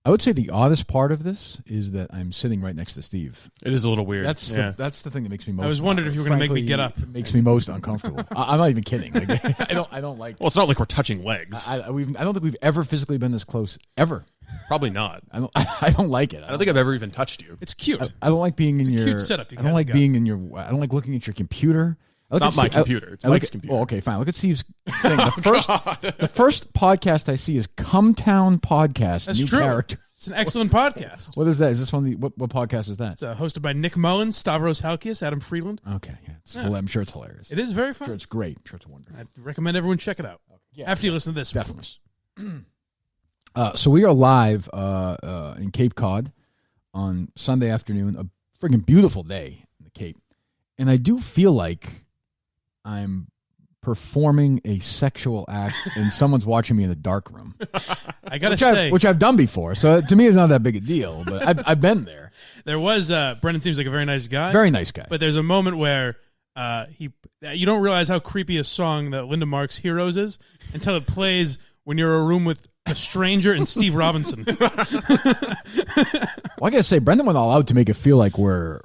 I would say the oddest part of this is that I'm sitting right next to Steve. It is a little weird. That's the thing that makes me most. I was wondering if you were going to make me get up. It makes me most uncomfortable. I'm not even kidding. Like, I don't like. Well, it's not like we're touching legs. I don't think we've ever physically been this close ever. Probably not. I don't like it. I don't think I've ever even touched you. It's cute. I don't like being in your cute setup. I don't like being in your. I don't like looking at your computer. It's not my computer. It's Mike's computer. Well, okay, fine. Look at Steve's thing. The first podcast I see is Cumtown Podcast. That's new true. Character. It's an excellent podcast. What is that? Is this one? What podcast is that? It's hosted by Nick Mullen, Stavros Halkias, Adam Friedland. Okay, yeah. I'm sure it's hilarious. It is very fun. I'm sure it's great. I'm sure it's wonderful. I recommend everyone check it out. After you listen to this, definitely. So we are live in Cape Cod on Sunday afternoon. A freaking beautiful day in the Cape, and I do feel like I'm performing a sexual act and someone's watching me in the dark room. I gotta say, which I've done before, so to me it's not that big a deal. But I've been there. There was Brendan seems like a very nice guy. Very nice guy. But there's a moment where you don't realize how creepy a song that Linda Mark's Heroes is until it plays when you're in a room with a stranger and Steve Robinson. Well, I gotta say, Brendan went all out to make it feel like we're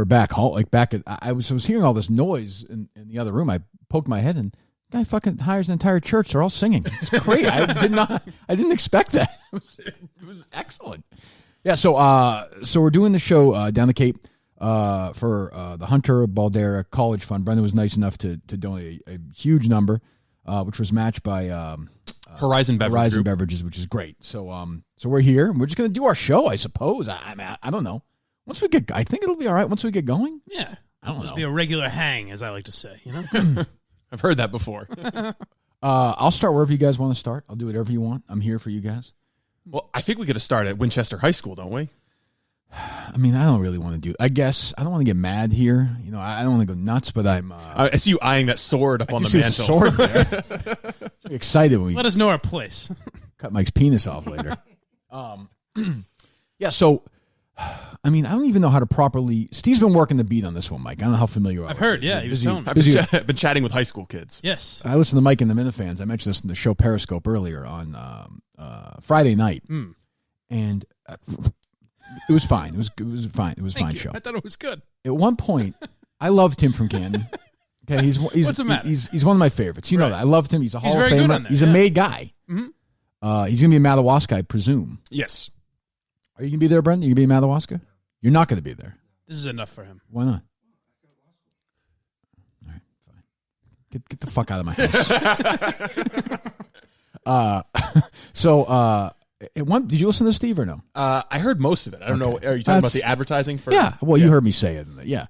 back home, like back at. I was hearing all this noise in the other room. I poked my head and the guy fucking hires an entire church. They're all singing. It's great. I didn't expect that. It was excellent. Yeah. So we're doing the show down the Cape for the Hunter Baldera College Fund. Brendan was nice enough to donate a huge number, which was matched by Horizon Beverages, which is great. So we're here and we're just gonna do our show, I suppose. I don't know. I think it'll be all right once we get going. Yeah. I don't know. Just be a regular hang, as I like to say. You know, I've heard that before. I'll start wherever you guys want to start. I'll do whatever you want. I'm here for you guys. Well, I think we got to start at Winchester High School, don't we? I mean, I don't really want to do. I guess I don't want to get mad here. You know, I don't want to go nuts, but I'm. I see you eyeing that sword up on the mantle. Sword there. I'm excited when we let us know our place. Cut Mike's penis off later. Yeah. So. I mean, I don't even know how to properly. Steve's been working the beat on this one, Mike. I don't know how familiar you are. I've heard, yeah. He was telling me. I've been chatting with high school kids. Yes. I listened to Mike and the Minifans. I mentioned this in the show Periscope earlier on Friday night. And it was fine. It was fine. It was a fine show. I thought it was good. At one point, I loved Tim from Canton. Okay, he's What's the matter? He's one of my favorites. You know that. I loved him. He's a Hall of very Famer. good on that, He's a made guy. Mm-hmm. He's going to be in Madawaska, I presume. Yes. Are you going to be there, Brendan? Are you going to be in Madawaska? You're not going to be there. This is enough for him. Why not? All right, fine. Get the fuck out of my house. Did you listen to Steve or no? I heard most of it. I don't know. Are you talking about the advertising for? Yeah. Well, you heard me say it. Yeah.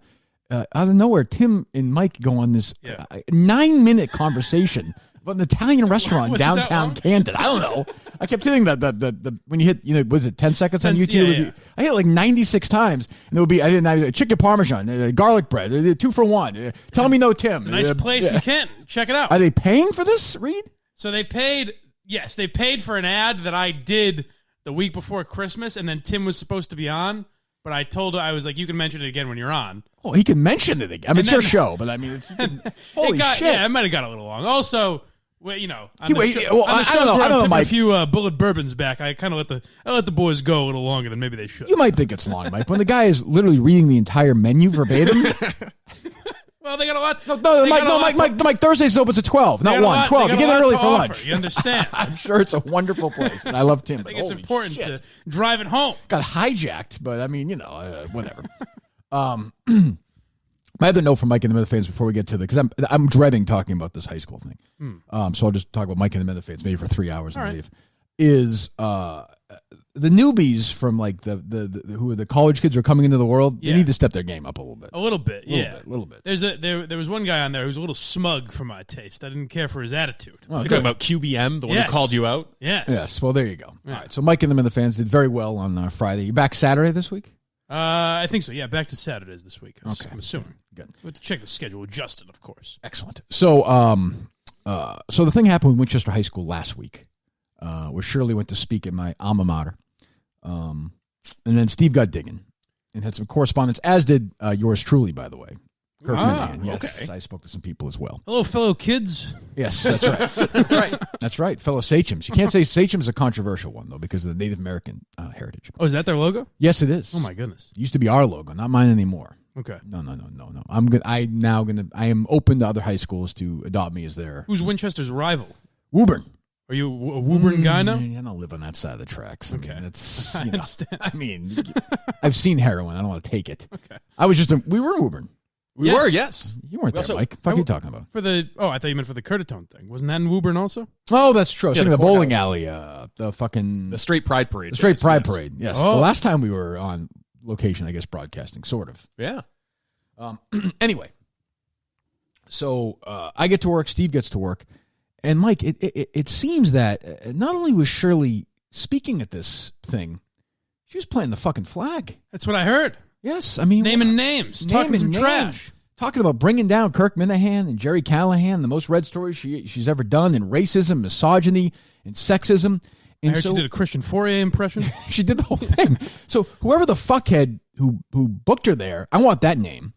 Out of nowhere, Tim and Mike go on this 9-minute conversation about an Italian restaurant in downtown Canton. I don't know. I kept hitting the when you hit, was it 10 seconds on YouTube? Yeah. I hit it like 96 times, and it would be chicken parmesan, garlic bread, 2 for 1. Tell me no, Tim. It's a nice place in Canton. Check it out. Are they paying for this, Reed? So they paid. Yes, they paid for an ad that I did the week before Christmas, and then Tim was supposed to be on. But I told her, I was like, you can mention it again when you're on. Oh, he can mention it again. I mean, it's your show, but I mean, it's holy shit. Yeah, it might have got a little long. Also, well, you know, on the shows I don't know, Mike. A few bullet bourbons back. I kind of let the boys go a little longer than maybe they should. You might think it's long, Mike. When the guy is literally reading the entire menu verbatim. Well, they got a lot. Mike. Thursdays opens at 12, not 1. 12. You get there early for lunch. You understand? I'm sure it's a wonderful place, and I love Tim. I think it's important to drive it home. Got hijacked, but I mean, whatever. My other note from Mike and the Minifans before we get to because I'm dreading talking about this high school thing. So I'll just talk about Mike and the Minifans maybe for 3 hours and leave. Is the newbies from like the who are the college kids who are coming into the world? They need to step their game up a little bit. A little bit. A little bit. There was one guy on there who was a little smug for my taste. I didn't care for his attitude. You're talking about QBM, the one who called you out? Yes. Well, there you go. Yeah. All right. So Mike and the Minifans did very well on Friday. You back Saturday this week? I think so. Yeah, back to Saturdays this week. Okay. I'm assuming. Good. We have to check the schedule with Justin, of course. Excellent. So, so the thing happened with Winchester High School last week, where Shirley went to speak at my alma mater, and then Steve got digging and had some correspondence, as did yours truly, by the way. Kirk Minihane. Yes, okay. I spoke to some people as well. Hello, fellow kids. Yes, that's right. Right. That's right. Fellow sachems. You can't say sachem's a controversial one, though, because of the Native American heritage. Oh, is that their logo? Yes, it is. Oh, my goodness. It used to be our logo, not mine anymore. Okay. No. I am open to other high schools to adopt me as their Who's Winchester's rival? Woburn. Are you a Woburn guy now? I don't live on that side of the tracks. Okay. I mean, it's, I understand. I mean, I've seen heroin. I don't want to take it. Okay. We were in Woburn. We Yes. were, yes. You weren't there, Also- Mike. What are you talking about? For the I thought you meant for the Curtatone thing. Wasn't that in Woburn also? Oh, that's true. I was Yeah, thinking the the bowling courthouse. alley, The Straight Pride Parade. the Straight yes, Pride yes. Parade. Yes. Oh. The last time we were on location, I guess, broadcasting, sort of. Yeah. Anyway, so I get to work, Steve gets to work, and Mike, it seems that not only was Shirley speaking at this thing, she was playing the fucking flag. That's what I heard. Yes, I mean, Naming names, talking some trash. Talking about bringing down Kirk Minihane and Jerry Callahan, the most read stories she's ever done in racism, misogyny, and sexism. I And heard so she did a Christian Fourier impression. she did the whole thing. So whoever the fuckhead who booked her there, I want that name.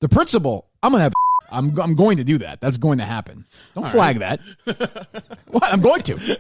The principal, I'm gonna have. I'm going to do that. That's going to happen. Don't flag that. What? I'm going to.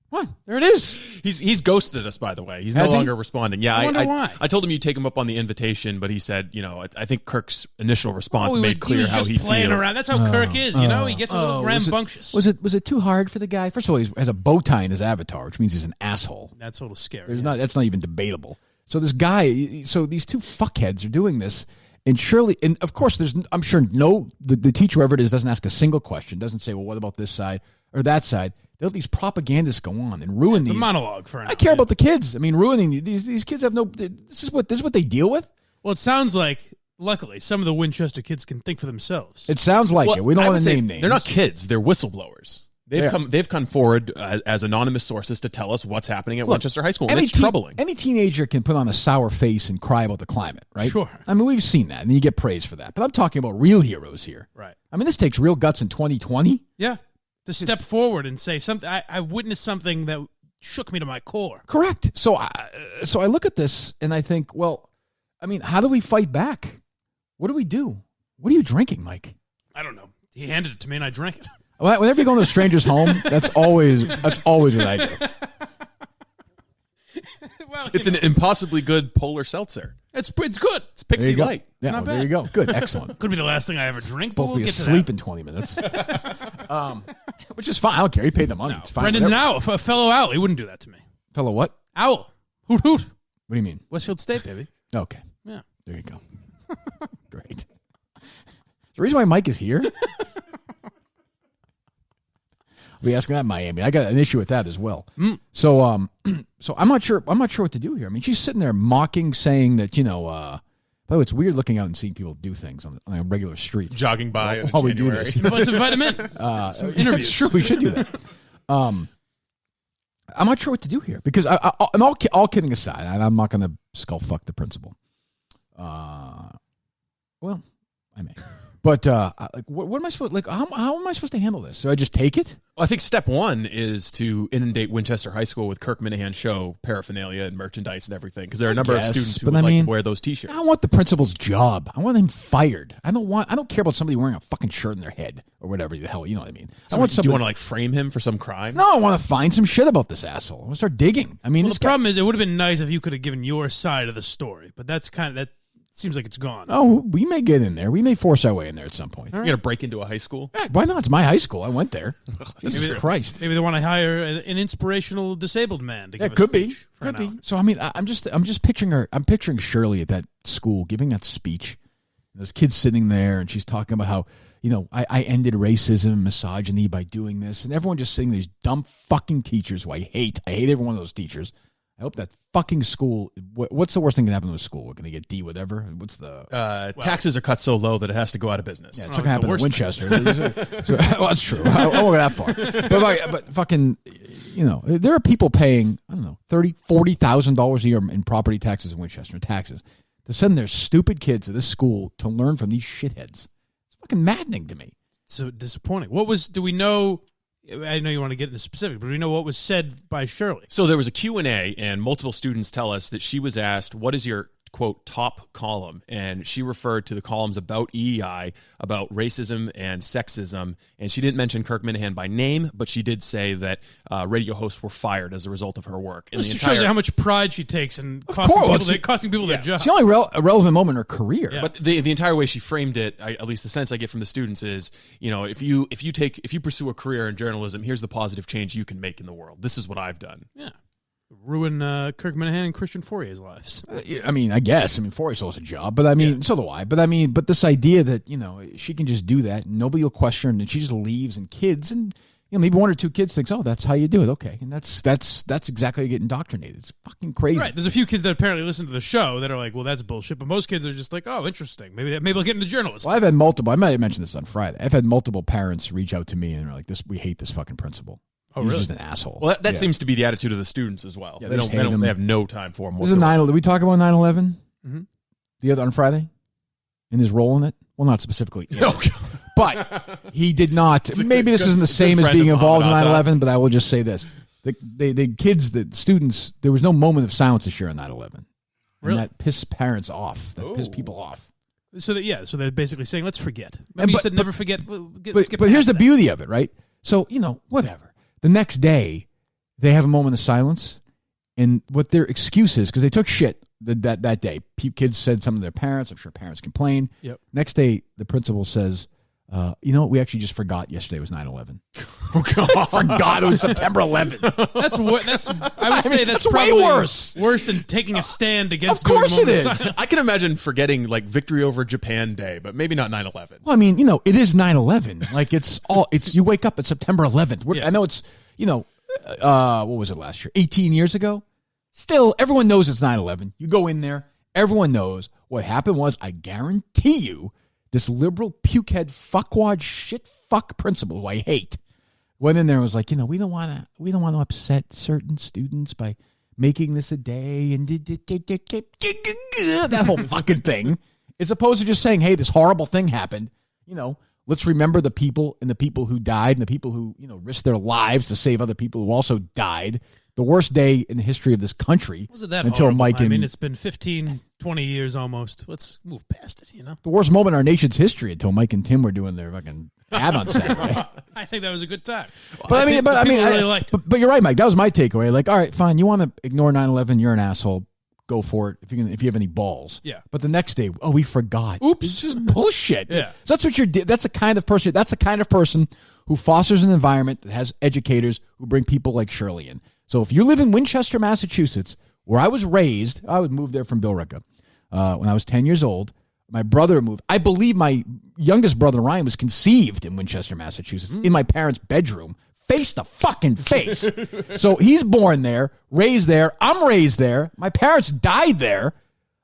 What? There it is. He's ghosted us, by the way. He's no Has he? longer responding. Yeah, I wonder why. I told him you take him up on the invitation, but he said, I think Kirk's initial response Oh, made clear he was how just he playing feels. around. That's how Kirk is, you know. He gets a little rambunctious. Was it too hard for the guy? First of all, he has a bow tie in his avatar, which means he's an asshole. That's a little scary. That's not even debatable. So this guy, so these two fuckheads are doing this, and Shirley, and of course, I'm sure the teacher, whoever it is, doesn't ask a single question, doesn't say, well, what about this side or that side? They let these propagandists go on and ruin It's these. a monologue for an I care about the kids. I mean, ruining these kids have no. This is what they deal with. Well, it sounds like, luckily, some of the Winchester kids can think for themselves. It sounds like it. We don't I want would to say name names. They're not kids. They're whistleblowers. Yeah. They've come forward as anonymous sources to tell us what's happening at Winchester High School. And it's troubling. Any teenager can put on a sour face and cry about the climate, right? Sure. I mean, we've seen that, and you get praise for that. But I'm talking about real heroes here. Right. I mean, this takes real guts in 2020. Yeah. To step forward and say something. I witnessed something that shook me to my core. Correct. So I look at this and I think, well, I mean, how do we fight back? What do we do? What are you drinking, Mike? I don't know. He handed it to me and I drank it. Whenever you go to a stranger's home, that's always what I do. Well, It's an impossibly good polar seltcer. it's good. It's Pixie There you Light. go. Yeah, Not well, there bad. you go. Good, excellent. Could be the last thing I ever drink, but Both we'll be get to asleep that. in 20 minutes. Which is fine. I don't care. He paid the money. It's fine. Brendan's an Whatever. owl, a fellow owl. He wouldn't do that to me. Fellow what? Owl. Hoot hoot. What do you mean? Westfield State, baby. Okay. Yeah. There you go. Great. The reason why Mike is here. I'll be asking that in Miami. I got an issue with that as well. So so I'm not sure what to do here. I mean, she's sitting there mocking, saying that, by the way, it's weird looking out and seeing people do things on a regular street. Jogging by in While we do January. this. Let's invite him in. Some interviews. It's true. We should do that. I'm not sure what to do here because I'm all kidding aside, and I'm not going to skull fuck the principal. Well, I may. But what am I supposed how am I supposed to handle this? So I just take it? Well, I think step one is to inundate Winchester High School with Kirk Minihane Show paraphernalia and merchandise and everything, because there are a number of students who would like to wear those T-shirts. I want the principal's job. I want him fired. I don't care about somebody wearing a fucking shirt in their head or whatever the hell. You know what I mean? Do you want to frame him for some crime? No, I want to find some shit about this asshole. I want to start digging. I mean, Well, the problem is, it would have been nice if you could have given your side of the story, but that seems like it's gone. Oh, we may get in there. We may force our way in there at some point. You're going to break into a high school? Yeah, why not? It's my high school. I went there. Jesus Christ. Maybe they want to hire an inspirational disabled man to give It could a be. speech for Could an be. hour. So I mean, I'm just picturing her. I'm picturing Shirley at that school giving that speech. Those kids sitting there, and she's talking about how I ended racism, misogyny by doing this, and everyone just saying these dumb fucking teachers who I hate. I hate every one of those teachers. I hope that fucking school. What's the worst thing that can happen to a school? We're going to get D whatever. What's the taxes are cut so low that it has to go out of business. Yeah, it's Oh, not going to it's happen the in worst Winchester. Well, that's true. I won't go that far. But fucking, there are people paying, I don't know, $40,000 a year in property taxes in Winchester, taxes, to send their stupid kids to this school to learn from these shitheads. It's fucking maddening to me. So disappointing. Do we know? I know you want to get into specific, but do we know what was said by Shirley? So there was a Q&A, and multiple students tell us that she was asked, what is your quote, top column, and she referred to the columns about EEI, about racism and sexism, and she didn't mention Kirk Minihane by name, but she did say that radio hosts were fired as a result of her work. And this shows you how much pride she takes in costing people their jobs. It's the only relevant moment in her career. Yeah. But the entire way she framed it, at least the sense I get from the students is, if you pursue a career in journalism, here's the positive change you can make in the world. This is what I've done. Yeah. Ruin Kirk Minihane and Christian Fourier's lives. I guess. Fourier still has a job, but so do I. But this idea that, she can just do that and nobody will question her and she just leaves and kids and, maybe one or two kids thinks, oh, that's how you do it. Okay. And that's exactly how you get indoctrinated. It's fucking crazy. Right. There's a few kids that apparently listen to the show that are like, well, that's bullshit. But most kids are just like, oh, interesting. Maybe I'll get into journalism. Well, I've had multiple, I might have mentioned this on Friday. I've had multiple parents reach out to me and are like, we hate this fucking principal. Oh, really? He's just an asshole. Well, that seems to be the attitude of the students as well. Yeah, they have no time for him. This is 9/11. Did we talk about 9/11 the other on Friday? In his role in it? Well, not specifically. But he did not. Maybe this isn't the same as being involved in 9/11, but I will just say this. The kids, the students, there was no moment of silence this year on 9/11. Really? And that pissed parents off. That pissed people off. So they're basically saying, let's forget. Remember you said never forget. But here's the beauty of it, right? So, whatever. The next day, they have a moment of silence, and what their excuse is, because they took shit that day. Kids said something to their parents. I'm sure parents complained. Yep. Next day, the principal says, we actually just forgot yesterday was 9/11. Oh, God. Forgot it was September 11th. I would say that's way probably worse. Worse than taking a stand against. Of course it is. I can imagine forgetting like Victory over Japan Day, but maybe not 9/11. Well, it is 9/11. Like you wake up at September 11th. Yeah. I know it's, what was it last year? 18 years ago? Still, everyone knows it's 9/11. You go in there, everyone knows what happened was, I guarantee you, this liberal pukehead fuckwad shit fuck principal who I hate went in there and was like, we don't want to upset certain students by making this a day and that whole fucking thing, as opposed to just saying, hey, this horrible thing happened. Let's remember the people and the people who died and the people who risked their lives to save other people who also died. The worst day in the history of this country. Wasn't that until horrible? Mike and, it's been 15, 20 years almost. Let's move past it, The worst moment in our nation's history until Mike and Tim were doing their fucking ad on Saturday. I think that was a good time. But really liked it. But you're right, Mike. That was my takeaway. Like, all right, fine. You want to ignore 9/11? You're an asshole. Go for it if you have any balls. Yeah. But the next day, we forgot. Oops. It's just bullshit. Yeah. So that's what you're. That's the kind of person. That's the kind of person who fosters an environment that has educators who bring people like Shirley in. So if you live in Winchester, Massachusetts, where I was raised, I would move there from Billerica when I was 10 years old. My brother moved. I believe my youngest brother, Ryan, was conceived in Winchester, Massachusetts, in my parents' bedroom, face to fucking face. So he's born there, raised there. I'm raised there. My parents died there.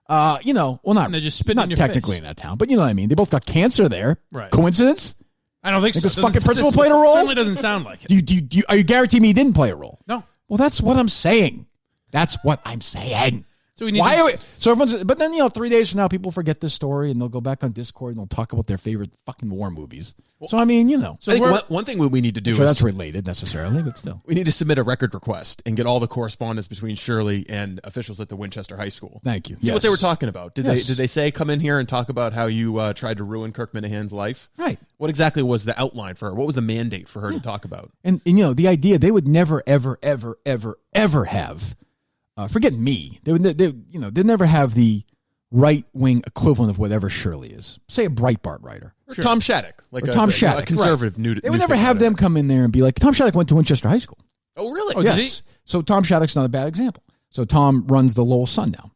Well, not, and they just spit not in your technically face. in that town, but you know what I mean. They both got cancer there. Right. Coincidence? I don't think so. This fucking principal played a role? Certainly doesn't sound like it. Are you guaranteeing me he didn't play a role? No. Well, that's what I'm saying. That's what I'm saying. So we need So everyone's. But then 3 days from now, people forget this story and they'll go back on Discord and they'll talk about their favorite fucking war movies. Well, so I mean, So I think one thing we need to do is that's related necessarily, but still, we need to submit a record request and get all the correspondence between Shirley and officials at the Winchester High School. Thank you. See what they were talking about. Did they say come in here and talk about how you tried to ruin Kirk Minihane's life? Right. What exactly was the outline for her? What was the mandate for her to talk about? And the idea they would never ever ever ever ever have. Forget me. They'd never have the right-wing equivalent of whatever Shirley is. Say a Breitbart writer. Or Tom Shattuck. Tom Shattuck. A conservative right. They would never have them come in there and be like, Tom Shattuck went to Winchester High School. Oh, really? Oh, yes. So Tom Shattuck's not a bad example. So Tom runs the Lowell Sun now.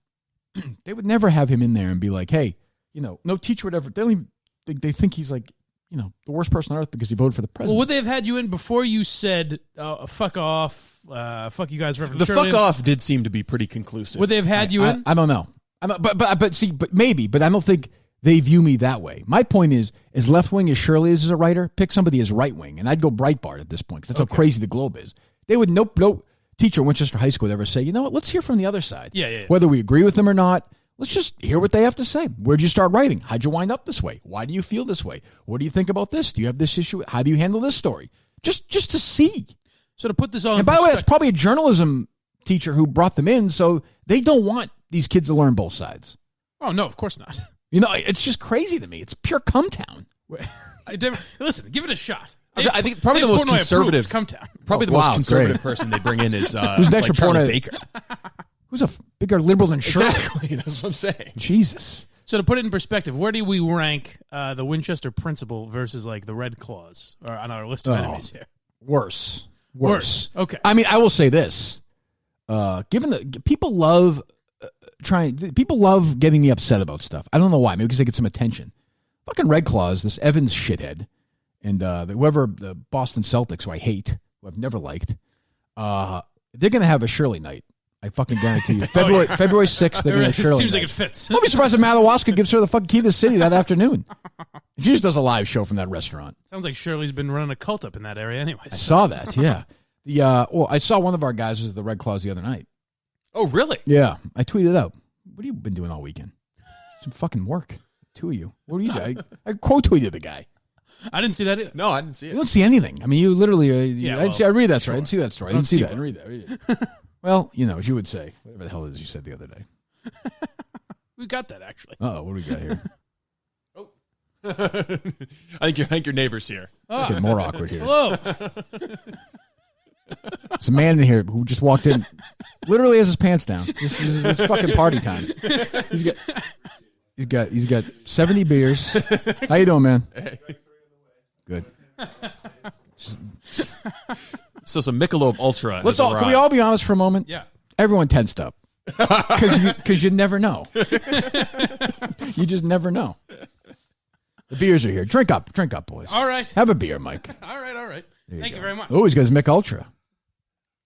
They would never have him in there and be like, hey, no teacher would ever. They don't even they think he's like, the worst person on earth because he voted for the president. Well, would they have had you in before you said, fuck off, fuck you guys, Reverend The Shirley? fuck off did seem to be pretty conclusive. Would they have had you in? I don't know. But maybe, but I don't think they view me that way. My point is, as left-wing as Shirley is as a writer, pick somebody as right-wing, and I'd go Breitbart at this point, because that's how crazy the globe is. They would, no teacher at Winchester High School would ever say, you know what, let's hear from the other side. Yeah. Whether we agree with them or not, let's just hear what they have to say. Where'd you start writing? How'd you wind up this way? Why do you feel this way? What do you think about this? Do you have this issue? How do you handle this story? Just to see. So to put this all in and by the way, it's probably a journalism teacher who brought them in, so they don't want these kids to learn both sides. Oh, no, of course not. You know, it's just crazy to me. It's pure cum town. Listen, give it a shot. I think probably the most conservative come town. Probably the most conservative person they bring in is who's next like Charlie Baker. Who's a bigger liberal than Shirley? Exactly, that's what I'm saying. Jesus. So to put it in perspective, where do we rank the Winchester Principal versus like the Red Claws or on our list of enemies here? Worse. Okay. I mean, I will say this: given the people love people love getting me upset about stuff. I don't know why. Maybe because they get some attention. Fucking Red Claws, this Evans shithead, and the Boston Celtics, who I hate, who I've never liked, they're gonna have a Shirley night. I fucking guarantee you. February 6th, they're going to Shirley. Seems night. like it fits. I'll be surprised if Madawaska gives her the fucking key to the city that afternoon. She just does a live show from that restaurant. Sounds like Shirley's been running a cult up in that area anyways. I saw that, yeah. I saw one of our guys was at the Red Claws the other night. Oh, really? Yeah. I tweeted out, what have you been doing all weekend? Some fucking work. Two of you. What are you doing? I quote tweeted the guy. I didn't see that either. No, I didn't see it. You don't see anything. I mean, you literally, I read that story. I didn't see that story. I didn't see that. Read that. Well, you know, as you would say, whatever the hell it is you said the other day. We got that, actually. Oh, what do we got here? I think your neighbor's here. It's getting more awkward here. Hello. There's a man in here who just walked in, literally has his pants down. It's fucking party time. He's got 70 beers. How you doing, man? Good. So some Michelob Ultra. Can we all be honest for a moment? Yeah. Everyone tensed up because you never know. You just never know. The beers are here. Drink up, boys. All right. Have a beer, Mike. All right. Thank you very much. Oh, he's got his Mick Ultra.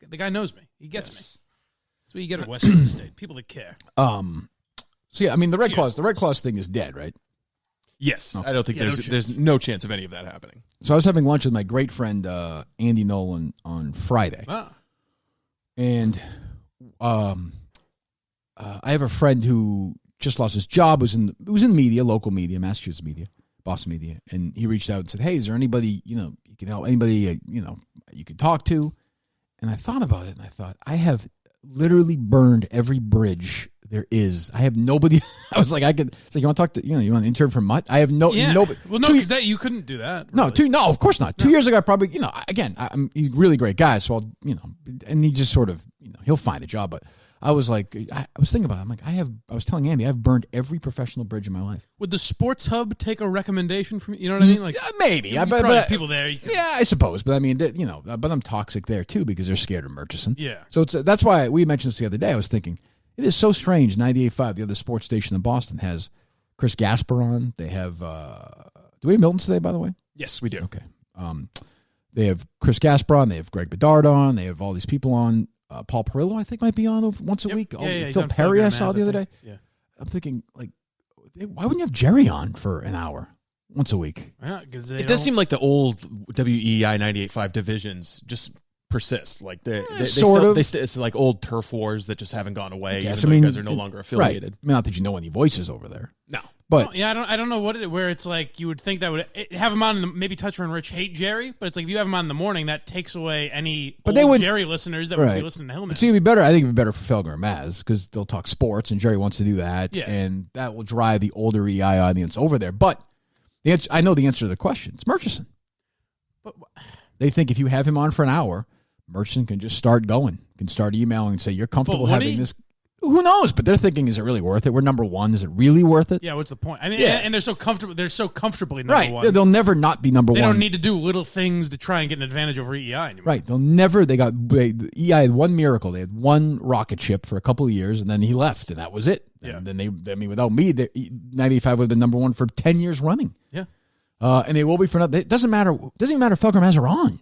The guy knows me. He gets me. That's what you get at Western State. People that care. So yeah, I mean the Red Claws thing is dead, right? Yes. Okay. I don't think there's no chance of any of that happening. So I was having lunch with my great friend Andy Nolan on Friday. And I have a friend who just lost his job, was in media, local media, Massachusetts media, Boston media, and he reached out and said, "Hey, is there anybody, you can help, anybody, you can talk to?" And I thought about it, and I thought, I have literally burned every bridge there is. I have nobody. I was like, it's like, you want to talk to, you want an intern from Mutt? I have nobody. Well, no, because you couldn't do that. Really. No, of course not. 2 years ago, I probably, again, he's a really great guy. So and he just sort of, he'll find a job. But I was like, I was thinking about it. I'm like, I was telling Andy, I've burned every professional bridge in my life. Would the Sports Hub take a recommendation from you know what I mean? Like maybe. But people there. I suppose. But I mean, but I'm toxic there too because they're scared of Murchison. Yeah. So that's why we mentioned this the other day. I was thinking, it is so strange. 98.5, the other sports station in Boston, has Chris Gasper on. They have, do we have Milton today, by the way? Yes, we do. Okay. They have Chris Gasper on. They have Greg Bedard on. They have all these people on. Paul Perillo, I think, might be on once a week. Phil Perry, I saw the other day. Yeah. I'm thinking, like, why wouldn't you have Jerry on for an hour once a week? Yeah, it does seem like the old WEI 98.5 divisions just persist. Like it's like old turf wars that just haven't gone away. Yes, you guys are no longer affiliated. Right. I mean, not that you know any voices over there. No. But I don't know where it's like you would think that would have him on. Maybe Toucher and Rich hate Jerry, but it's like if you have him on in the morning, that takes away any Jerry listeners that would be listening to Hillman. It's gonna be better. I think it'd be better for Felger and Maz because they'll talk sports, and Jerry wants to do that, and that will drive the older EI audience over there. But I know the answer to the question. It's Murchison. But they think if you have him on for an hour, Murchison can just start going, can start emailing and say you're comfortable having this. Who knows? But they're thinking, is it really worth it? We're number one. Is it really worth it? Yeah. What's the point? I mean, and they're so comfortable. They're so comfortably number one. Right. They'll never not be number one. They don't need to do little things to try and get an advantage over EI anymore. Right. They'll never. EI had one miracle. They had one rocket ship for a couple of years, and then he left, and that was it. Yeah. And then without me, 95 would have been number one for 10 years running. Yeah. And they will be for another. It doesn't matter. It doesn't even matter if Felger and Maz are on.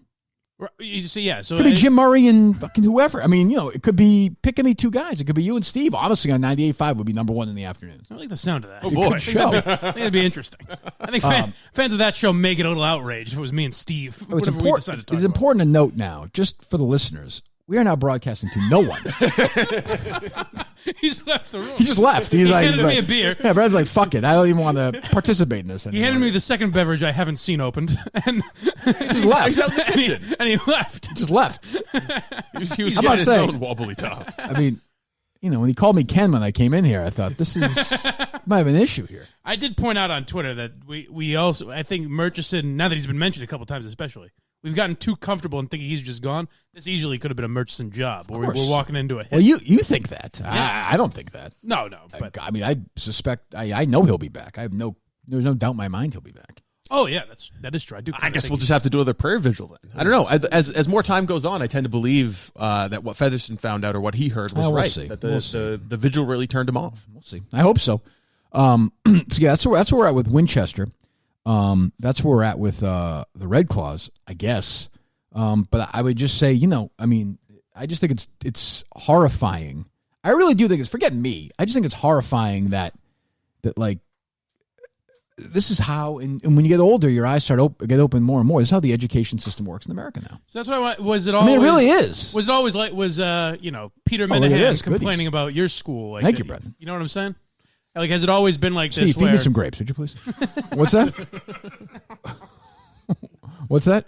So it could be Jim Murray and fucking whoever. I mean, it could be pick any two guys. It could be you and Steve. Honestly, on 98.5 would be number one in the afternoon. I like the sound of that. Oh, boy. I think it'd be interesting. I think fans of that show may get a little outraged if it was me and Steve. It's important to note now, just for the listeners, we are now broadcasting to no one. He's left the room. He just left. He handed me a beer. Yeah, Brad's like, fuck it. I don't even want to participate in this anymore. He handed me the second beverage I haven't seen opened. And he just left. He's out in the kitchen. And he left. Just left. He was getting his own wobbly top. I mean, when he called me Ken when I came in here, I thought this might have an issue here. I did point out on Twitter that we also, I think Murchison, now that he's been mentioned a couple times especially, we've gotten too comfortable in thinking he's just gone. This easily could have been a Murchison job. We're walking into a hit. Well, you think that. Yeah. I don't think that. No. But I mean, I suspect, I know he'll be back. There's no doubt in my mind he'll be back. Oh, yeah, that is true. I guess we'll just have to do another prayer vigil then. I don't know. As more time goes on, I tend to believe that what Featherston found out or what he heard was we'll right. See. That the vigil really turned him off. We'll see. I hope so. So yeah, that's where we're at with Winchester. That's where we're at with the Red Claws, I guess. But I would just say, I just think it's horrifying. I really do think it's, forget me, I just think it's horrifying that like, this is how, and when you get older, your eyes get open more and more. This is how the education system works in America now. So that's why was it always? I mean, it really is. Was it always like Peter Minihane complaining about your school? Like, thank you, Brendan. You know what I'm saying? Like, has it always been like Steve, this? Feed me some grapes, would you please? What's that? What's that?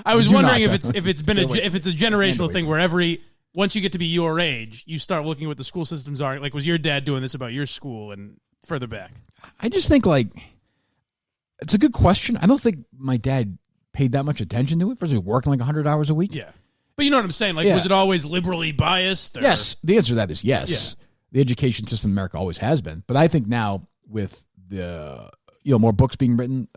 I was wondering if it's a generational thing where once you get to be your age, you start looking at what the school systems are. Like, was your dad doing this about your school and further back? I just think it's a good question. I don't think my dad paid that much attention to it. First, he was working like 100 hours a week. Yeah. But you know what I'm saying? Like, was it always liberally biased? Or? Yes. The answer to that is yes. Yeah. The education system in America always has been. But I think now with the, more books being written,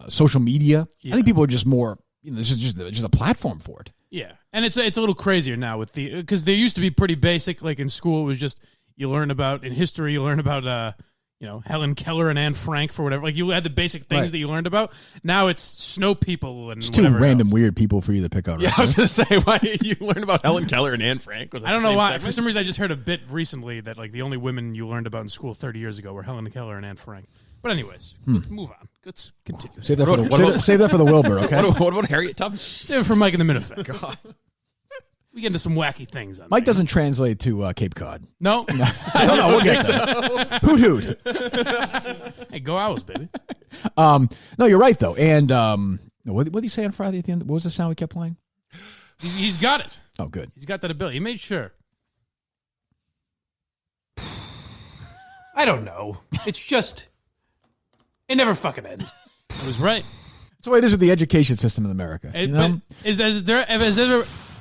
social media, I think people are just more, this is just a platform for it. Yeah. And it's a little crazier now because there used to be pretty basic, like in school, it was just, in history, you learn about, Helen Keller and Anne Frank for whatever. Like, you had the basic things that you learned about. Now it's snow people and it's too random, weird people for you to pick out. Yeah, I was going to say, why you learn about Helen Keller and Anne Frank? I don't know why. Segment? For some reason, I just heard a bit recently that like the only women you learned about in school 30 years ago were Helen Keller and Anne Frank. But anyways, move on. Let's continue. Save that for the Wilbur, okay? What about Harriet Tubman? Save it for Mike and the Minifans. God. We get into some wacky things on Mike doesn't translate to Cape Cod. No. I don't know. We'll get there. Hoot hoot. Hey, go Owls, baby. No, you're right, though. And what did he say on Friday at the end? What was the sound we kept playing? He's got it. Oh, good. He's got that ability. He made sure. I don't know. It's just, it never fucking ends. I was right. That's the way it is with the education system in America.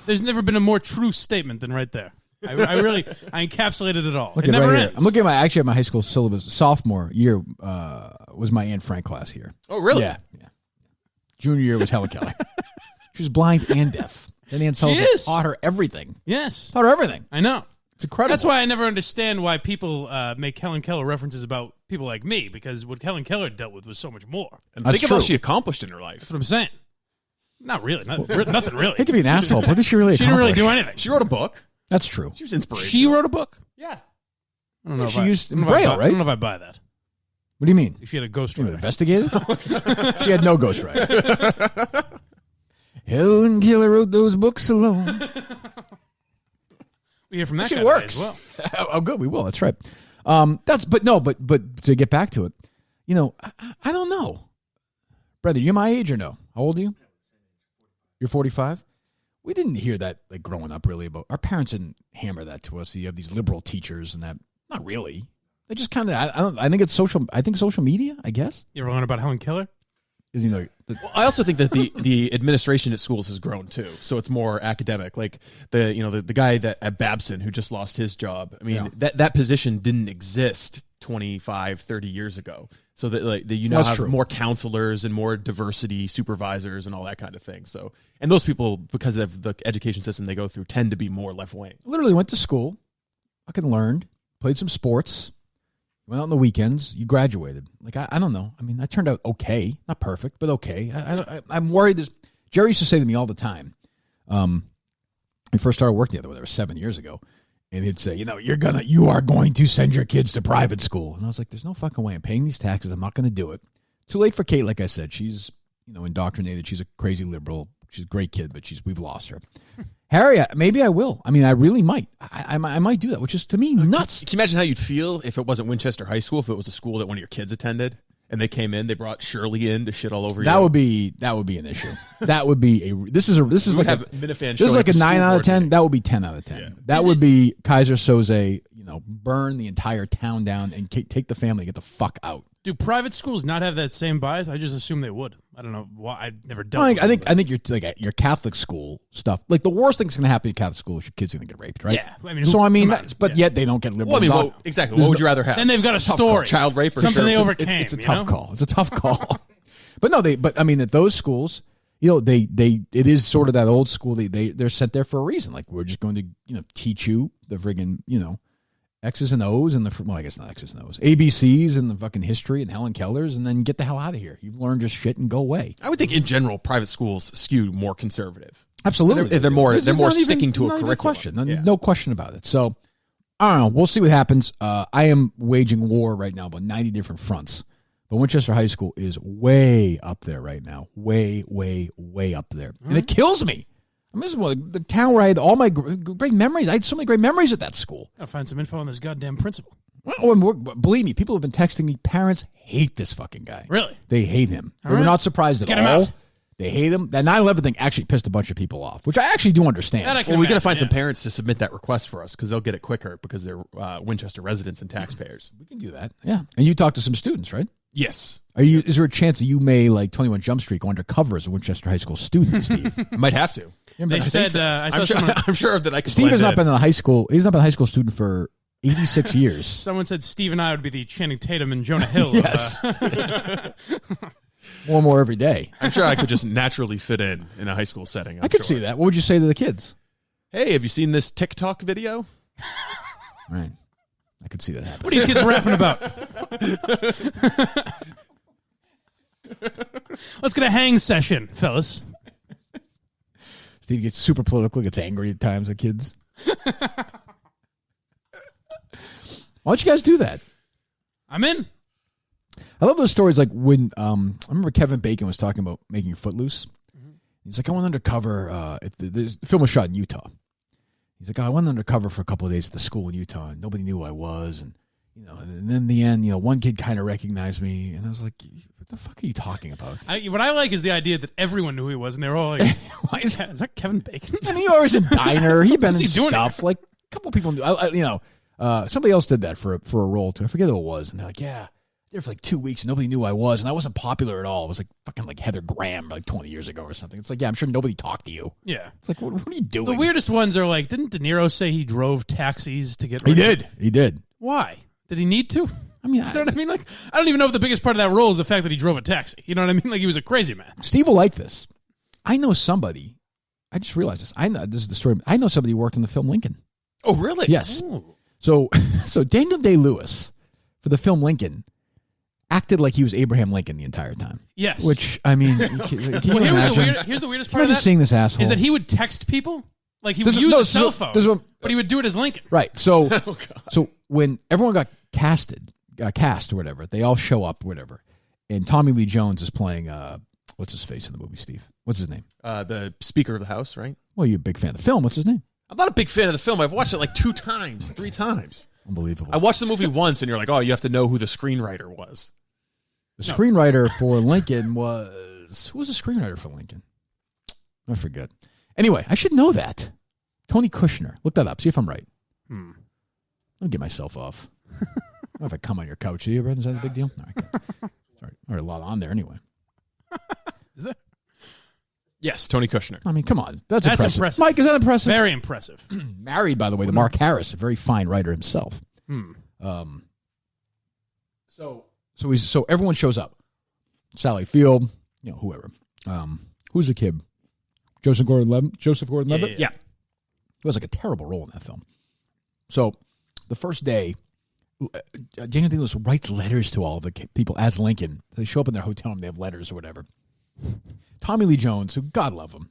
There's never been a more true statement than right there. I encapsulated it all. Look it never right ends. Here. I'm looking at my high school syllabus. Sophomore year was my Anne Frank class here. Oh, really? Yeah. Junior year was Helen Keller. She was blind and deaf. Then Anne Sullivan taught her everything. Yes. Taught her everything. I know. It's incredible. That's why I never understand why people make Helen Keller references about people like me, because what Helen Keller dealt with was so much more. And think of what she accomplished in her life. That's what I'm saying. Not really. Nothing really. I hate to be an asshole, but did she really accomplish? She didn't really do anything. She wrote a book. That's true. She was inspirational. She wrote a book? Yeah. I don't know she used Braille, right? I don't know if I buy that. What do you mean? She had a ghostwriter. Investigated? She had no ghostwriter. Helen Keller wrote those books alone. We hear from that she guy works. as well. Oh, good. We will. That's right. But to get back to it, I don't know. Brother, you my age or no? How old are you? You're 45? We didn't hear that like growing up really about our parents didn't hammer that to us. So you have these liberal teachers and that. Not really. They just kind of. I think it's social. I think social media. I guess. You ever learn about Helen Keller? Well, I also think that the administration at schools has grown too, so it's more academic. Like the guy at Babson who just lost his job. I mean, that position didn't exist 25, 30 years ago. So that you now have more counselors and more diversity supervisors and all that kind of thing. So, and those people, because of the education system they go through, tend to be more left wing. Literally went to school, fucking learned, played some sports, went out on the weekends. You graduated. Like I don't know. I mean, I turned out okay, not perfect, but okay. I'm worried. Jerry used to say to me all the time. I first started working together, whatever, 7 years ago. And he'd say, you are going to send your kids to private school. And I was like, there's no fucking way. I'm paying these taxes. I'm not going to do it. Too late for Kate, like I said. She's, indoctrinated. She's a crazy liberal. She's a great kid, but we've lost her. Harry, maybe I will. I mean, I really might. I might do that, which is, to me, nuts. Can you imagine how you'd feel if it wasn't Winchester High School, if it was a school that one of your kids attended? and they came in, they brought Shirley in to shit all over you. That would be an issue. That would be this is like have Minifans. This is like a 9 out of 10. Meeting. That would be 10 out of 10. Yeah. That would be Kaiser Soze. Burn the entire town down and take the family, get the fuck out. Do private schools not have that same bias? I just assume they would. I don't know why. I've never done. I think your your Catholic school stuff. Like the worst thing's going to happen in Catholic school is your kid's going to get raped, right? Yeah. Yet they don't get liberal. Well, exactly. What would you rather have? Then they've got a story, child rape, or something they overcame. It's a tough call. It's a tough call. But at those schools, it is sort of that old school. They're sent there for a reason. Like we're just going to teach you the friggin' X's and O's and I guess not X's and O's, ABCs and the fucking history and Helen Keller's, and then get the hell out of here. You've learned your shit and go away. I would think in general, private schools skew more conservative. Absolutely, they're more sticking to a curriculum. Question, no question about it. So I don't know. We'll see what happens. I am waging war right now about 90 different fronts, but Winchester High School is way up there right now, way, way, way up there, and it kills me. I mean, the town where I had all my great memories. I had so many great memories at that school. I'll find some info on this goddamn principal. Believe me, people have been texting me. Parents hate this fucking guy. Really? They hate him. They were not surprised at all. They hate him. That 9/11 thing actually pissed a bunch of people off, which I actually do understand. Well, we got to find some parents to submit that request for us because they'll get it quicker because they're Winchester residents and taxpayers. We can do that. Yeah. And you talked to some students, right? Yes. Is there a chance that you may, like 21 Jump Street, go undercover as a Winchester High School student, Steve? Might have to. They said, I'm sure that I can. Steve has not been in high school. He's not been a high school student for 86 years. Someone said Steve and I would be the Channing Tatum and Jonah Hill. Yes. More and more every day. I'm sure I could just naturally fit in a high school setting. I could see that. What would you say to the kids? Hey, have you seen this TikTok video? Right. I could see that happening. What are you kids rapping about? Let's get a hang session, fellas. Steve gets super political, gets angry at times at kids. Why don't you guys do that? I'm in. I love those stories like when I remember Kevin Bacon was talking about making Footloose. He's like, I went undercover. The film was shot in Utah. He's like, I went undercover for a couple of days at the school in Utah, and nobody knew who I was. And and then in the end, one kid kind of recognized me, and I was like, what the fuck are you talking about? What I like is the idea that everyone knew who he was, and they were all like, is that Kevin Bacon? I mean, he was in diner. He'd been in stuff. Like, a couple of people knew. Somebody else did that for a role, too. I forget who it was. And they're like, yeah, there for like 2 weeks, and nobody knew who I was, and I wasn't popular at all. It was like fucking like Heather Graham like 20 years ago or something. It's like, yeah, I'm sure nobody talked to you. Yeah. It's like, what are you doing? The weirdest ones are like, didn't De Niro say he drove taxis to get He did. Why? Did he need to? I mean, you know what I mean? Like, I don't even know if the biggest part of that role is the fact that he drove a taxi. You know what I mean? Like, he was a crazy man. Steve will like this. I know somebody. I just realized this. This is the story. I know somebody who worked on the film Lincoln. Oh, really? Yes. Ooh. So Daniel Day-Lewis for the film Lincoln acted like he was Abraham Lincoln the entire time. Yes. Which, I mean, can you imagine? Here's the weirdest part of that. Seeing this asshole is that he would text people. Like, he would use a cell phone, but he would do it as Lincoln. Right. So, so when everyone got cast or whatever, they all show up or whatever. And Tommy Lee Jones is playing, what's his face in the movie, Steve? What's his name? The Speaker of the House, right? Well, you're a big fan of the film. What's his name? I'm not a big fan of the film. I've watched it like 3 times. Unbelievable. I watched the movie once, and you're like, oh, you have to know who the screenwriter was. The screenwriter for Lincoln was... Who was the screenwriter for Lincoln? I forget. Anyway, I should know that. Tony Kushner. Look that up. See if I'm right. Let me get myself off. If I come on your couch, is that a big deal? All right. Sorry. All right, a lot on there anyway. Is there? Yes, Tony Kushner. I mean, come on. That's impressive. Mike, is that impressive? Very impressive. Married, by the way, to Mark Harris, a very fine writer himself. So everyone shows up. Sally Field, whoever. Who's the kid? Joseph Gordon-Levitt? Yeah. It was like a terrible role in that film. So the first day, Daniel Day-Lewis writes letters to all of the people as Lincoln. So they show up in their hotel room, they have letters or whatever. Tommy Lee Jones, who, God love him,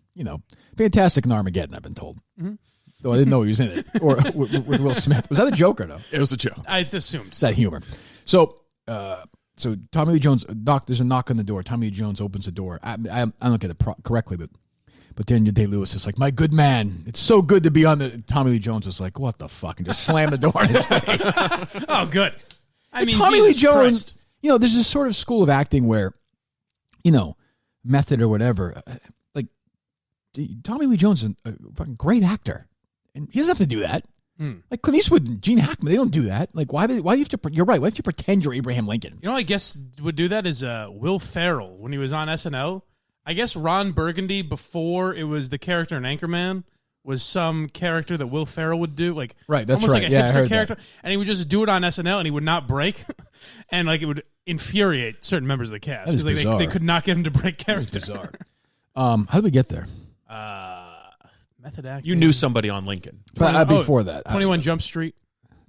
fantastic in Armageddon, I've been told. Mm-hmm. Though I didn't know he was in it. Or with Will Smith. Was that a joke or no? It was a joke. I assumed. It's that humor. So Tommy Lee Jones, there's a knock on the door. Tommy Lee Jones opens the door. I don't get it correctly, but Daniel Day-Lewis is like, my good man, it's so good to be on the... Tommy Lee Jones was like, what the fuck? And just slammed the door in his face. Oh, good. I mean, Tommy Lee Jones... Christ. there's this sort of school of acting where, method or whatever. Like Tommy Lee Jones is a fucking great actor, and he doesn't have to do that. Like Clint Eastwood and Gene Hackman, they don't do that. Like why do you have to? You're right. Why do you have to pretend you're Abraham Lincoln? I guess would do that is Will Ferrell when he was on SNL. I guess Ron Burgundy, before it was the character in Anchorman, was some character that Will Ferrell would do, like right. That's almost right. like a I hipster heard character, that. and he would just do it on SNL, and he would not break, and like it would infuriate certain members of the cast That is because bizarre. they could not get him to break character. That's bizarre. How did we get there? Method acting. You knew somebody on Lincoln. But before that, 21 Jump Street.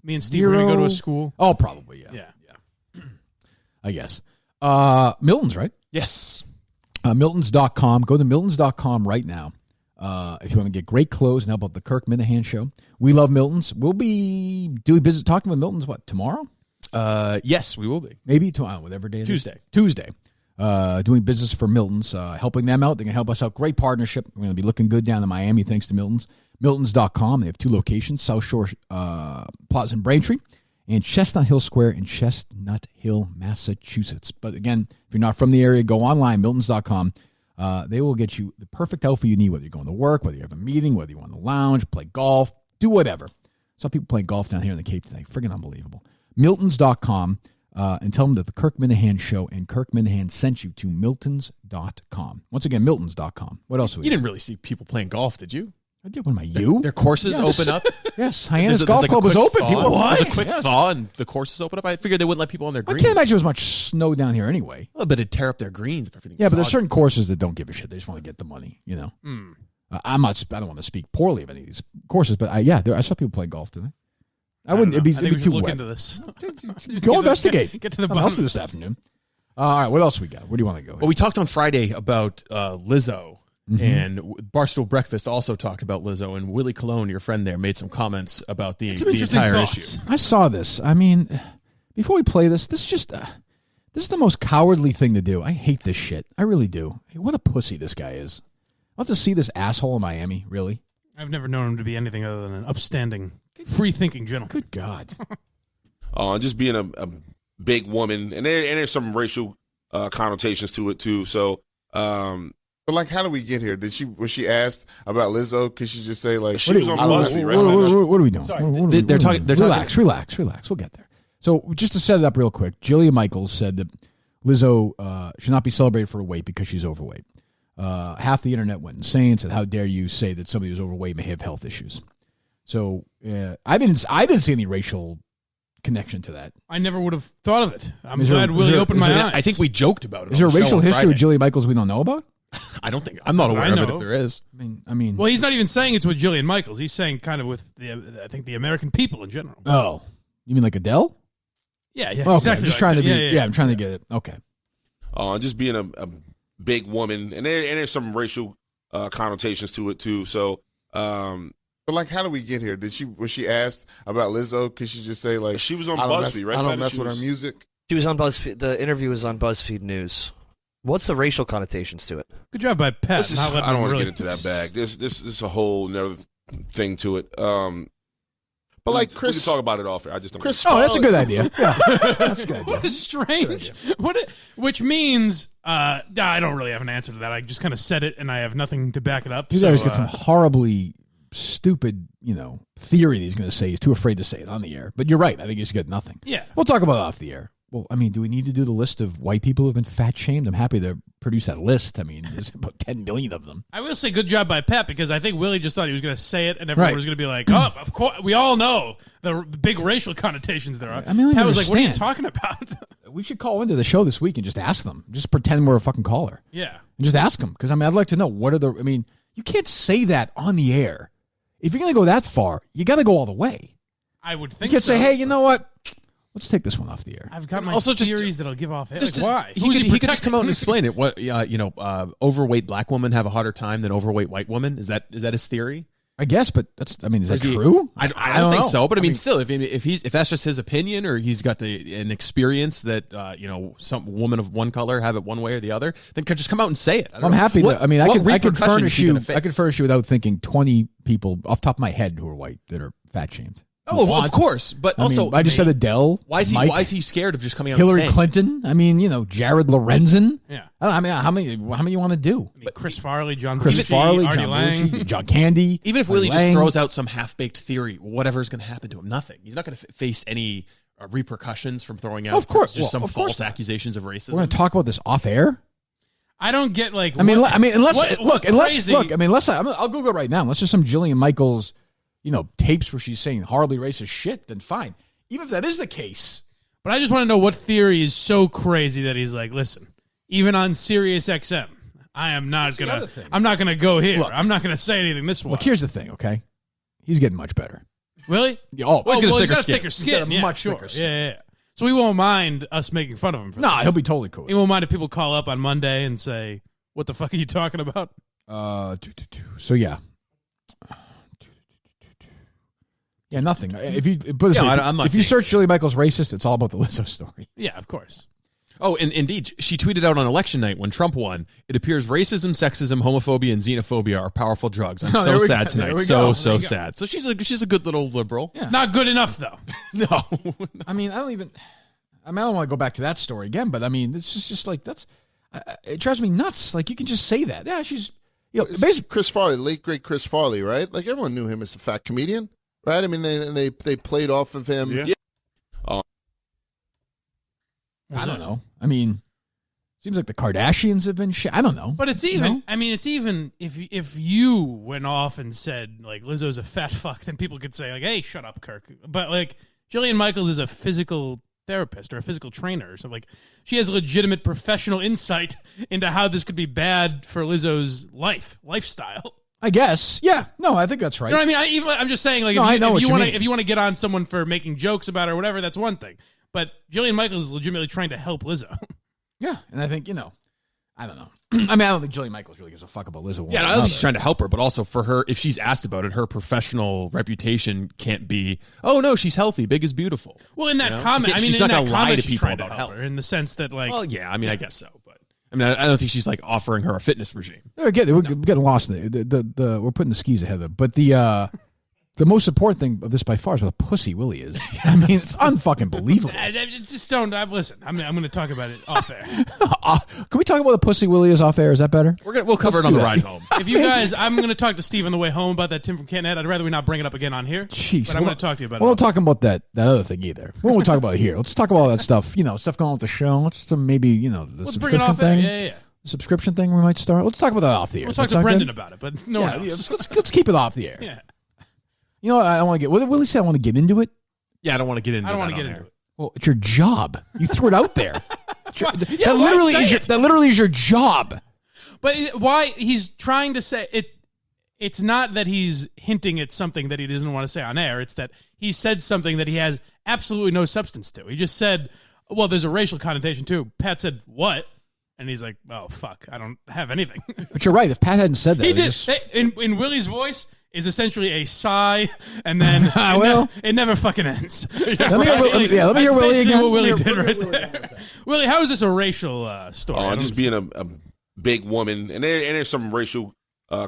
Me and Steve were going to go to a school. Oh, probably, yeah. I guess. Milton's, right? Yes. Miltons.com. Go to Miltons.com right now if you want to get great clothes and help out the Kirk Minihane Show. We love Milton's. We'll be doing business, talking with Milton's, tomorrow? Yes, we will be. Maybe tomorrow, whatever day it is. Tuesday. Doing business for Milton's, helping them out. They can help us out. Great partnership. We're going to be looking good down in Miami thanks to Milton's. Miltons.com. They have 2 locations, South Shore Plaza in Braintree and Chestnut Hill Square in Chestnut Hill, Massachusetts. But again, if you're not from the area, go online, Miltons.com. They will get you the perfect outfit you need, whether you're going to work, whether you have a meeting, whether you want to lounge, play golf, do whatever. Saw people playing golf down here in the Cape today. Friggin' unbelievable. Miltons.com. And tell them that the Kirk Minihane Show and Kirk Minihane sent you to Miltons.com. Once again, Miltons.com. What else? You didn't really see people playing golf, did you? I did. What am I, you? Their courses open up. Yes, Hyannis Golf Club was open. People There's a quick thaw and the courses open up. I figured they wouldn't let people on their I greens. can't imagine there was much snow down here anyway. Well, but it'd tear up their greens if everything. Yeah, but there's certain courses that don't give a shit. They just want to get the money, I don't want to speak poorly of any of these courses, but I saw people play golf today. I wouldn't. It'd be we should too look wet. into this. Go investigate. Get to the Something bottom else of this afternoon. All right, what else we got? Where do you want to go? Well, we talked on Friday about Lizzo, and Barstool Breakfast also talked about Lizzo, and Willie Colon, your friend there, made some comments about the entire issue. I saw this. I mean, before we play this, this is the most cowardly thing to do. I hate this shit. I really do. What a pussy this guy is. I'll have to see this asshole in Miami, really. I've never known him to be anything other than an upstanding, free-thinking gentleman. Good God. Just being a big woman, and there's some racial connotations to it too. So, but like, how did we get here? Was she asked about Lizzo? Could she just say like she was on BuzzFeed, right? What are we doing? Sorry, they're talking. Relax. We'll get there. So just to set it up real quick, Jillian Michaels said that Lizzo should not be celebrated for her weight because she's overweight. Half the internet went insane, said, "How dare you say that somebody who's overweight may have health issues?" So I didn't see any racial connection to that. I never would have thought of it. I'm Is glad there- Willie is there- opened is my there- eyes. I think we joked about it. Is there a on the show racial on history with Friday. Jillian Michaels we don't know about? I don't think I'm not aware of it. If there is, I mean. Well, he's not even saying it's with Jillian Michaels. He's saying kind of with the American people in general. Oh, you mean like Adele? Yeah, Okay, exactly. I'm just like trying that. to be. Yeah. I'm trying to get it. Okay. Just being a big woman, and there's some racial connotations to it too. So, But like, how did we get here? Was she asked about Lizzo? Could she just say like she was on I don't BuzzFeed, right? I don't mess with her music. She was on BuzzFeed. The interview was on BuzzFeed News. What's the racial connotations to it? Good job by Pat. This is, not letting I don't him want to really- get into that bag. This is a whole another thing to it. But like we Chris, can talk about it off. I just don't. Chris, Oh, that's a good idea. Yeah, that's a good idea. What is strange? Which means I don't really have an answer to that. I just kind of said it, and I have nothing to back it up. He's so, always got some horribly stupid, theory that he's going to say. He's too afraid to say it on the air. But you're right. I think he's got nothing. Yeah. We'll talk about it off the air. Well, I mean, do we need to do the list of white people who've been fat shamed? I'm happy to produce that list. I mean, there's about 10 million of them. I will say good job by Pat because I think Willie just thought he was going to say it, and everyone Right. was going to be like, "Oh, of course, we all know the big racial connotations there are." I mean, I don't Pat was like, "What are you understand. talking about?" We should call into the show this week and just ask them. Just pretend we're a fucking caller. Yeah. And just ask them. Because, I mean, I'd like to know you can't say that on the air. If you're going to go that far, you got to go all the way. I would You think can't so. say, hey, you know what? Let's take this one off the air. I've got my Also, just- theories that I'll give off. just why? he Who's could just protecting? come out and explain it. What overweight black women have a harder time than overweight white women? Is that his theory? I guess, but is that Is he- true? I don't think know. so. But I mean, still, if that's just his opinion, or he's got an experience that some woman of one color have it one way or the other, then could just come out and say it. I don't I'm know. happy. What- I mean, I what could repercussions furnish is he you. gonna face? I could furnish you without thinking 20 people off the top of my head who are white that are fat shamed. Oh, of course. But also, I just said Adele. Why is Mike, he scared of just coming out? Hillary and saying? Clinton. I mean, Jared Lorenzen. Yeah. I mean, how many you want to do? Chris Farley, John Chris Belushi, Farley, Artie John Lang. Belushi, John Candy. Even if Artie Willie Lang. just throws out some half-baked theory, whatever's going to happen to him, nothing. He's not going to face any repercussions from throwing out Of course. just some Of course false not. accusations of racism. We're going to talk about this off air. I don't get like. I mean, what- unless what crazy- I'll Google it right now. Unless there's some Jillian Michaels, tapes where she's saying horribly racist shit, then fine. Even if that is the case. But I just want to know what theory is so crazy that he's like, listen, even on Sirius XM, I'm not gonna go here. Look. I'm not gonna say anything this way. Look, here's the thing, okay? He's getting much better. Really? Oh, Well, he's got a he's thicker got skin. thicker He's skin. got a Yeah, much sure. thicker skin. Yeah. So he won't mind us making fun of him for nah, this. he'll be totally cool. He won't mind if people call up on Monday and say, "What the fuck are you talking about?" So yeah. Yeah, nothing. If you put this way, I'm not if you seeing search Shirley Michaels racist, it's all about the Lizzo story. Yeah, of course. Oh, and indeed, she tweeted out on election night when Trump won, it appears racism, sexism, homophobia, and xenophobia are powerful drugs. I'm Oh, so there we sad go. tonight. There we So go. so sad. So she's a good little liberal. Yeah. Not good enough though. No. I mean, I don't want to go back to that story again, but I mean, it's just like it drives me nuts. Like you can just say that. Yeah, she's basically Chris Farley, late great Chris Farley, right? Like everyone knew him as a fat comedian, right? I mean, they played off of him. Yeah. I don't know. I mean, seems like the Kardashians have been I don't know. But it's even. I mean, it's even if you went off and said like Lizzo's a fat fuck, then people could say like, "Hey, shut up, Kirk." But like Jillian Michaels is a physical therapist or a physical trainer, so like she has legitimate professional insight into how this could be bad for Lizzo's lifestyle. I guess. Yeah. No, I think that's right. You know what I mean? I'm just saying, like, No, I know what if you you want mean. to, if you want to get on someone for making jokes about it or whatever, that's one thing. But Jillian Michaels is legitimately trying to help Lizzo. Yeah, and I think I don't know. I mean, I don't think Jillian Michaels really gives a fuck about Lizzo. Yeah, I don't think she's trying to help her, but also for her, if she's asked about it, her professional reputation can't be, oh no, she's healthy, big is beautiful. Well, in that You know? comment, She's in not that gonna lie comment, to she's people trying to about help health. her in the sense that, like, Well, yeah, I mean, I guess so, but I mean, I don't think she's like offering her a fitness regime. We're getting lost in the we're putting the skis ahead of them. But the most important thing of this by far is what a pussy Willie is. I mean, it's unfucking believable. I just don't. Listen, I'm going to talk about it off air. Can we talk about the pussy Willie is off air? Is that better? We'll cover it Let's on do the that. ride home. If you guys, I'm going to talk to Steve on the way home about that Tim from Canton Head. I'd rather we not bring it up again on here. Jeez, But I'm going to talk to you about We're it. not talking about that other thing either. We won't talk about it here. Let's talk about all that stuff. Stuff going on with the show. Let's maybe the Let's bring it subscription off air. thing. Yeah. The subscription thing we might start. Let's talk about that off the air. We'll Does talk that to sound Brendan good? about it, but no one else. Let's keep it off the air. Yeah. You know what? I don't want to get. What did Willie say? I want to get into it. Yeah, I don't want to get into I don't want that to get on into air. it. Well, it's your job. You threw it out there. Yeah, why say it? That literally is your job. But why he's trying to say it? It's not that he's hinting at something that he doesn't want to say on air. It's that he said something that he has absolutely no substance to. He just said, "Well, there's a racial connotation too." Pat said, "What?" And he's like, "Oh fuck, I don't have anything." But you're right. If Pat hadn't said that, He it did. just- In Willie's voice is essentially a sigh, and then Well. it never fucking ends. Let me hear That's Willie basically again. what Willie Let me did hear right Willie there. Willie, how is this a racial story? I don't- Just being a big woman, and there's some racial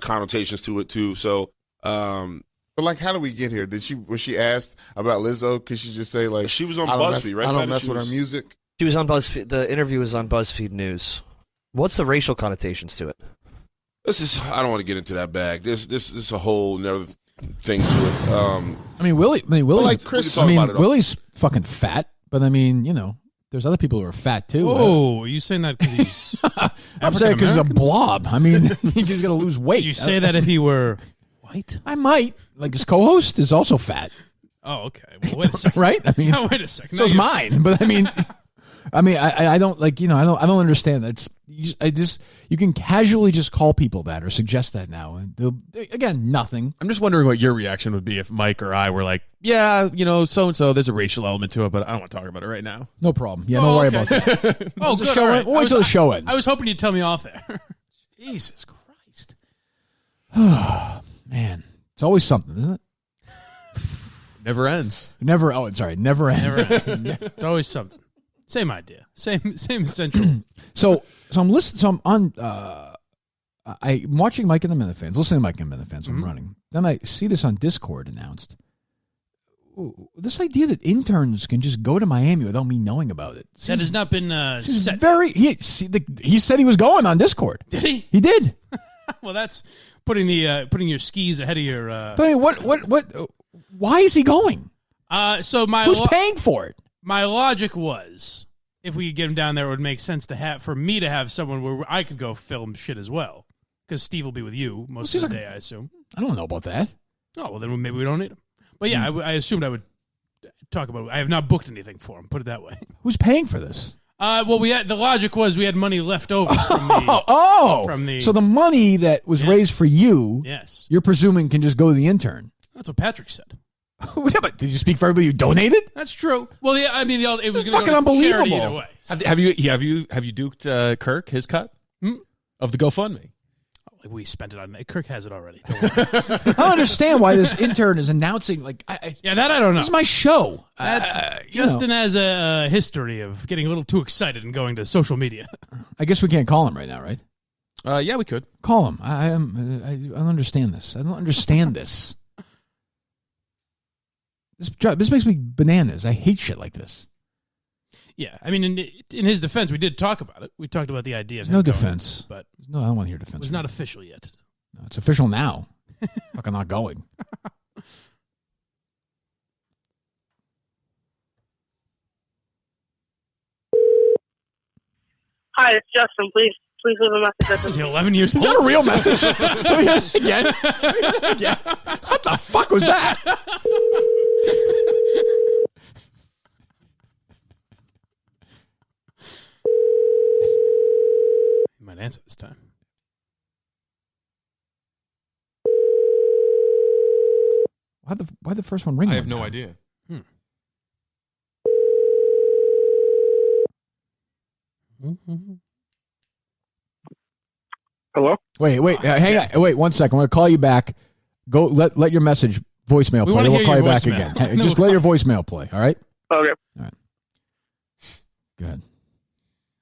connotations to it too. So, But like, how did we get here? Was she asked about Lizzo? Could she just say like she was on I don't BuzzFeed, mess, right? I don't Patty? mess She with was- her music. She was on BuzzFeed. The interview was on BuzzFeed News. What's the racial connotations to it? I don't want to get into that bag. This is a whole another thing to it. Willie's like Chris- we can talk about it all. Willie's fucking fat, but I mean, there's other people who are fat too. Oh, are you saying that because he's I'm saying because he's a African-American? blob. I mean, he's gonna lose weight. You say that if he were white? I might. Like his co-host is also fat, Oh, okay. Well, wait a second. right? I mean, No, wait a second. so is mine. But I mean, I don't like. I don't understand. It's you can casually just call people that or suggest that now, and again, nothing. I'm just wondering what your reaction would be if Mike or I were like, yeah, so and so, there's a racial element to it, but I don't want to talk about it right now. No problem. Yeah, don't worry about that. Oh, The good. show all end- right. we'll wait till the show ends. I was hoping you'd tell me off there. Jesus Christ. Man, it's always something, isn't it? Never ends. Never. Oh, sorry. Never ends. It's always something. Same idea. Same essential. So I'm listening. So I'm on. I'm watching Mike and the Minifans. Listening to Mike and the Minifans. I'm running. Then I see this on Discord announced. this idea that interns can just go to Miami without me knowing about it. That has not been set. He said he was going on Discord. Did he? He did. Well, that's putting your skis ahead of your. But I mean, what? Why is he going? So who's paying for it? My logic was, if we could get him down there, it would make sense for me to have someone where I could go film shit as well, because Steve will be with you most of the day, I assume. I don't know about that. Oh well, then maybe we don't need him. But yeah, I assumed I would talk about it. I have not booked anything for him. Put it that way. Who's paying for this? Well, the logic was we had money left over from the. So the money that was raised for you, yes, you're presuming can just go to the intern. That's what Patrick said. Yeah, but did you speak for everybody who donated? That's true. Well, yeah, I mean, it was going to fucking go unbelievable. charity either way. So. Have you duked Kirk his cut of the GoFundMe? We spent it on. Kirk has it already. I don't understand why this intern is announcing that I don't know. This is my show. Justin has a history of getting a little too excited and going to social media. I guess we can't call him right now, right? Yeah, we could call him. I don't understand this. I don't understand this. This makes me bananas. I hate shit like this. Yeah, I mean, in his defense, we did talk about it. We talked about the idea of no him defense, but no, I don't want to hear defense. It was not official yet. No, it's official now. Fucking not going. Hi, it's Justin. Please leave a message. Is he 11 years old? Is that a real message? Again? What the fuck was that? He might answer this time. Why the first one ring? I have no idea. Hello? Wait, hang on. Wait 1 second. I'm going to call you back. Go let your message voicemail play. We'll call you back again. Hey, just let your voicemail play, all right? Okay. All right. Go ahead.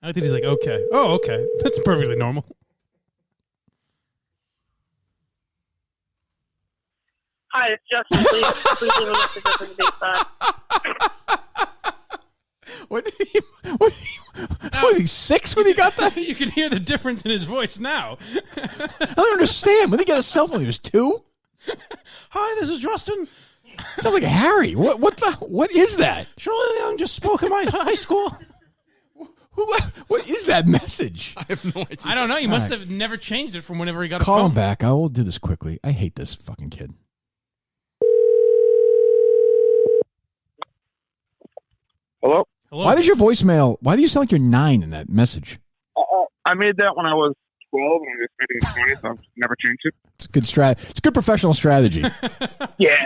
I think he's like, okay. Oh, okay. That's perfectly normal. Hi, it's Justin. Please leave a message after the beep. What was he 6 when he got that? You can hear the difference in his voice now. I don't understand. When he got a cell phone, he was 2? Hi, this is Justin. Sounds like Harry. What is that? Shirley Leung just spoke in my high school. What is that message? I have no idea. I don't know. He must have never changed it from whenever he got a phone. Call him back. I will do this quickly. I hate this fucking kid. Hello? Hello? Why do you sound like you're 9 in that message? I made that when I was 12 and I just made it in 20, so I've never changed it. It's a good professional strategy. Yeah.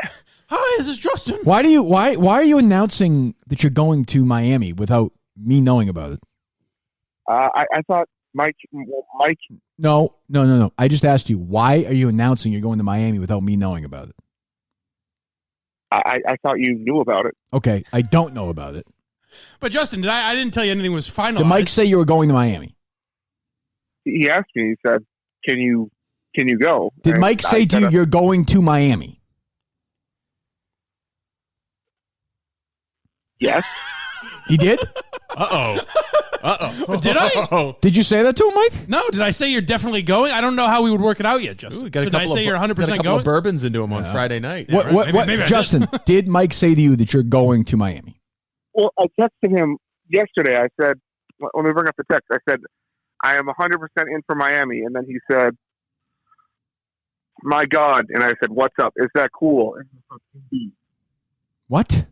Hi, this is Justin. Why are you announcing that you're going to Miami without me knowing about it? I thought Mike. No. I just asked you, why are you announcing you're going to Miami without me knowing about it? I thought you knew about it. Okay, I don't know about it. But Justin, I didn't tell you anything was finalized. Did Mike say you were going to Miami? He asked me. He said, "Can you go?" Did Mike say to you, "You're going to Miami"? Yes. He did? Uh-oh. Did I? Did you say that to him, Mike? No. Did I say you're definitely going? I don't know how we would work it out yet, Justin. Ooh, Should I say you're 100% got a couple going? of bourbons into him on Friday night. Yeah, What, right. Maybe I Justin, did Mike say to you that you're going to Miami? Well, I texted him yesterday. I said, let me bring up the text. I said, I am 100% in for Miami. And then he said, my God. And I said, what's up? Is that cool? What?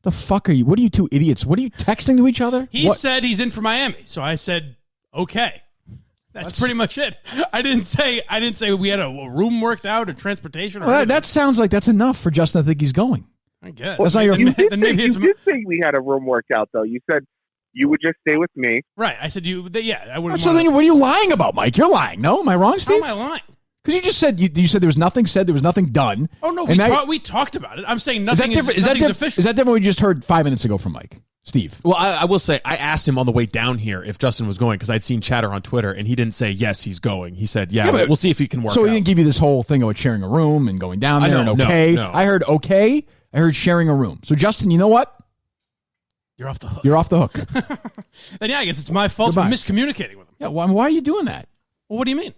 The fuck are you? What are you two idiots? What are you texting to each other? He said he's in for Miami. So I said, okay. That's pretty much it. I didn't say we had a room worked out or transportation. Or Well, that sounds like that's enough for Justin to think he's going. I guess. That's not your. You did say we had a room worked out, though. You said you would just stay with me. Right. I said I would. So then, what are you lying about, Mike? You're lying. No, am I wrong, Steve? How am I lying? Because you just said you said there was nothing said, there was nothing done. Oh no, we talked about it. I'm saying nothing is official. Is that different? What we just heard 5 minutes ago from Mike? Steve. Well, I will say, I asked him on the way down here if Justin was going because I'd seen chatter on Twitter, and he didn't say, yes, he's going. He said, yeah, but- we'll see if he can work So out. he didn't give you this whole thing about sharing a room and going down there and okay. No. I heard okay. I heard sharing a room. So, Justin, you know what? You're off the hook. You're off the hook. Then yeah, I guess it's my fault Goodbye. for miscommunicating with him. Yeah, why are you doing that? Well, what do you mean?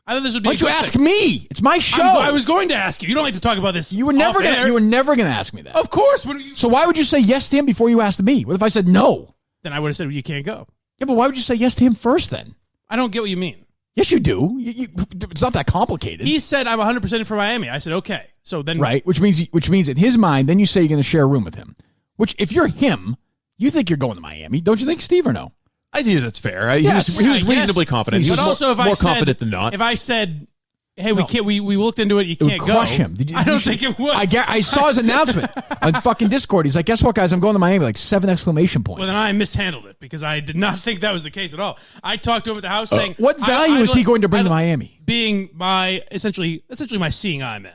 I thought this would be. Why don't you a good ask thing. me? It's my show. I was going to ask you. You don't like to talk about this. You were never off gonna. air. You were never gonna ask me that. Of course. When you, So why would you say yes to him before you asked me? What if I said no? then I would have said, well, you can't go. Yeah, but why would you say yes to him first then? I don't get what you mean. Yes, you do. It's not that complicated. He said I'm 100% in for Miami. I said okay. So then Right, which means in his mind, then you say you're going to share a room with him. Which, if you're him, you think you're going to Miami, don't you think, Steve, or no? I think that's fair. Yes, he was I reasonably guess. confident. He But was also, if I more said, confident than not. If I said, hey, we No. can't. We looked into it. You It would can't crush go. him. I don't think it would. I saw his announcement on fucking Discord. He's like, guess what, guys? I'm going to Miami. Like 7 exclamation points. Well, then I mishandled it because I did not think that was the case at all. I talked to him at the house saying, what value is he going to bring to Miami? Being my essentially my seeing eye man.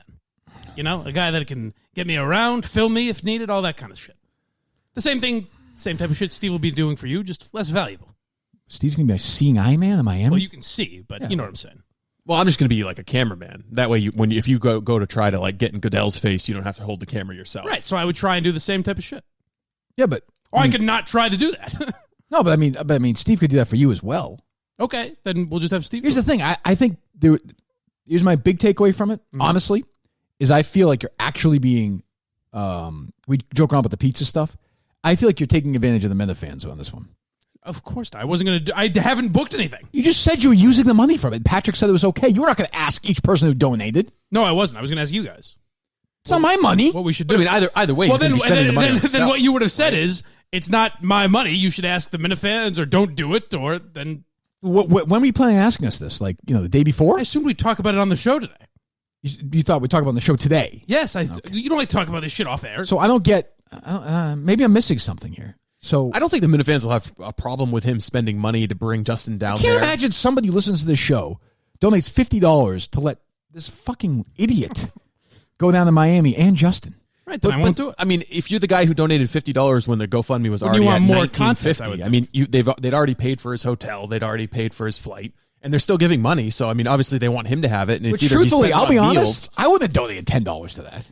You know, a guy that can get me around, film me if needed, all that kind of shit. The same thing, same type of shit Steve will be doing for you, just less valuable. Steve's going to be a seeing eye man in Miami? Well, you can see, but you know what I'm saying. Well, I'm just going to be like a cameraman. That way, if you go to try to like get in Goodell's face, you don't have to hold the camera yourself. Right. So I would try and do the same type of shit. Yeah, but... Or I could not try to do that. No, but I mean, Steve could do that for you as well. Okay, then we'll just have Steve. Here's do the it. thing. I think here's my big takeaway from it, honestly, is I feel like you're actually being, we joke around about the pizza stuff. I feel like you're taking advantage of the Minifans on this one. Of course not. I wasn't going to do. I haven't booked anything. You just said you were using the money from it. Patrick said it was okay. You were not going to ask each person who donated. No, I wasn't. I was going to ask you guys It's not my money. what we should But, do. I mean, either way, well, he's going to be spending the money on then himself. what you would have said is, it's not my money. You should ask the Minifans, or don't do it, or then. When were you planning on asking us this? Like, the day before? I assumed we'd talk about it on the show today. You thought we'd talk about it on the show today. Yes, you don't like to talk about this shit off air. So I don't get, maybe I'm missing something here. So I don't think the Minifans will have a problem with him spending money to bring Justin down I can't there. imagine somebody who listens to this show donates $50 to let this fucking idiot go down to Miami and Justin. Right, then I won't do it. I mean, if you're the guy who donated $50 when the GoFundMe was When already you want at more content, $19.50, I would I mean, they'd already paid for his hotel, they'd already paid for his flight, and they're still giving money. So I mean, obviously they want him to have it. And But it's either he truthfully, spends it I'll be on honest, I wouldn't have donated $10 to that.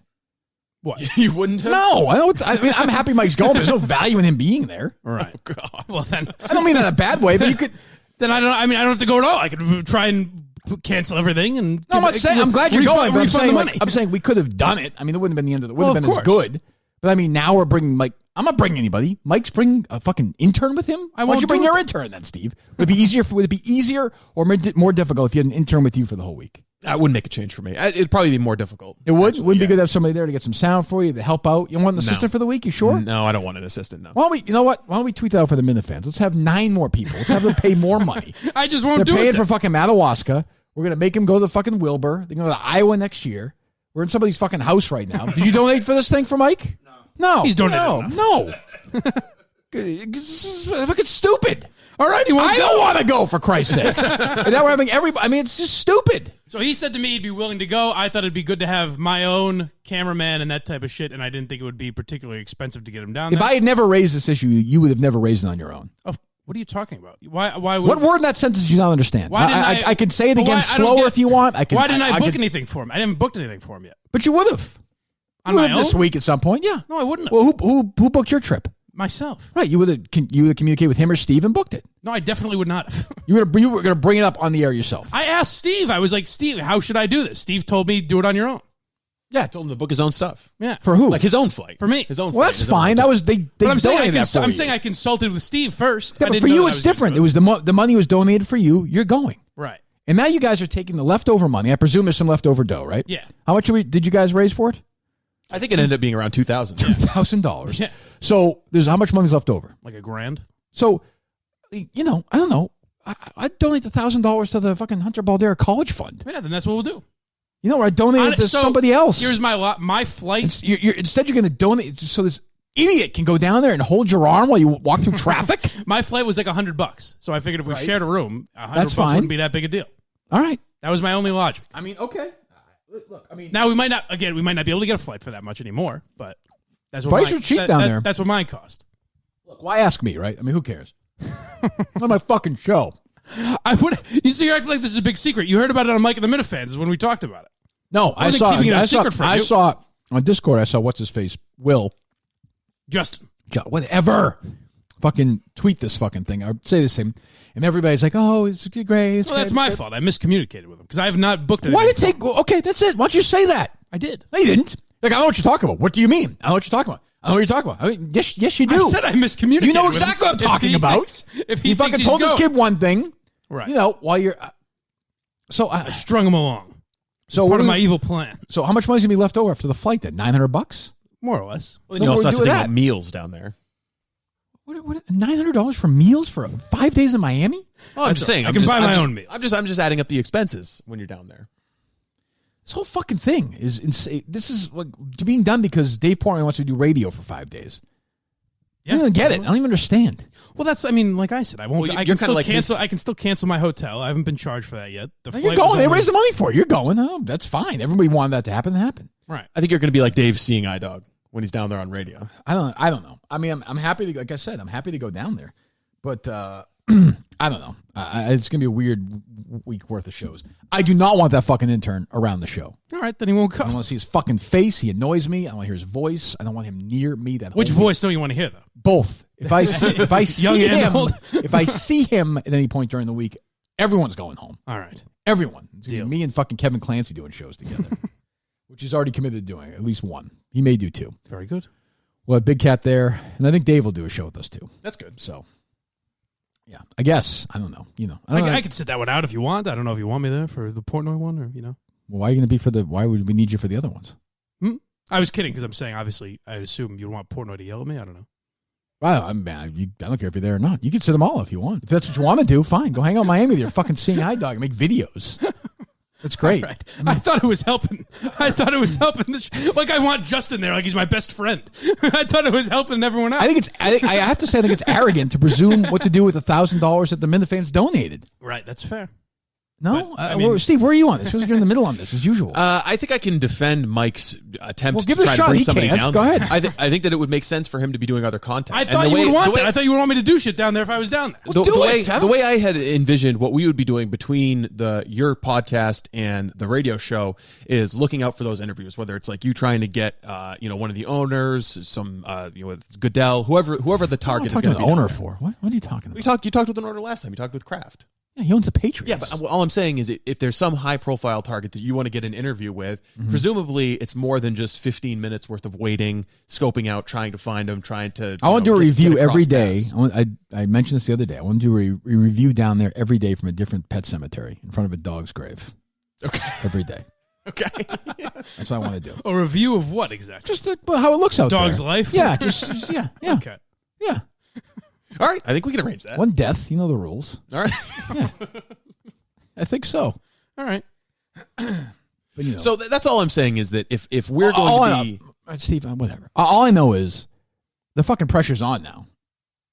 What? You wouldn't have? No, I mean, I'm happy Mike's going. There's no value in him being there. All right. Oh, God. Well, then. I don't mean that in a bad way, but you could. Then I don't. I mean, I don't have to go at all. I could try and cancel everything and. No, I'm not saying. I'm glad you're going. But I'm refund saying, the like, money. I'm saying we could have done it. I mean, it wouldn't have been the end of the. Wouldn't Well, have of been as course. good. But I mean, now we're bringing Mike. I'm not bringing anybody. Mike's bringing a fucking intern with him. Why don't won't you bring do your it. intern then, Steve? Would it be easier or more difficult if you had an intern with you for the whole week? That wouldn't make a change for me. It'd probably be more difficult. It would. actually, Wouldn't yeah. be good to have somebody there to get some sound for you to help out. You want an assistant for the week? You sure? No, I don't want an assistant. No. Why don't we? You know what? Why don't we tweet that out for the Minifans? Let's have 9 more people. Let's have them pay more money. I just won't They're do paying it. for fucking Madawaska. We're gonna make him go to the fucking Wilbur. They're going to go to Iowa next year. We're in somebody's fucking house right now. Did you donate for this thing for Mike? No. He's donated No. This is fucking stupid. All right, he won't I go. don't want to go, for Christ's sakes. And now we're having everybody. I mean, it's just stupid. So he said to me he'd be willing to go. I thought it'd be good to have my own cameraman and that type of shit, and I didn't think it would be particularly expensive to get him down If there. I had never raised this issue, you would have never raised it on your own. What are you talking about? Why would? What word in that sentence did you not understand? Why didn't I can say it But again why- I don't slower get- if you want. Why didn't I book could- anything for him? I haven't booked anything for him yet. But you would have. On You would my have this own? week at some point. Yeah. No, I wouldn't have. Well, who booked your trip? Myself. Right. You would have communicated with him or Steve and booked it. No, I definitely would not have. You were going to bring it up on the air yourself. I asked Steve. I was like, Steve, how should I do this? Steve told me, do it on your own. Yeah, I told him to book his own stuff. Yeah. For who? Like his own flight. For me. His own Well, flight. that's his own fine. hotel. That was they But I'm saying, donated that for I'm you. saying I consulted with Steve first. Yeah, I but didn't for know you that I it's was gonna different. do It was the money was donated for you. You're going. Right. And now you guys are taking the leftover money. I presume there's some leftover dough, right? Yeah. How much did you guys raise for it? I think it ended up being around $2,000. $2,000. Yeah. So there's how much money's left over? Like $1,000. So, I don't know. I'd donate the $1,000 to the fucking Hunter Baldera College Fund. Yeah, then that's what we'll do. You know, or I donate it to So, somebody else. Here's my flight. Instead, you're going to donate so this idiot can go down there and hold your arm while you walk through traffic. My flight was like $100. So I figured if we shared a room, $100 That's fine. wouldn't be that big a deal. All right. That was my only logic. I mean, okay. Look, I mean, Now we might not be able to get a flight for that much anymore, but that's what Flights are cheap down there. That's what mine cost. Look, why ask me, right? I mean, who cares? It's on my fucking show. I would. You see, you're acting like this is a big secret. You heard about it on Mike and the Minifans when we talked about it. No, I saw on Discord. I saw what's his face, Will, Justin, whatever. Fucking tweet this fucking thing. I say the same, and everybody's like, "Oh, it's great." Well, that's my fault. I miscommunicated with him because I have not booked it. Why did it take? Okay, that's it. Why don't you say that? I did. No, you didn't. Like, I don't know what you're talking about. What do you mean? I don't know what you're talking about. I don't know what you're talking about. I mean, yes, you do. I said I miscommunicated. You know with exactly him. what I'm talking about. If he you fucking told this kid one thing, right? You know, while you're. So I strung him along. So part of my evil plan. So how much money's gonna be left over after the flight? Then $900, more or less. Well, you also have to think about meals down there. What $900 for meals for 5 days in Miami? Oh, I'm just saying. I can buy my own meals. I'm just adding up the expenses when you're down there. This whole fucking thing is insane. This is like being done because Dave Portnoy wants to do radio for 5 days. Yeah. I don't even get it. I don't even understand. Well, that's. I mean, like I said, I won't. Well, I can still cancel. I can still cancel my hotel. I haven't been charged for that yet. You're going. They raised the money for it. You're going. Oh, that's fine. Everybody wanted that to happen. It happened. Right. I think you're going to be like Dave seeing eye dog when he's down there on radio. I don't know. I mean, I'm happy to, like I said, I'm happy to go down there, but I don't know. It's going to be a weird week worth of shows. I do not want that fucking intern around the show. All right, then he won't I come. don't want to see his fucking face. He annoys me. I don't want to hear his voice. I don't want him near me. Which voice don't you want to hear though? Both. If I see and old. if I see him at any point during the week, everyone's going home. All right. Everyone. It's gonna be me and fucking Kevin Clancy doing shows together, which he's already committed to doing. At least one. He may do two. Very good. We'll have Big Cat there, and I think Dave will do a show with us too. That's good. So, yeah, I guess. I don't know. You know, I can sit that one out if you want. I don't know if you want me there for the Portnoy one or, you know. Well, why are you going to be for the, why would we need you for the other ones? I was kidding because I'm saying, obviously, I assume you want Portnoy to yell at me. I don't know. Well, I don't care if you're there or not. You can sit them all if you want. If that's what you want to do, fine. Go hang out in Miami with your fucking seeing eye dog and make videos. That's great. Right. I thought it was helping. Like, I want Justin there like he's my best friend. I thought it was helping everyone out. I have to say, I think it's arrogant to presume what to do with $1,000 that the Minifans donated. Right, that's fair. No? Steve, where are you on this? You're in the middle on this, as usual. I think I can defend Mike's attempt give to it a try shot. to bring He somebody can't. down. Go ahead. I think that it would make sense for him to be doing other content. I thought you would want that. I thought you would want me to do shit down there if I was down there. The way I had envisioned what we would be doing between your podcast and the radio show is looking out for those interviews, whether it's like you trying to get one of the owners, some with Goodell, whoever the target is going to be. Owner for what are you talking about? You talked with an owner last time. You talked with Kraft. Yeah, he owns the Patriots. Yeah, but all I'm saying is if there's some high-profile target that you want to get an interview with, presumably it's more than just 15 minutes worth of waiting, scoping out, trying to find them, trying to... I want to do a review every day. I mentioned this the other day. I want to do a review down there every day from a different pet cemetery in front of a dog's grave. Okay. Every day. Okay. That's what I want to do. A review of what exactly? Just how it looks out there. Dog's life? Yeah, just yeah. Okay. Yeah. All right, I think we can arrange that. One death, you know the rules. All right. Yeah. I think so. All right. But, so that's all I'm saying is that if we're going to be... Steve, whatever. All I know is the fucking pressure's on now.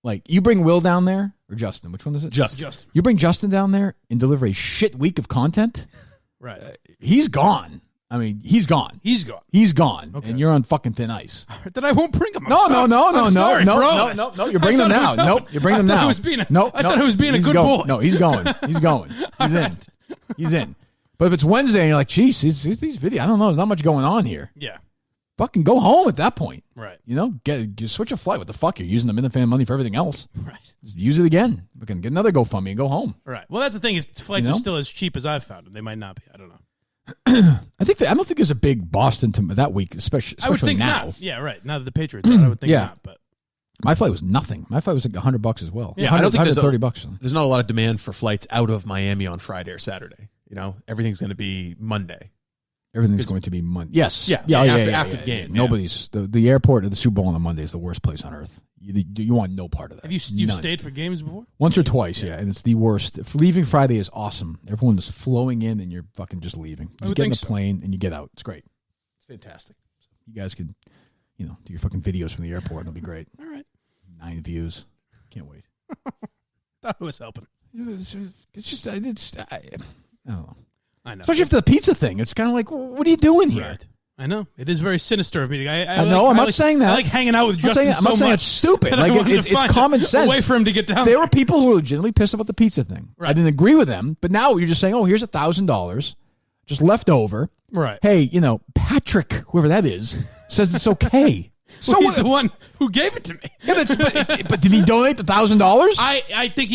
Like, you bring Will down there, or Justin, which one is it? Justin. You bring Justin down there and deliver a shit week of content? Right. He's gone. I mean, he's gone. He's gone. He's gone. Okay. And you're on fucking thin ice. Then I won't bring him. No. No. You're bringing them now. Nope. You're bringing them now. I thought it was being a good boy. No, he's going. He's going. He's in. But if it's Wednesday and you're like, geez, these videos, I don't know. There's not much going on here. Yeah. Fucking go home at that point. Right. You know, switch a flight. What the fuck? You're using the Minifan money for everything else. Right. Just use it again. We can get another GoFundMe and go home. Right. Well, that's the thing is flights are still as cheap as I've found them. They might not be. I don't know. I don't think there's a big Boston to that week, especially I would think now. Not. Yeah, right. Now that the Patriots are, I would think not. But my flight was nothing. My flight was like $100 as well. Yeah, I don't think there's $130. There's not a lot of demand for flights out of Miami on Friday or Saturday. You know, everything's going to be Monday. Everything's going to be Monday. Yes. After the game. Nobody's the airport or the Super Bowl on a Monday is the worst place on earth. You want no part of that. Have you stayed for games before? Once or twice, yeah, and it's the worst. Leaving Friday is awesome. Everyone is flowing in, and you're fucking just leaving. Just get in the plane and you get out. It's great. It's fantastic. You guys could, do your fucking videos from the airport. It'll be great. All right. 9 views. Can't wait. Thought it was helping. It's just I don't know. I know. Especially after the pizza thing. It's kind of like, what are you doing here? Right. I know. It is very sinister of me. I know. I'm not saying that. I like hanging out with Justin I'm not saying it's stupid. Like it's common sense. A way for him to get down. There were people who were legitimately pissed about the pizza thing. Right. I didn't agree with them, but now you're just saying, "Oh, here's $1,000, just left over." Right. Hey, Patrick, whoever that is, says it's okay. So he's the one who gave it to me. Yeah, but did he donate the $1,000? I think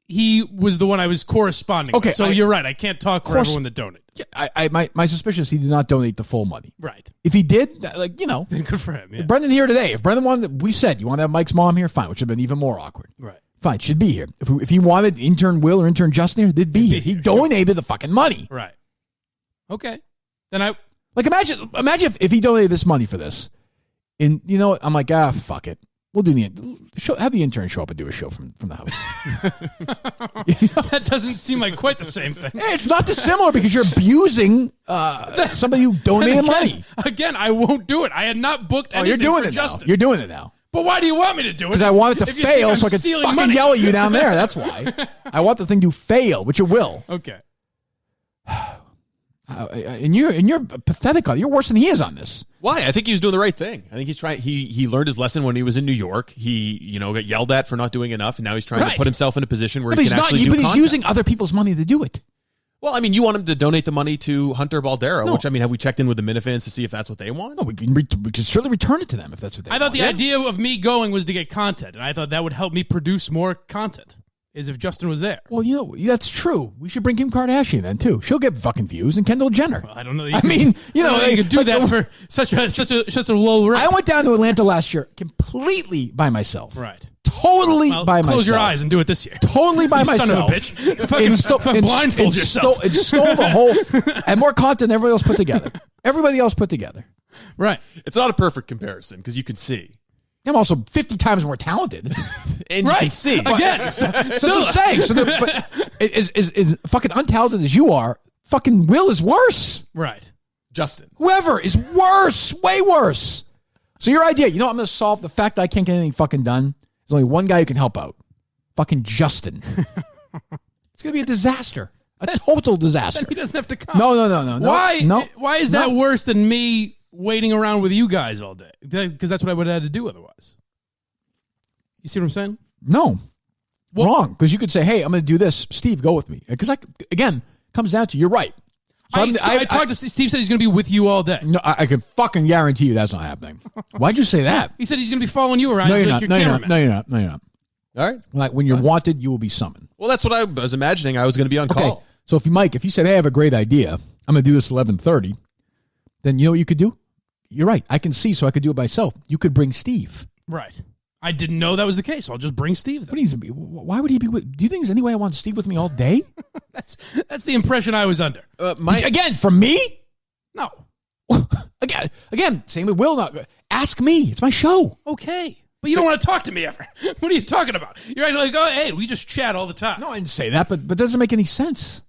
he was the one I was corresponding with. So you're right. I can't talk for everyone that donated. Yeah, my suspicion is he did not donate the full money. Right. If he did, then good for him. Yeah. Brendan here today. If Brendan wanted, we said, you want to have Mike's mom here? Fine, which would have been even more awkward. Right. Fine, should be here. If he wanted intern Will or intern Justin here, they'd be here. He donated the fucking money. Right. Okay. Then I... Like, imagine if he donated this money for this. And you know what? I'm like, fuck it. We'll do have the intern show up and do a show from the house. That doesn't seem like quite the same thing. Hey, it's not dissimilar because you're abusing somebody who donated money. Again, I won't do it. I had not booked anything you're doing for it Justin. Now. You're doing it now. But why do you want me to do it? Because I want it to fail so I can fucking money. yell at you down there. That's why. I want the thing to fail, which it will. Okay. And you're pathetic on it. You're worse than he is on this. Why? I think he was doing the right thing. I think he's trying. He learned his lesson when he was in New York. He got yelled at for not doing enough, and now he's trying to put himself in a position where he can actually do content. But he's using other people's money to do it. Well, I mean, you want him to donate the money to Hunter Baldera, which, I mean, have we checked in with the Minifans to see if that's what they want? No, we can certainly return it to them if that's what they want. I thought the idea of me going was to get content, and I thought that would help me produce more content. Is if Justin was there. Well, that's true. We should bring Kim Kardashian then too. She'll get fucking views, and Kendall Jenner. Well, I don't know. I mean, you could do that for such a low rate. I went down to Atlanta last year completely by myself. Right. Totally by myself. Close your eyes and do it this year. Totally by myself. Son of a bitch. Fucking blindfold yourself. It stole the whole and more content than everybody else put together. Everybody else put together. Right. It's not a perfect comparison because you can see. I'm also 50 times more talented. And you can see. Again. So that's what I'm saying. So but is fucking untalented as you are, fucking Will is worse. Right. Justin. Whoever is worse. Way worse. So your idea, I'm going to solve the fact that I can't get anything fucking done. There's only one guy who can help out. Fucking Justin. It's going to be a disaster. A total disaster. Then he doesn't have to come. No. Why is that worse than me waiting around with you guys all day? Because that's what I would have had to do otherwise. You see what I'm saying? No. Wrong. Because you could say, hey, I'm going to do this. Steve, go with me. Because, again, comes down to you're right. So I talked to Steve. Said he's going to be with you all day. No, I can fucking guarantee you that's not happening. Why'd you say that? He said he's going to be following you around. No, you're like not. No, you're not. All right. Like when you're wanted, you will be summoned. Well, that's what I was imagining. I was going to be on call. So if you said, hey, I have a great idea. I'm going to do this 11:30. Then you know what you could do? You're right. I can see, so I could do it myself. You could bring Steve. Right. I didn't know that was the case. I'll just bring Steve. Why would he be with? Do you think there's any way I want Steve with me all day? That's the impression I was under. Again, from me? No. Again, same with Will. Ask me. It's my show. Okay. But you don't want to talk to me ever. What are you talking about? You're acting like, oh, hey, we just chat all the time. No, I didn't say that, but it doesn't make any sense.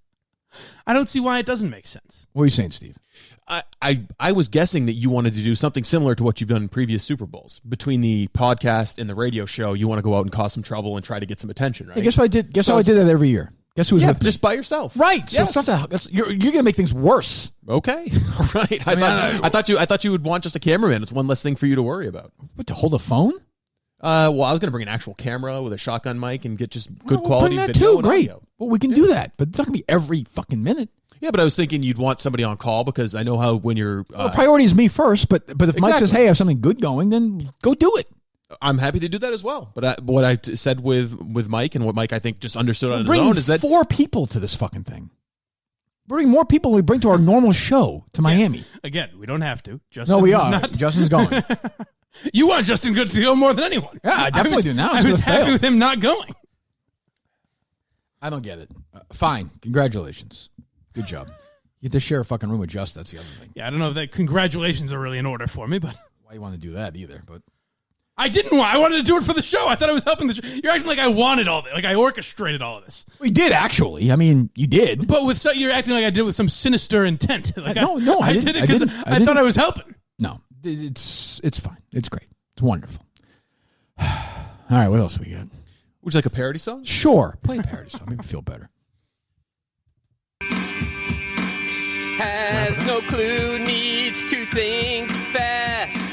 I don't see why it doesn't make sense. What are you saying, Steve? I was guessing that you wanted to do something similar to what you've done in previous Super Bowls. Between the podcast and the radio show, you want to go out and cause some trouble and try to get some attention, right? Hey, guess what I did? Guess how I did that every year? Guess who was with me? Just by yourself. Right. So it's not you're going to make things worse. Okay. Right. I thought you would want just a cameraman. It's one less thing for you to worry about. What, to hold a phone? Well, I was going to bring an actual camera with a shotgun mic and get just good quality bring that video too. and Great. audio. Well, we can do that, but it's not going to be every fucking minute. Yeah, but I was thinking you'd want somebody on call because I know how when you're... priority is me first, but if Mike says, hey, I have something good going, then go do it. I'm happy to do that as well. But what I said with Mike and what Mike, I think, just understood on his own is that... 4 people to this fucking thing. Bring more people than we bring to our normal show to Miami. Again, we don't have to. Justin, no, we are. Justin's going. You want Justin to go more than anyone. Yeah, I definitely do now. I was happy with him not going. I don't get it. Fine. Congratulations. Good job. You get to share a fucking room with Justin. That's the other thing. Yeah, I don't know if that congratulations are really in order for me, but... Why you want to do that either, but... I didn't want. I wanted to do it for the show. I thought I was helping the show. You're acting like I wanted all this. Like I orchestrated all of this. We did, actually. I mean, you did. But you're acting like I did it with some sinister intent. Like no, I did it because I thought I was helping. No, it's fine. It's great. It's wonderful. All right, what else we got? Would you like a parody song? Sure. Play a parody song. Make me feel better. has no clue, needs to think fast.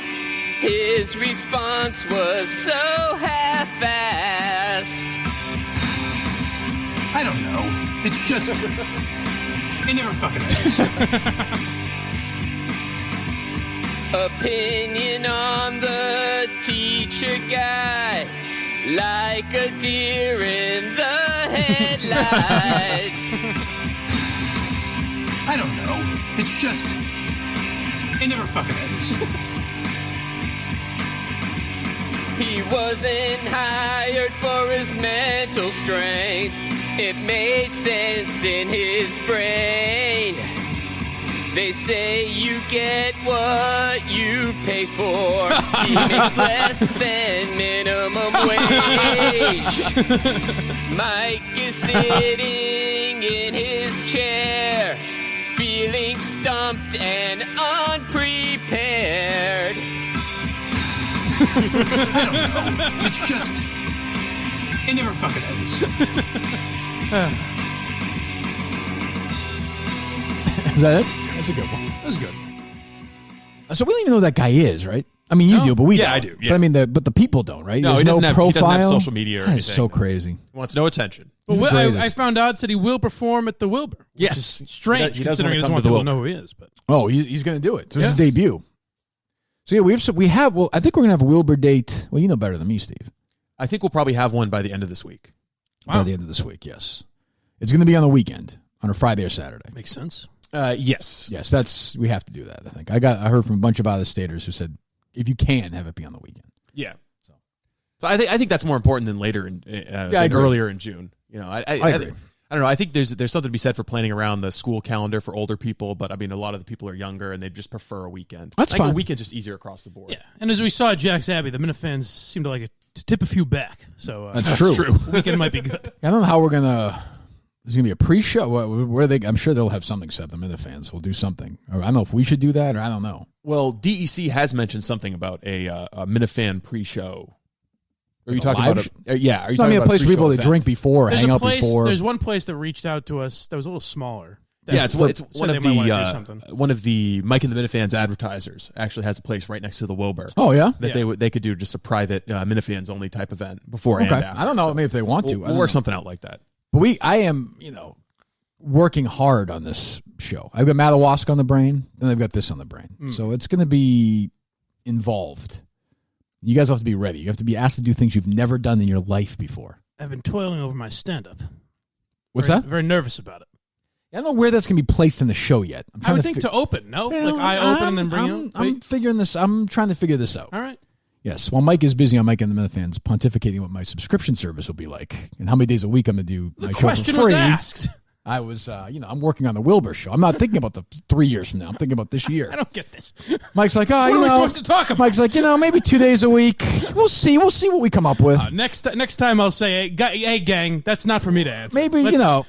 His response was so half-assed. I don't know. It's just... it never fucking ends. Opinion on the teacher guy, like a deer in the headlights. I don't know. It's just... it never fucking ends. He wasn't hired for his mental strength. It made sense in his brain. They say you get what you pay for. He makes less than minimum wage. Mike is sitting in his chair, feeling stumped and unprepared. I don't know. It's just... it never fucking ends. Is that it? That's a good one. That was good. So we don't even know who that guy is, right? I mean, you do, but we don't. I do. Yeah. But I mean, but the people don't, right? No, There's he doesn't have profile. social media or That anything. is so crazy. He wants no attention. Well, He's the I greatest. found out that he will perform at the Wilbur. Which Yes. is strange He doesn't considering he doesn't wanna want come to people the to know who he is. But Oh, he's going to do it. So this is his debut. So yeah, we have. Well, I think we're going to have a Wilbur date. Well, you know better than me, Steve. I think we'll probably have one by the end of this week. By the end of this week, yes. It's going to be on the weekend, on a Friday or Saturday. makes sense. Yes. Yes, we have to do that. I think I heard from a bunch of out-of-staters who said if you can have it be on the weekend. Yeah. So I think that's more important than later than earlier in June. You know, I agree. I don't know. I think there's something to be said for planning around the school calendar for older people, but I mean, a lot of the people are younger and they just prefer a weekend. That's fine. fine. A weekend's just easier across the board. Yeah, and as we saw at Jack's Abbey, the Minifans seem to like it to tip a few back. So That's true. The weekend might be good. I don't know how we're gonna. There's gonna be a pre-show. Where they? I'm sure they'll have something set. The Minifans will do something. Or I don't know if we should do that, or I don't know. Well, DEC has mentioned something about a Minifan pre-show. Are you talking live about? Yeah. Are you No, I talking mean, a about place for pre-show people to event? drink before, There's hang a out place. before. There's one place that reached out to us that was a little smaller. that Yeah, it's said one they of might wanna do something. one of the Mike and the Minifans advertisers actually has a place right next to the Wilbur. Oh yeah, that they could do just a private Minifans only type event before and okay. after. I don't know. So Maybe if they want to, we'll work something out like that. But I am, working hard on this show. I've got Madawaska on the brain, and I've got this on the brain. So it's going to be involved. You guys have to be ready. You have to be asked to do things you've never done in your life before. I've been toiling over my stand-up. What's Very- that? Very nervous about it. I don't know where that's going to be placed in the show yet. I'm I trying would to think fi- to open. No, Well, like I open and then bring I'm figuring this. I'm trying to figure this out. All right. Yes. While Mike is busy on Mike and the Minifans pontificating what my subscription service will be like and how many days a week I'm going to do The my show question for was free. asked. I was, I'm working on the Wilbur show. I'm not thinking about the 3 years from now. I'm thinking about this year. I don't get this. Mike's like, What are we supposed to talk about? Mike's like, maybe 2 days a week. We'll see what we come up with. Next time I'll say, hey, gang, that's not for me to answer. Maybe,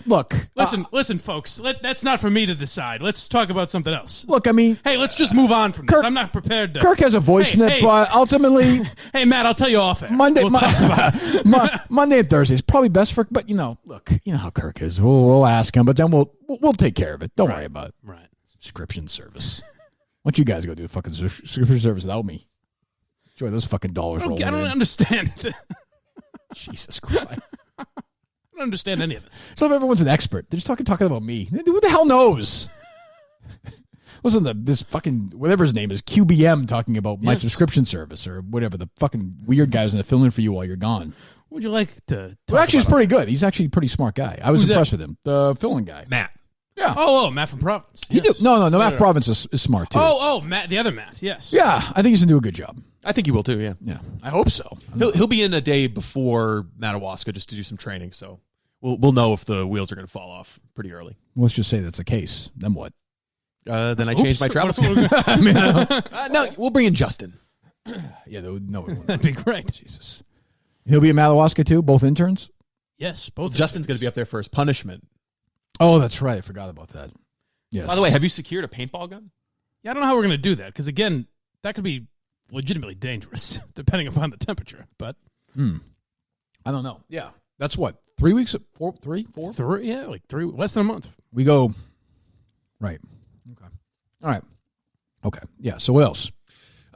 look. Listen, folks, that's not for me to decide. Let's talk about something else. Look, I mean. Hey, let's just move on from this. I'm not prepared to. Kirk has a voice in it, but ultimately. Hey, Matt, I'll tell you off air. Monday, We'll talk about it. Monday and Thursday is probably best for. But look, you know how Kirk is. We'll ask him, but then we'll take care of it. Don't worry about it. Right. Subscription service. Why don't you guys go do a fucking subscription service without me? Enjoy those fucking dollars. I rolling don't in. understand. Jesus Christ. I don't understand any of this. So if everyone's an expert, they're just talking about me. Who the hell knows? Listen to this fucking whatever his name is, QBM, talking about my subscription service or whatever. The fucking weird guy's going to fill in for you while you're gone. Would you like to? Well, actually, he's pretty good. He's actually a pretty smart guy. I was impressed with him. The filling guy, Matt. Yeah. Oh, Matt from Providence. He Yes. do no. Matt Province is smart too. Matt, the other Matt. Yes. Yeah, I think he's gonna do a good job. I think he will too. Yeah. Yeah, I hope so. He'll be in a day before Madawaska just to do some training. So we'll know if the wheels are going to fall off pretty early. Let's just say that's the case. Then what? Then I changed my travel schedule. No, we'll bring in Justin. Yeah, no, That'd be great. Jesus. He'll be in Madawaska too. Both interns. Yes, both. Justin's going to be up there for his punishment. Oh, that's right. I forgot about that. Yes. By the way, have you secured a paintball gun? Yeah, I don't know how we're going to do that because again, that could be legitimately dangerous depending upon the temperature. But I don't know. Yeah, that's what 3 weeks. 4. yeah, like 3 less than a month. We go. Right. All right. Okay. Yeah. So what else?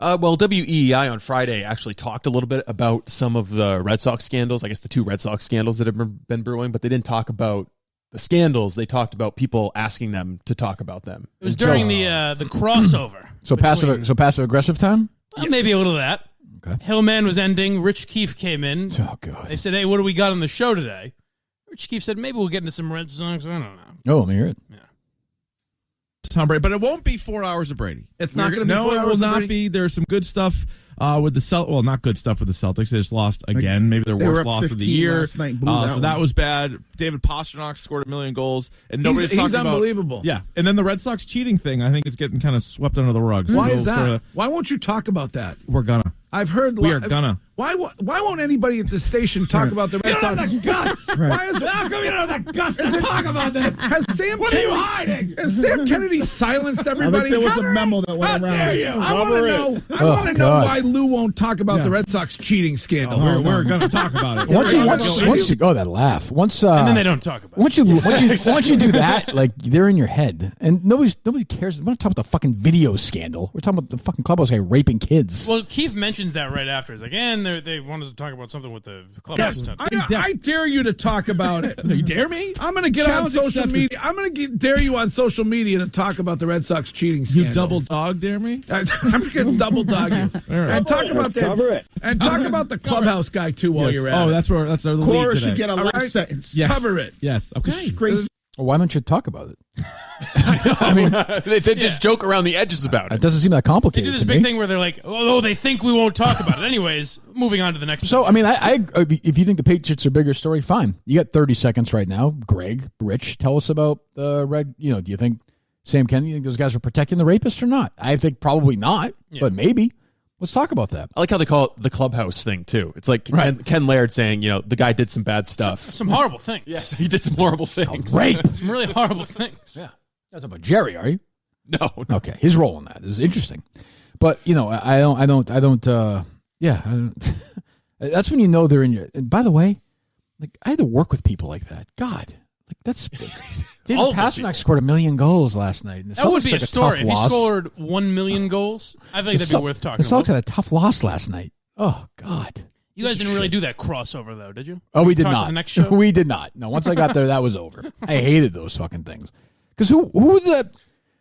Well, WEEI on Friday actually talked a little bit about some of the Red Sox scandals. I guess the 2 Red Sox scandals that have been brewing, but they didn't talk about the scandals. They talked about people asking them to talk about them. It was during the crossover. So passive aggressive time? Maybe a little of that. Okay. Hillman was ending. Rich Keefe came in. Oh, God. They said, hey, what do we got on the show today? Rich Keefe said, maybe we'll get into some Red Sox. I don't know. Oh, let me hear it. Yeah. Tom Brady, but it won't be 4 hours of Brady. It's not going to be 4 hours of Brady. No, it will not be. There's some good stuff with the Celtics. Well, not good stuff with the Celtics. They just lost again. Maybe their worst loss of the year. Last night, so that was bad. David Pasternak scored 1 million goals, and nobody's talking about. He's unbelievable. Yeah, and then the Red Sox cheating thing. I think it's getting kind of swept under the rug. Why is that? Why won't you talk about that? We're gonna. I've heard. We are gonna. Why won't anybody at the station talk about the Red Sox? You don't have the guts. Why is it? How come you don't have the guts to talk about this? What are you hiding? Has Sam Kennedy silenced everybody? There was a memo that went around. Dare you? I want to know why Lou won't talk about the Red Sox cheating scandal. We're going to talk about it. Once you that laugh. And then they don't talk about it. Once you do that, like they're in your head, and nobody cares. We're not talking about the fucking video scandal. We're talking about the fucking clubhouse guy raping kids. Well, Keith mentions that right after. He's like, and they wanted to talk about something with the clubhouse. Yes, I dare you to talk about it. You dare me? I'm going to get on social media. I'm going to dare you on social media to talk about the Red Sox cheating scandal. You double dog dare me? I'm going to double dog you. And talk about that. And talk about the clubhouse guy too while you're at it. That's our lead Cora today. should get a life sentence. Yes. Cover it. Yes. Okay. Disgrace. Well, why don't you talk about it? I mean, they just joke around the edges about it. It doesn't seem that They complicated. do this big thing where they're like, oh, they think we won't talk about it. Anyways, moving on to the next. So, I mean, I if you think the Patriots are a bigger story, fine. You got 30 seconds right now. Greg, Rich, tell us about the Red. Do you think Sam Kennedy, you think those guys are protecting the rapist or not? I think probably not, but maybe. Let's talk about that. I like how they call it the clubhouse thing, too. It's like Ken Laird saying, the guy did some bad stuff. Some horrible things. Yes, he did some horrible things. Rape. Some really horrible things. Yeah. That's about Jerry, are you? No. Okay. His role in that is interesting. But, I don't. That's when you know they're in your. And by the way, like, I had to work with people like that. God. Like, that's. David Pasternak scored 1 million goals last night. That would be a story. If he scored 1 million goals, I think that'd be worth talking about. The Celtics about. had a tough loss last night. Oh, God. You guys didn't really do that crossover, though, did you? Oh, we did Talk to not. the next show? We did not. No, once I got there, that was over. I hated those fucking things. Because who it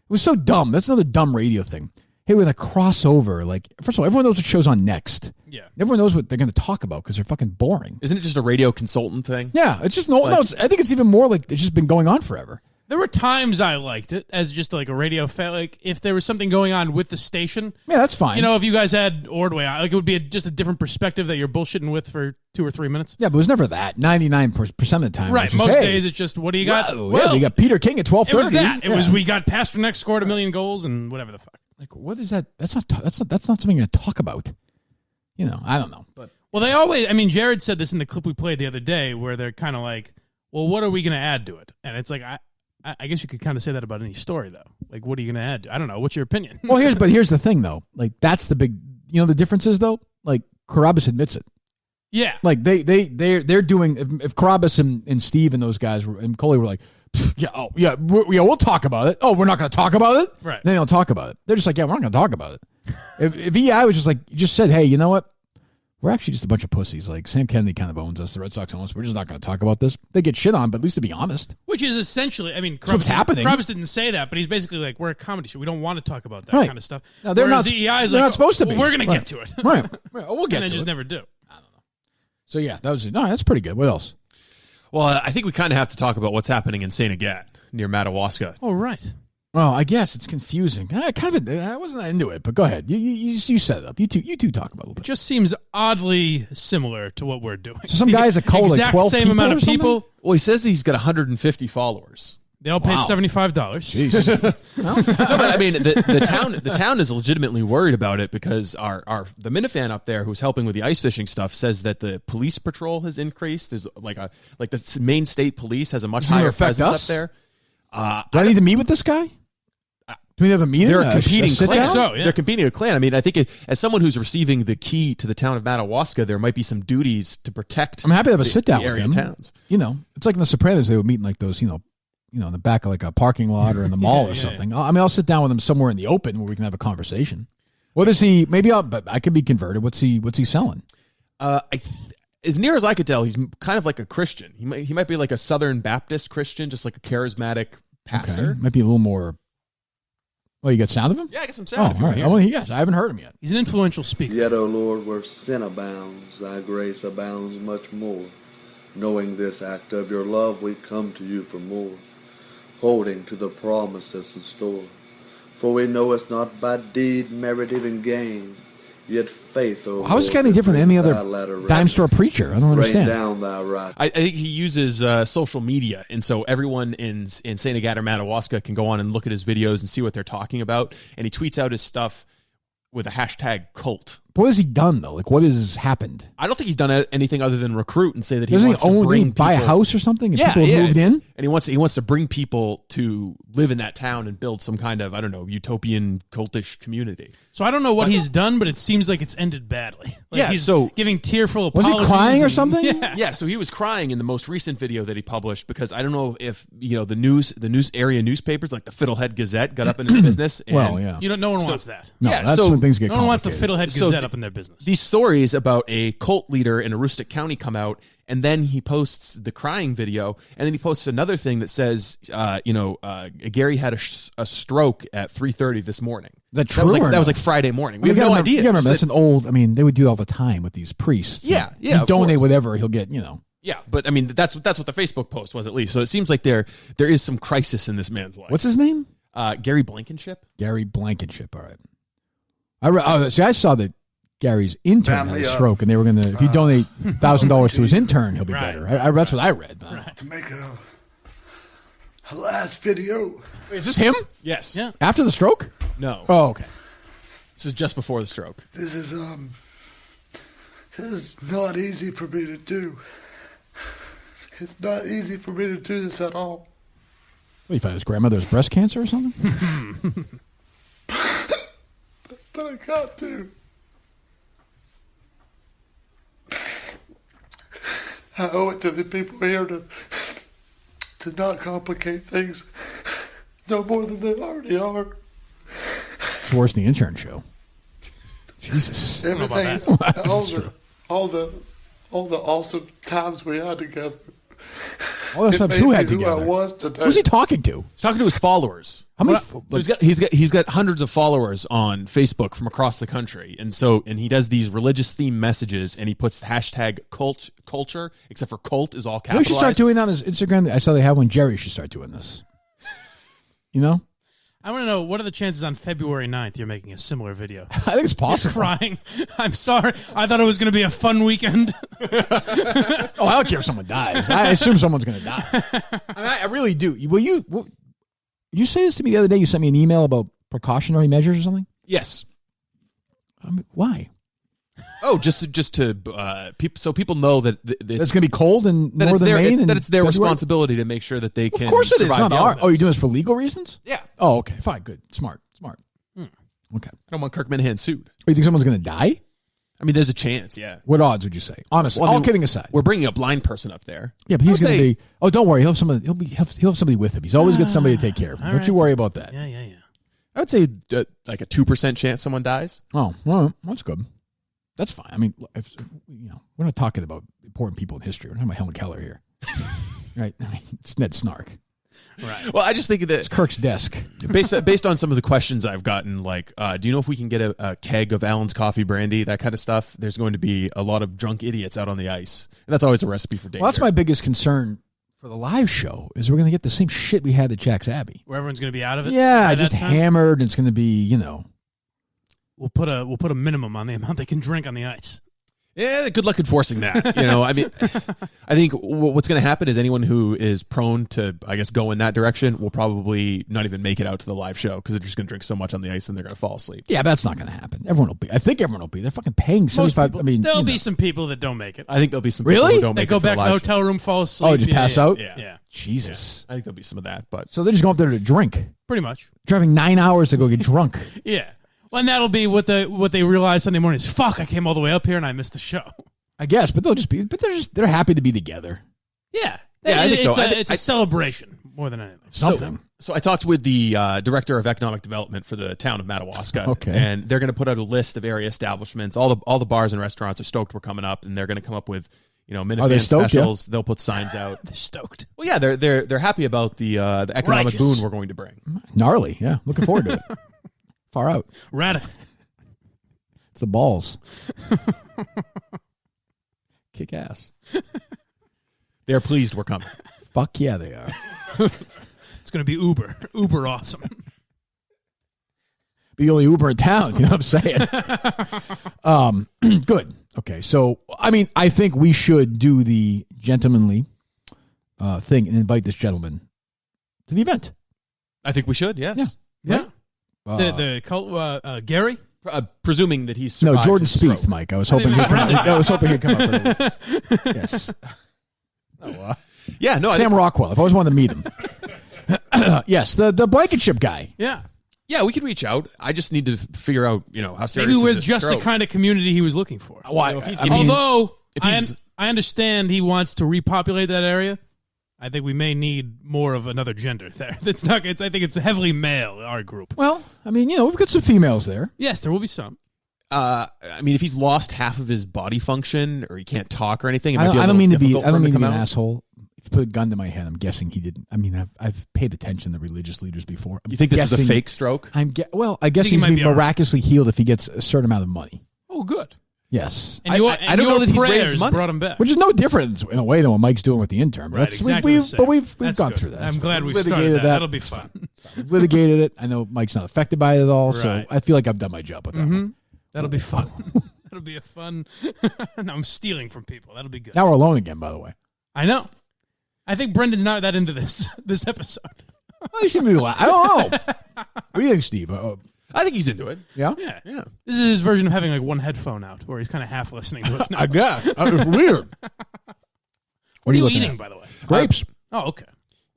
was so dumb. That's another dumb radio thing. Hey, with a crossover, like, first of all, everyone knows what show's on next. Yeah. Everyone knows what they're going to talk about because they're fucking boring. Isn't it just a radio consultant thing? Yeah, it's just I think it's even more like it's just been going on forever. There were times I liked it as just like a radio like if there was something going on with the station. Yeah, that's fine. If you guys had Ordway, like it would be just a different perspective that you're bullshitting with for 2 or 3 minutes. Yeah, but it was never that. 99% of the time. Right. Just, Most days it's just, what do you got? Well, you got Peter King at 12:30. It was that. It was we got Pasternak scored 1 million goals and whatever the fuck. Like, what is that? That's not something you're going to talk about. I don't know. But they always. I mean, Jared said this in the clip we played the other day, where they're kind of like, "Well, what are we going to add to it?" And it's like, I guess you could kind of say that about any story, though. Like, what are you going to add? I don't know. What's your opinion? Well, here's the thing, though. Like, that's the big. The difference is though. Like, Carabas admits it. Yeah. Like they're doing. If Carabas and Steve and those guys and Coley were like, we'll talk about it. Oh, we're not going to talk about it. Right. Then they'll talk about it. They're just like, yeah, we're not going to talk about it. if EI was just like, you just said, hey, you know what? We're actually just a bunch of pussies. Like, Sam Kennedy kind of owns us. The Red Sox own us. We're just not going to talk about this. They get shit on, but at least to be honest. Which is essentially, I mean, what's happening. Carabas didn't say that, but he's basically like, we're a comedy show. We don't want to talk about that kind of stuff. No, they're Whereas not. EI is they're like, not supposed to be. We're going to get to it. Right. We'll get to it. And they just never do. I don't know. So, yeah, that's pretty good. What else? Well, I think we kind of have to talk about what's happening in St. Agathe near Madawaska. Oh, right. Well, I guess it's confusing. I wasn't into it, but go ahead. You set it up. You two talk about it a little bit. It just seems oddly similar to what we're doing. So some guy's a cult like 12 same people amount of or something? people. Well, he says he's got 150 followers. They all paid $75. Jeez. No, but I mean, the town is legitimately worried about it because the Minifan up there who's helping with the ice fishing stuff says that the police patrol has increased. There's like the Maine State Police has a much higher presence up there. Do I need to meet with this guy? Do we have a meeting? They're a competing clan. So, yeah. They're competing a clan. I mean, I think as someone who's receiving the key to the town of Madawaska, there might be some duties to protect. I'm happy to have a sit down with area him. Towns. It's like in The Sopranos. They would meet in like those, in the back of like a parking lot or in the mall or something. I mean, I'll sit down with him somewhere in the open where we can have a conversation. What is he? Maybe but I could be converted. What's he selling? As near as I could tell, he's kind of like a Christian. He might be like a Southern Baptist Christian, just like a charismatic pastor. Okay. Might be a little more. Oh, you got sound of him? Yeah, I got some sound. Oh, all right. Well, yes, I haven't heard him yet. He's an influential speaker. Yet, O Lord, where sin abounds, thy grace abounds much more. Knowing this act of your love, we come to you for more, holding to the promises in store. For we know it's not by deed, merit, even gain, yet faith, O How is this guy Lord, any different than any other dime store preacher? I don't rain understand. down thy right. I think he uses social media, and so everyone in St. Agatha or Madawaska can go on and look at his videos and see what they're talking about, and he tweets out his stuff with a hashtag cult. What has he done, though? Like, what has happened? I don't think he's done anything other than recruit and say that he Doesn't wants he to own, bring buy a people- house or something? And people have moved in? And he wants to bring people to live in that town and build some kind of, I don't know, utopian cultish community. So I don't know what he's done, but it seems like it's ended badly. Like he's so giving tearful Was apologies. he crying or and- something? Yeah. So he was crying in the most recent video that he published because I don't know if the news area newspapers like the Fiddlehead Gazette got up in his business. And Well, yeah. No one wants that. No, that's when things get No one wants the complicated. Fiddlehead Gazette up in their business. These stories about a cult leader in Aroostook County come out, and then he posts the crying video, and then he posts another thing that says, Gary had a stroke at 3:30 this morning. That true? That was like Friday morning. We have no idea. You gotta remember, that's an old. I mean, they would do it all the time with these priests. Yeah, You of donate course. whatever, he'll get. Yeah, but I memean that's what the Facebook post was at least. So it seems like there is some crisis in this man's life. What's his name? Gary Blankenship. Gary Blankenship. All right. I saw that Gary's intern had a stroke, and they were going to, if you donate $1,000 to his intern, he'll be better. That's what I read. To make a last video. Wait, is this him? Yes. Yeah. After the stroke? No. Oh, okay. This is just before the stroke. This is not easy for me to do. It's not easy for me to do this at all. What, you found his grandmother's breast cancer or something? But I got to. I owe it to the people here to not complicate things no more than they already are. It's worse than the intern show. Jesus. Everything, all the awesome times we had together. All those times who had together? I was today. Who's he talking to? He's talking to his followers. How many? So he's got hundreds of followers on Facebook from across the country, and he does these religious themed messages, and he puts the hashtag culture, except for cult is all We capitalized. should start doing that on his Instagram. I saw they have one. Jerry should start doing this. I want to know, what are the chances on February 9th you're making a similar video? I think it's possible. You're crying. I'm sorry. I thought it was going to be a fun weekend. I don't care if someone dies. I assume someone's going to die. I really do. Will you say this to me the other day? You sent me an email about precautionary measures or something? Yes. Why? Oh, just to so people know that it's going to be cold in that northern Maine. That it's their February? responsibility to make sure that they can. Of course it is. survive It's not the our. elements. Oh, you're doing this for legal reasons? Yeah. Oh, okay. Fine. Good. Smart. Okay. I don't want Kirk Minihane sued. Oh, you think someone's going to die? I mean, there's a chance. Yeah. What odds would you say? Honestly, Well, I all mean, kidding aside. We're bringing a blind person up there. Yeah, but he's I would going to say- be. Oh, don't worry. He'll have somebody. He'll have somebody with him. He's always got somebody to take care of him. all Don't right. you worry about that. Yeah. I would say like a 2% chance someone dies. Oh, well, that's good. That's fine. I mean, we're not talking about important people in history. We're talking about Helen Keller here, right? I mean, it's Ned Snark. Right. Well, I just think that It's Kirk's desk. based on some of the questions I've gotten, like, do you know if we can get a keg of Allen's coffee brandy, that kind of stuff? There's going to be a lot of drunk idiots out on the ice, and that's always a recipe for danger. Well, that's my biggest concern for the live show is we're going to get the same shit we had at Jack's Abbey. Where everyone's going to be out of it? Yeah, by just that time? hammered. And it's going to be, We'll put a minimum on the amount they can drink on the ice. Yeah, good luck enforcing that. I mean, I think what's going to happen is anyone who is prone to, I guess, go in that direction will probably not even make it out to the live show because they're just going to drink so much on the ice and they're going to fall asleep. Yeah, but that's not going to happen. I think everyone will be. They're fucking paying Most $75. people, I mean, there'll be some people that don't make it. I think there'll be some Really? people who don't They make go it for back the to the live hotel room, fall asleep. Oh, just pass out? Yeah. Jesus. I think there'll be some of that, but So they just go up there to drink. Pretty much. Driving 9 hours to go get drunk. Yeah. Well, and that'll be what they realize Sunday morning is, fuck, I came all the way up here and I missed the show. I guess, but they're happy to be together. Yeah. Yeah, I think so. It's a celebration more than anything. Something. So I talked with the director of economic development for the town of Madawaska. Okay. And they're going to put out a list of area establishments. All the bars and restaurants are stoked we're coming up, and they're going to come up with Minifan specials. Yeah. They'll put signs out. They're stoked. Well, yeah, they're happy about the economic boon we're going to bring. Gnarly, yeah. Looking forward to it. Far out. Radical. It's the balls. Kick ass. They're pleased we're coming. Fuck yeah, they are. It's going to be uber awesome. Be the only Uber in town, you know what I'm saying? Good. Okay, so, I mean, I think we should do the gentlemanly thing and invite this gentleman to the event. I think we should, yes. Yeah. Right? Gary? Presuming that he's survived Jordan his stroke. Spieth, Mike. I was hoping he'd come up with it. Yes. Yeah, no. Sam Rockwell. I've always wanted to meet him. Yes, the blanket ship guy. Yeah, we could reach out. I just need to figure out, how serious maybe we're is this just stroke. the kind of community he was looking for. Why? Although I understand he wants to repopulate that area, I think we may need more of another gender there. I think it's heavily male, our group. Well, I mean, we've got some females there. Yes, there will be some. I mean, if he's lost half of his body function or he can't talk or anything, I don't mean to be an asshole. If you put a gun to my head, I'm guessing he didn't. I mean, I've paid attention to religious leaders before. You think this is a fake stroke? I guess he's going to be miraculously healed if he gets a certain amount of money. Oh, good. Yes. And I don't know that he's raised money. Brought him back. Which is no different in a way than what Mike's doing with the intern. But right, exactly we've gone through that. I'm glad we've started that. That'll be fun. We've litigated it. I know Mike's not affected by it at all, so I feel like I've done my job with that one. That'll be fun. That'll be a fun... No, I'm stealing from people. That'll be good. Now we're alone again, by the way. I know. I think Brendan's not that into this episode. Well, you should be. I don't know. What do you think, Steve? I think he's into it. Yeah? Yeah. This is his version of having like one headphone out, where he's kind of half listening to us now. I guess. It's weird. What are you eating, by the way? Grapes. Oh, okay.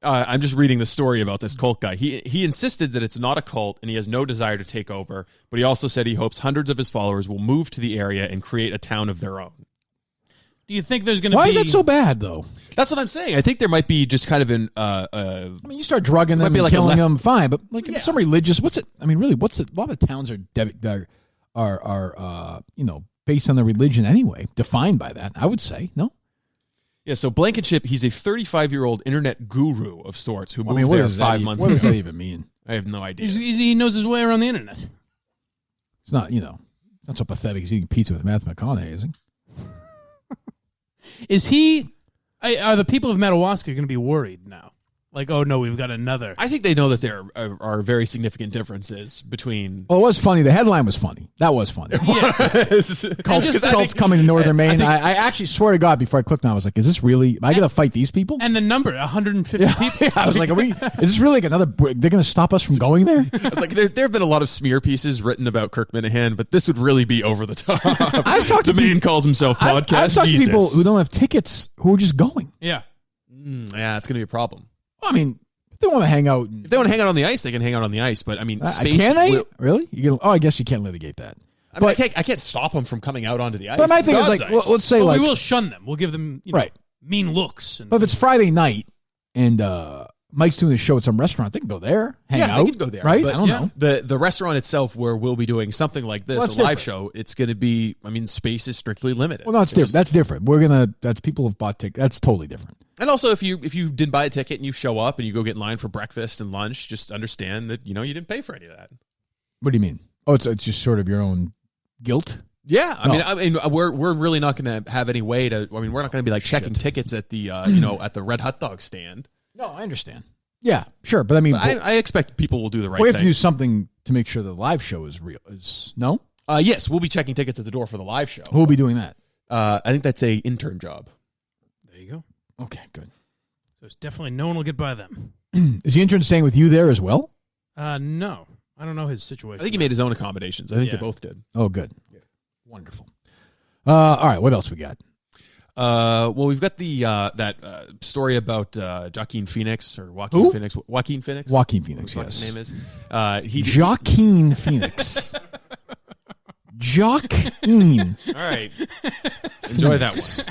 I'm just reading the story about this cult guy. He insisted that it's not a cult and he has no desire to take over, but he also said he hopes hundreds of his followers will move to the area and create a town of their own. Do you think there's going to be... Why is that so bad, though? That's what I'm saying. I think there might be just kind of an... I mean, you start drugging them and killing them, fine. But like some religious... What's it... I mean, really, what's it... A lot of towns are based on their religion anyway. Defined by that, I would say. No? Yeah, so Blankenship, he's a 35-year-old internet guru of sorts who moved there 5 months ago. What does that even mean? I have no idea. He knows his way around the internet. It's not, not so pathetic as eating pizza with Matthew McConaughey, is he? Is he... Are the people of Madawaska going to be worried now? Like, oh no, we've got another... I think they know that there are very significant differences between... Well, it was funny. The headline was funny. That was funny. Cults coming to Northern Maine. I actually swear to God, before I clicked on it, I was like, is this really... Am I going to fight these people? And the number, 150 people. Yeah, I was like, is this really like another... They're going to stop us from going there? It's like, there have been a lot of smear pieces written about Kirk Minihane, but this would really be over the top. I've talked to Maine calls himself podcast. I've talked to people who don't have tickets who are just going. Yeah. Yeah, it's going to be a problem. I mean, if they want to hang out... If they want to hang out on the ice, they can hang out on the ice. But, I mean, space... Can they? Really? I guess you can't litigate that. I mean, I can't stop them from coming out onto the ice. But my thing is, like, let's say, we will shun them. We'll give them mean looks. But if it's Friday night and Mike's doing a show at some restaurant, they can go there, hang out. They can go there. Right? But I don't know. The restaurant itself where we'll be doing something like this, a live show, it's going to be... I mean, space is strictly limited. Well, no, it's different. That's different. That's people have bought tickets. That's totally different. And also, if you didn't buy a ticket and you show up and you go get in line for breakfast and lunch, just understand that you didn't pay for any of that. What do you mean? Oh, it's just sort of your own guilt. Yeah, I mean, we're really not going to have any way to. I mean, we're not going to be like checking tickets at the at the Red Hot Dog stand. No, I understand. Yeah, sure, but I mean, I expect people will do the right we thing. have to do something to make sure the live show is real. No? Yes, we'll be checking tickets at the door for the live show. Who will be doing that? I think that's a intern job. There you go. Okay, good. So it's definitely no one will get by them. Is the intern staying with you there as well? No. I don't know his situation. I think he made his own accommodations. I think they both did. Oh, good. Yeah. Wonderful. All right, what else we got? Well, we've got the that story about Joaquin Phoenix or Joaquin Who? Phoenix. Joaquin Phoenix. Joaquin Phoenix. What Yes. his name is. Joaquin Phoenix. Joaquin. All right. Enjoy that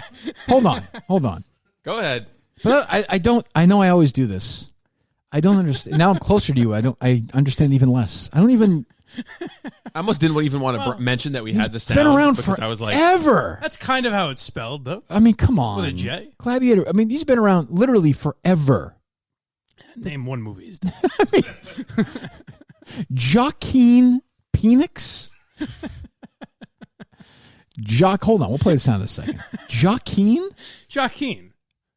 one. Hold on. Go ahead. But I know I always do this. I don't understand. Now I'm closer to you. I understand even less. I almost didn't even want to mention that we had the sound. Been around because I was like, forever. That's kind of how it's spelled, though. I mean, come on. With a J. Gladiator. I mean, he's been around literally forever. Name one movie he's done. Joaquin Phoenix. Hold on, we'll play the sound in a second. Joaquin.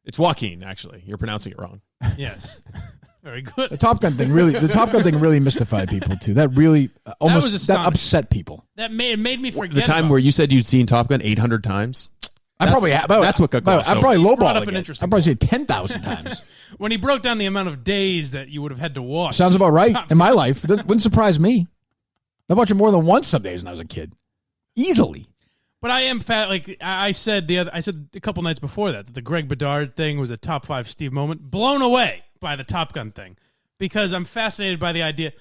It's Joaquin. Actually, you're pronouncing it wrong. Yes. Very good. The Top Gun thing really mystified people too. That really that upset people. That made me forget the time where you said you'd seen Top Gun 800 times. I probably have. That's what got glossed I'm over. probably lowballing up an it. interesting I've probably seen it 10,000 times. When he broke down the amount of days that you would have had to watch. Sounds about right in my life. It wouldn't surprise me. I've watched it more than once some days when I was a kid. Easily. But I am fat. Like I said a couple nights before that the Greg Bedard thing was a top 5 Steve moment. Blown away by the Top Gun thing because I'm fascinated by the idea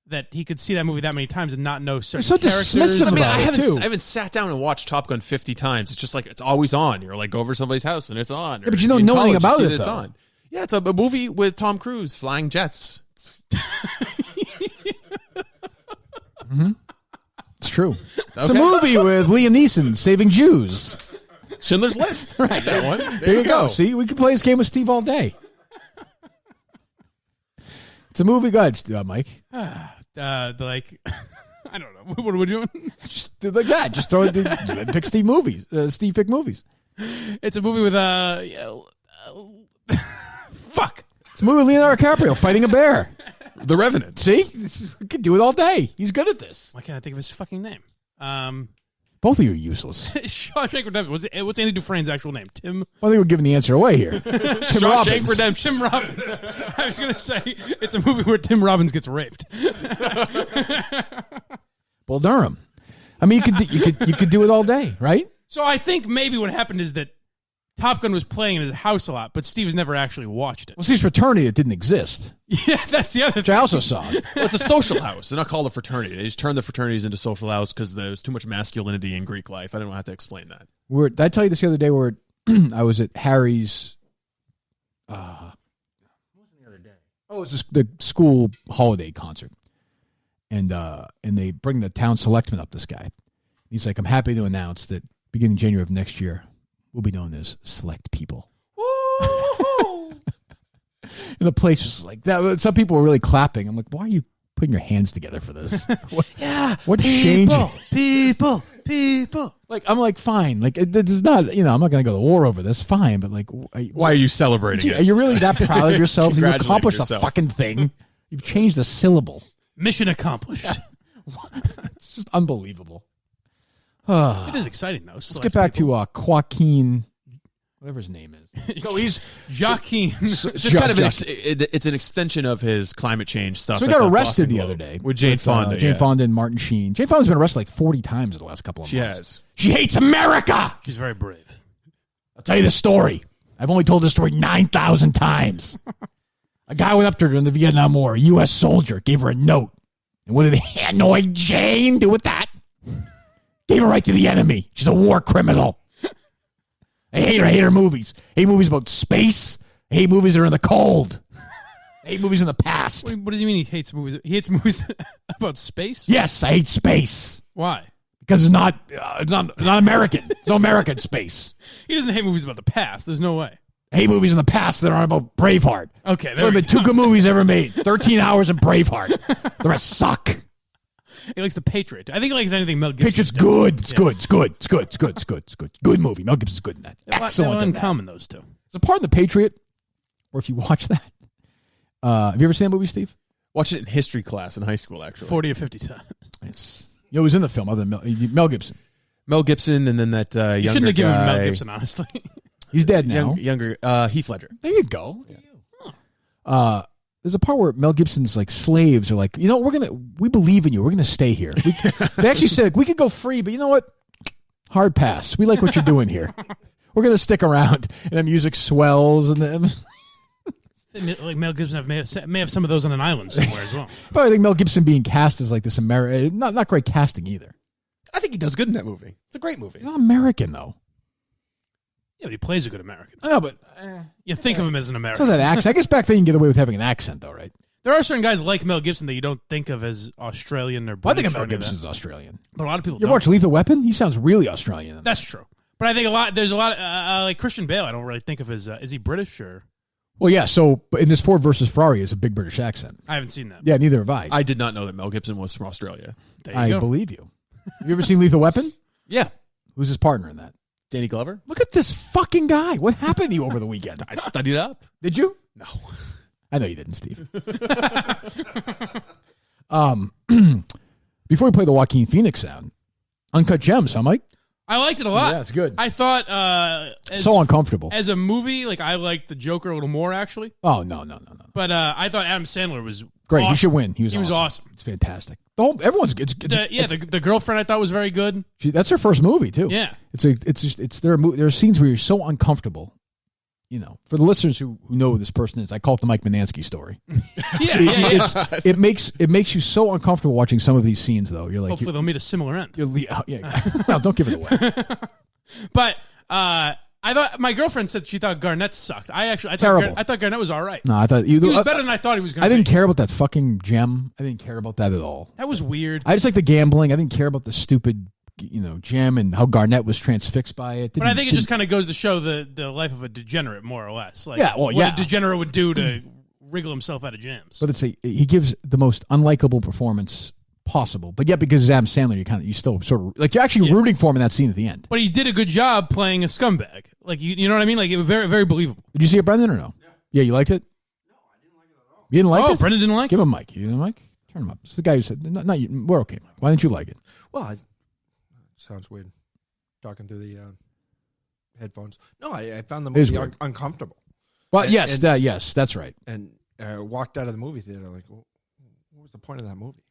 that he could see that movie that many times and not know certain characters. Dismissive I mean, about it too. I haven't sat down and watched Top Gun 50 times. It's just like it's always on. You're like go over to somebody's house and it's on. Yeah, but you don't know anything about it. It's on. Yeah, it's a movie with Tom Cruise flying jets. It's true. It's a movie with Liam Neeson saving Jews. Schindler's List. Right. That one. There you go. See, we can play this game with Steve all day. It's a movie. Go ahead, Mike. I don't know. What are we doing? Just do like that. Just throw it. Pick Steve movies. Steve pick movies. It's a movie with fuck. It's a movie with Leonardo DiCaprio fighting a bear. The Revenant. See, we could do it all day. He's good at this. Why can't I think of his fucking name? Both of you are useless. Shawshank Redemption. What's Andy Dufresne's actual name? Tim? Well, I think we're giving the answer away here. Shawshank Redemption. Tim Robbins. I was going to say it's a movie where Tim Robbins gets raped. Bull Durham. I mean, you could do it all day, right? So I think maybe what happened is that Top Gun was playing in his house a lot, but Steve's never actually watched it. Well, Steve's fraternity, it didn't exist. Yeah, that's the other thing. Which I also saw. Well, it's a social house. They're not called a fraternity. They just turned the fraternities into social house because there's too much masculinity in Greek life. I don't have to explain that. Did I tell you this the other day where I was at Harry's... what was the other day? Oh, it was the school holiday concert. And they bring the town selectman up, this guy. He's like, I'm happy to announce that beginning January of next year, we'll be known as Select People. And the place was like that. Some people were really clapping. I'm like, why are you putting your hands together for this? What's changing? People. Like, I'm like, fine. Like, this is not, I'm not going to go to war over this. Fine. But like, why are you celebrating it? Are you really that proud of yourself? You've accomplished a fucking thing. You've changed a syllable. Mission accomplished. It's just unbelievable. It is exciting, though. Let's get back to Joaquin, whatever his name is. So he's Joaquin. It's just kind of it's an extension of his climate change stuff. So he got arrested the other day with Jane Fonda. Jane Fonda and Martin Sheen. Jane Fonda's been arrested like 40 times in the last couple of months. She hates America. She's very brave. I'll tell you the story. I've only told this story 9,000 times. A guy went up to her in the Vietnam War, a U.S. soldier, gave her a note. And what did Hanoi Jane do with that? Gave her right to the enemy. She's a war criminal. I hate her. I hate her movies. I hate movies about space. I hate movies that are in the cold. I hate movies in the past. What does he mean he hates movies? He hates movies about space? Yes, I hate space. Why? Because it's not American. There's no American space. He doesn't hate movies about the past. There's no way. I hate movies in the past that aren't about Braveheart. Okay, there have been 2 good movies ever made. 13 Hours and Braveheart. The rest suck. He likes The Patriot. I think he likes anything Mel Gibson. Patriot's good. It's good. It's good. It's good. It's good. It's good. It's good. Good movie. Mel Gibson's good in that. Excellent in common, those two. There's a part in The Patriot where if you watch that, have you ever seen that movie, Steve? Watched it in history class in high school, actually. 40 or 50 times. It's, he was in the film other than Mel Gibson. Mel Gibson and then that younger You shouldn't have given guy. Mel Gibson, honestly. He's dead now. Younger Heath Ledger. There you go. Yeah. There's a part where Mel Gibson's like slaves are like, we believe in you. We're gonna stay here. They actually said like, we could go free, but you know what? Hard pass. We like what you're doing here. We're gonna stick around. And the music swells and then like Mel Gibson may have some of those on an island somewhere as well. But I think Mel Gibson being cast as like this American, not great casting either. I think he does good in that movie. It's a great movie. He's not American though. Yeah, he plays a good American. I know, but you think of him as an American. So that accent. I guess back then you can get away with having an accent, though, right? There are certain guys like Mel Gibson that you don't think of as Australian or British. I think or Mel any of that. Gibson's Australian. But a lot of people You don't. watch Lethal Weapon? He sounds really Australian. That's true. But I think there's a lot, like Christian Bale, I don't really think of as, is he British or? Well, yeah, so but in this Ford versus Ferrari is a big British accent. I haven't seen that. Yeah, neither have I. I did not know that Mel Gibson was from Australia. I believe you. Have you ever seen Lethal Weapon? Yeah. Who's his partner in that? Danny Glover. Look at this fucking guy. What happened to you over the weekend? I studied up. Did you? No. I know you didn't, Steve. Before we play the Joaquin Phoenix sound, Uncut Gems, huh, Mike? I liked it a lot. Yeah, it's good. I thought So uncomfortable. As a movie, like I liked The Joker a little more actually. Oh, no. But I thought Adam Sandler was Great. awesome. He should win. He was awesome. It's fantastic. Everyone's good. The girlfriend I thought was very good. That's her first movie too. Yeah. There are scenes where you're so uncomfortable. You know, for the listeners who know who this person is, I call it the Mike Minansky story. It makes you so uncomfortable watching some of these scenes, though. You're like, hopefully they'll meet a similar end. No, don't give it away. But I thought my girlfriend said she thought Garnett sucked. I Terrible. thought Garnett was all right. No, I thought he was better than I thought he was going to be. I didn't care about that fucking gem. I didn't care about that at all. That was weird. I just like the gambling. I didn't care about the stupid, gem and how Garnett was transfixed by it. But I think it just kind of goes to show the life of a degenerate, more or less. Like, what a degenerate would do to wriggle himself out of jams. But he gives the most unlikable performance possible. But yet, because it's Adam Sandler, you still sort of like you're actually rooting for him in that scene at the end. But he did a good job playing a scumbag. Like you know what I mean? Like it was very, very believable. Did you see it, Brendan, or no? Yeah, you liked it. No, I didn't like it at all. You didn't like it? Oh, Brendan didn't like it. Give him a mic. You didn't like? Turn him up. It's the guy who said, "Not you. We're okay, Mike. Why didn't you like it?" Well, sounds weird talking through the headphones. No, I found the movie uncomfortable. Well, yes, that's right. And walked out of the movie theater like, what was the point of that movie?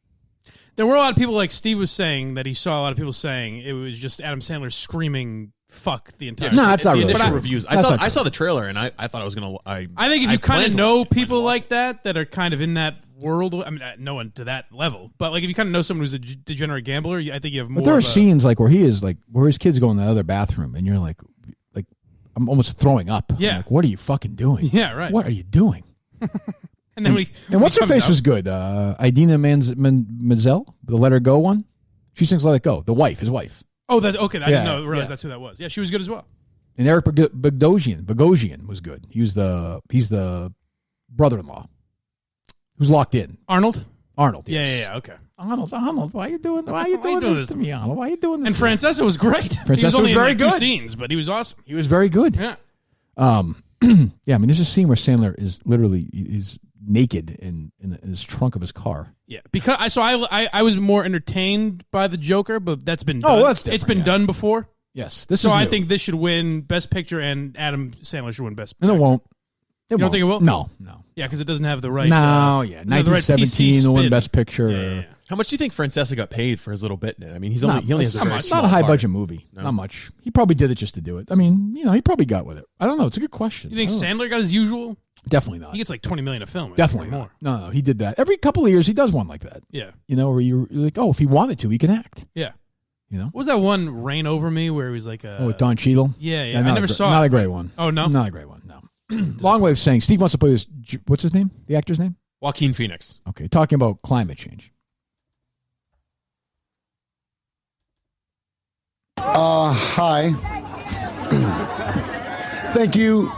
There were a lot of people, like Steve was saying, that he saw a lot of people saying it was just Adam Sandler screaming "fuck" the entire. No, that's not really initial true. reviews. I saw the trailer and I thought I was gonna. I think if you kind of know people like that are kind of in that world. I mean, no one to that level, but like if you kind of know someone who's a degenerate gambler, I think you have more. But there are scenes like where he is like where his kids go in the other bathroom, and you're like I'm almost throwing up. Yeah. I'm like, what are you fucking doing? Yeah, right. What are you doing? And then and what's her face was good. Idina Menzel, the Let Her Go one. She sings "Let It Go." The wife, his wife. Oh, that's okay. I didn't realize that's who that was. Yeah, she was good as well. And Eric Bogosian was good. He's the brother-in-law who's locked in. Arnold. Yes. Yeah. Okay. Arnold, why are you doing this to me, Arnold? Why are you doing this? And Francesa was great. Francesa was very good. 2 scenes, but he was awesome. He was very good. Yeah. Yeah. I mean, there's a scene where Sandler is literally naked in his trunk of his car. Yeah, because I was more entertained by the Joker, but that's been done. Oh, that's different. It's been done before. Yes, I think this should win Best Picture, and Adam Sandler should win Best Picture. And it won't. You don't think it will? No. Yeah, because it doesn't have the right. No, 1917 will win Best Picture. Yeah. How much do you think Francesa got paid for his little bit in it? I mean, he only has a very small not a high part. budget movie. No. Not much. He probably did it just to do it. I mean, he probably got with it. I don't know. It's a good question. You think Sandler got his usual? Definitely not. He gets like $20 million a film. Definitely more. No, he did that every couple of years. He does one like that. Yeah. Where you're like, oh, if he wanted to, he can act. Yeah. What was that one, Rain Over Me, where he was like with Don Cheadle? Yeah. I never saw it. Not a great one. Oh, no? Not a great one, no. Long way of saying, Steve wants to play this, what's his name? The actor's name? Joaquin Phoenix. Okay, talking about climate change. Hi. Thank you,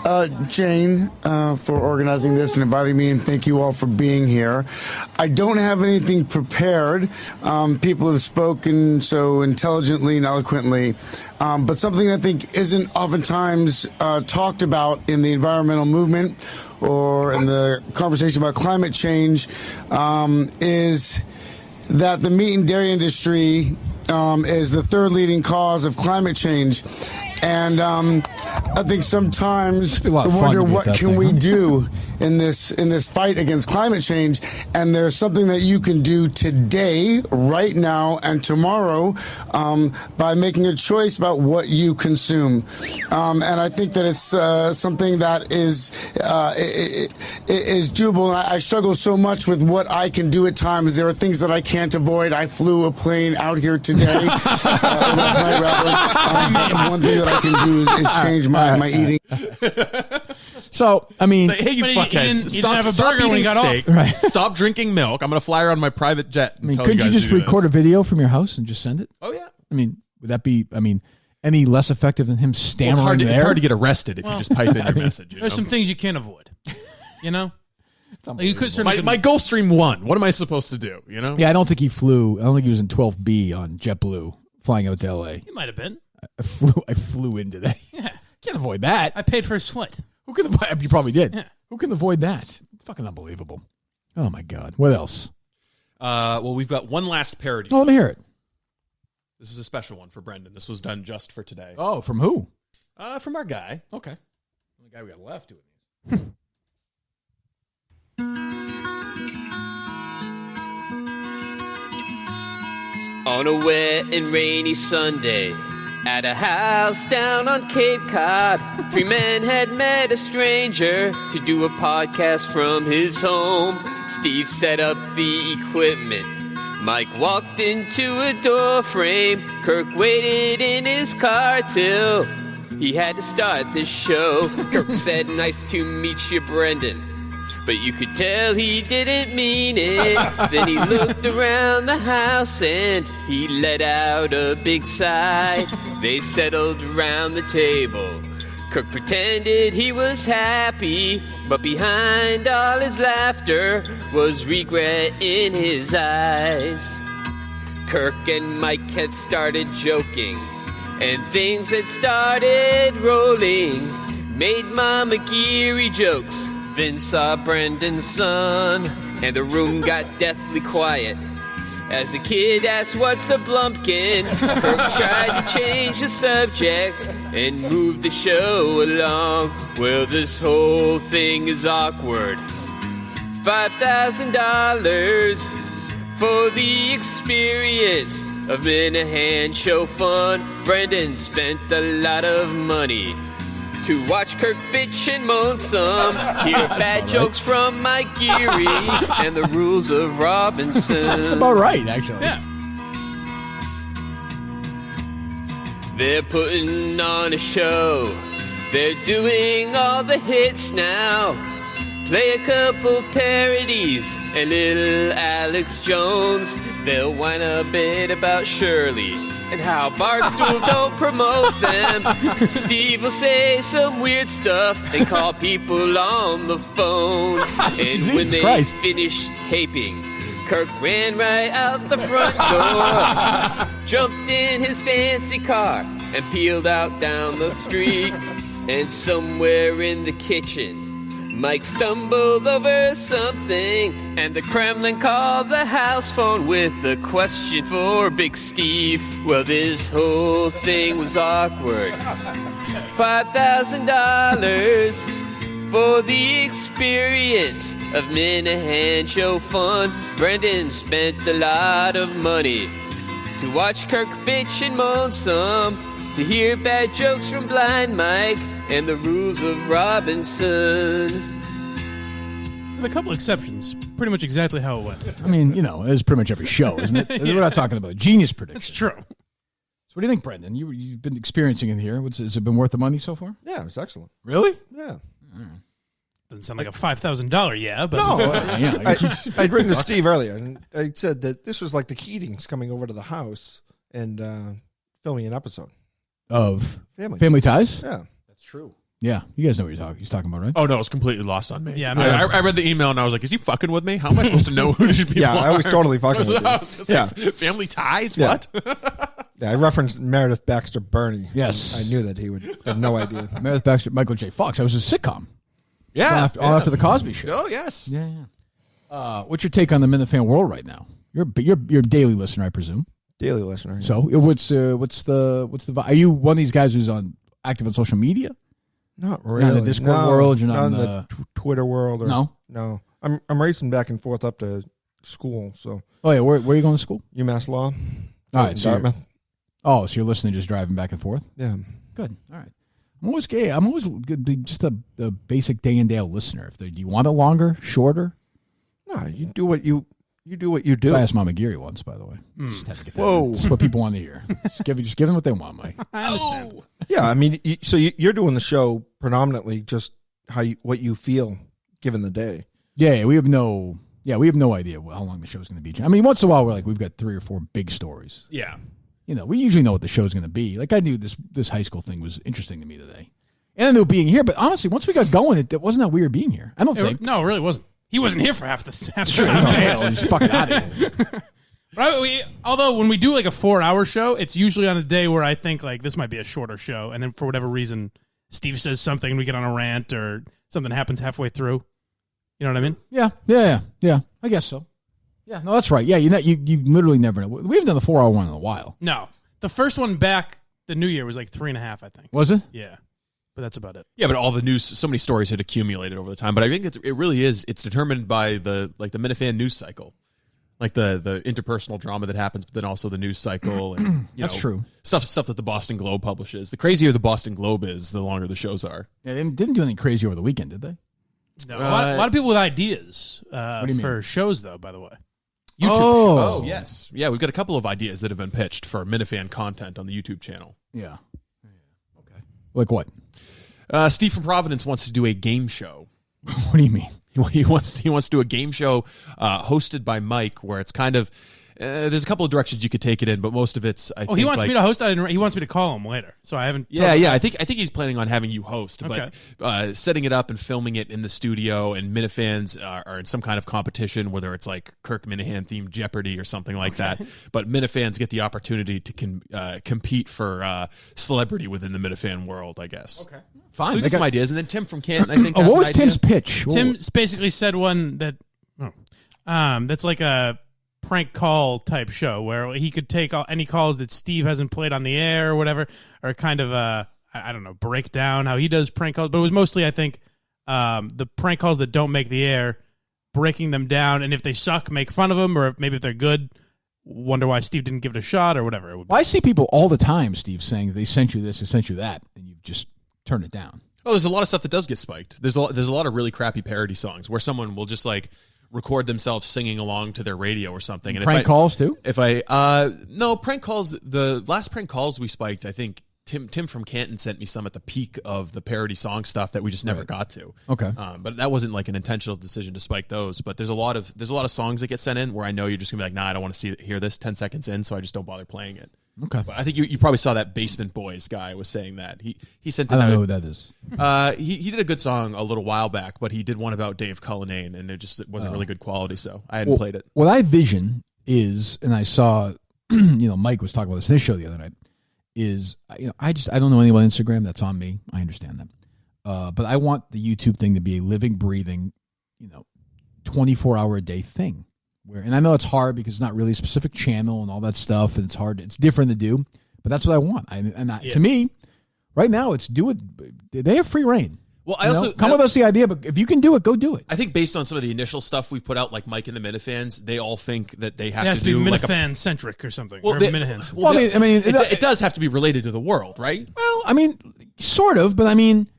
Jane, for organizing this and inviting me, and thank you all for being here. I don't have anything prepared. People have spoken so intelligently and eloquently, but something I think isn't oftentimes talked about in the environmental movement or in the conversation about climate change is that the meat and dairy industry is the third leading cause of climate change. And I think sometimes we wonder what can we do in this fight against climate change. And there's something that you can do today, right now, and tomorrow by making a choice about what you consume. And I think that it's something that is doable. And I struggle so much with what I can do at times. There are things that I can't avoid. I flew a plane out here today, last night rather. One thing that I can do is change my eating. So, I mean, hey, you fuckheads, you didn't have a burger when eating you got steak. off. Right. Stop drinking milk. I'm going to fly her on my private jet. I mean, couldn't you just record a video from your house and just send it? Oh, yeah. I mean, would that be, any less effective than him stammering it's hard to get arrested if you just pipe in your message. There's some things you can't avoid. You know? Like you could my Gulfstream 1. What am I supposed to do? You know? Yeah, I don't think he flew. I don't think he was in 12B on JetBlue flying out to L.A. He might have been. I flew in today. Yeah. Can't avoid that. I paid for his flight. Who can avoid? You probably did. Yeah. Who can avoid that? It's fucking unbelievable. Oh my God. What else? Well, we've got one last parody. Oh, let me hear it. This is a special one for Brendan. This was done just for today. Oh, from who? From our guy. Okay. The guy we got left doing these. On a wet and rainy Sunday, at a house down on Cape Cod, 3 men had met a stranger to do a podcast from his home. Steve set up the equipment. Mike walked into a door frame. Kirk waited in his car till he had to start the show. Kirk said, "Nice to meet you, Brendan." But you could tell he didn't mean it. Then he looked around the house and he let out a big sigh. They settled around the table. Kirk pretended he was happy, but behind all his laughter was regret in his eyes. Kirk and Mike had started joking, and things had started rolling. Made Mama Geary jokes, then saw Brendan's son, and the room got deathly quiet. As the kid asked, "What's a blumpkin?" Kirk tried to change the subject and move the show along. Well, this whole thing is awkward. $5,000 for the experience of Minihane Show fun. Brendan spent a lot of money to watch Kirk bitch and moan some, hear bad jokes from Mike Geary, and the rules of Robinson. That's about right, actually. Yeah. They're putting on a show. They're doing all the hits now. Play a couple parodies and little Alex Jones. They'll whine a bit about Shirley and how Barstool don't promote them. Steve will say some weird stuff and call people on the phone. And when they finished taping, Kirk ran right out the front door, jumped in his fancy car, and peeled out down the street. And somewhere in the kitchen, Mike stumbled over something, and the Kremlin called the house phone with a question for Big Steve. Well, this whole thing was awkward. $5,000 for the experience of Minihane Show fun. Brendan spent a lot of money to watch Kirk bitch and moan some, to hear bad jokes from Blind Mike, and the rules of Robinson. With a couple exceptions, pretty much exactly how it went. I mean, it's pretty much every show, isn't it? We're not talking about genius prediction. It's true. So what do you think, Brendan? You've been experiencing it here. Has it been worth the money so far? Yeah, it was excellent. Really? Yeah. Doesn't sound like a $5,000, yeah, but no. Yeah, I'd written to Steve earlier, and I said that this was like the Keatings coming over to the house and filming an episode of Family Ties. Yeah, that's true. Yeah, you guys know what he's talking about, right? Oh no, it's completely lost on me. Yeah, I read the email and I was like, "Is he fucking with me? How am I supposed to know who these people are?" Yeah, I was totally fucking with you. Yeah, Family Ties. Yeah. What? Yeah, I referenced Meredith Baxter Burney. Yes, I knew that he would have no idea. Meredith Baxter, Michael J. Fox. That was his sitcom. Yeah, all after the Cosby Show. Oh yes. Yeah. What's your take on the Minifan world right now? You're a daily listener, I presume. Daily listener. Yeah. So what's the? Are you one of these guys who's active on social media? Not really. Not in the Discord world. You're not in the Twitter world. Or, no. I'm racing back and forth up to school. So. Oh yeah, where are you going to school? UMass Law. All right, so Dartmouth. So you're listening, just driving back and forth. Yeah. Good. All right. I'm always gay. I'm always just a basic day and day listener. Do you want it longer, shorter? No, you do what you You do what you do. I asked Mama Geary once, by the way. Just had to get that Whoa. in. This is what people want to hear. Just give them what they want, Mike. I understand. Yeah, I mean, you're doing the show predominantly just what you feel given the day. Yeah, we have no idea how long the show's going to be. I mean, once in a while we're like, we've got 3 or 4 big stories. Yeah. We usually know what the show's going to be. Like I knew this high school thing was interesting to me today. And I knew being here, but honestly, once we got going, it wasn't that weird being here. I don't think. No, it really wasn't. He wasn't here for half the Sure, he's fucking out of here. But although when we do like a 4-hour show, it's usually on a day where I think like this might be a shorter show, and then for whatever reason, Steve says something and we get on a rant or something happens halfway through. You know what I mean? Yeah. I guess so. Yeah, no, that's right. Yeah, you literally never know. We haven't done the 4-hour one in a while. No, the first one back the New Year was like 3.5, I think. Was it? Yeah. But that's about it. Yeah, but all the news, so many stories had accumulated over the time. But I think it really is. It's determined by the Minifan news cycle, like the interpersonal drama that happens, but then also the news cycle. And that's true. Stuff that the Boston Globe publishes. The crazier the Boston Globe is, the longer the shows are. Yeah, they didn't do anything crazy over the weekend, did they? No, a lot of people with ideas for shows, though. By the way, YouTube shows. shows. Oh yes, yeah. We've got a couple of ideas that have been pitched for Minifan content on the YouTube channel. Yeah. Okay. Like what? Steve from Providence wants to do a game show. What do you mean? He wants to do a game show hosted by Mike, where it's kind of there's a couple of directions you could take it in, but most of it's he wants me to host. He wants me to call him later, so I haven't. Yeah. I think he's planning on having you host, Okay. but setting it up and filming it in the studio, and Minifans are in some kind of competition, whether it's like Kirk Minihane themed Jeopardy or something like that. But Minifans get the opportunity to compete for celebrity within the Minifan world, I guess. Okay. Fine. So we got some ideas, and then Tim from Canton, I think. What was Tim's pitch? Tim's basically said one that that's like a prank call type show where he could take any calls that Steve hasn't played on the air or whatever, or kind of I don't know, break down how he does prank calls. But it was mostly, I think, the prank calls that don't make the air, breaking them down, and if they suck, make fun of them, or maybe if they're good, wonder why Steve didn't give it a shot or whatever. It would be. Well, I see people all the time, Steve, saying they sent you this, they sent you that, and you just turn it down. Oh, there's a lot of stuff that does get spiked. There's a lot of really crappy parody songs where someone will just like record themselves singing along to their radio or something. And prank calls too? No, prank calls. The last prank calls we spiked, I think Tim from Canton sent me some at the peak of the parody song stuff that we just never got to. Okay. But that wasn't like an intentional decision to spike those. But there's a lot of songs that get sent in where I know you're just gonna be like, nah, I don't want to hear this 10 seconds in, so I just don't bother playing it. Okay. But I think you probably saw that Basement Boys guy was saying that. He sent I don't know who that is. He did a good song a little while back, but he did one about Dave Cullinane, and it wasn't really good quality, so I hadn't played it. What I vision is, and I saw, Mike was talking about this in his show the other night, is, I don't know anyone on Instagram. That's on me. I understand that. But I want the YouTube thing to be a living, breathing, 24-hour a day thing. And I know it's hard because it's not really a specific channel and all that stuff, and it's different to do, but that's what I want. To me, right now, it's do it. They have free reign. Well, I also come with us the idea, but if you can do it, go do it. I think based on some of the initial stuff we've put out, like Mike and the Minifans, they all think that they have it has to be do Minifan centric or something. Well, or Minihans. Well, it does have to be related to the world, right? Well, sort of, but if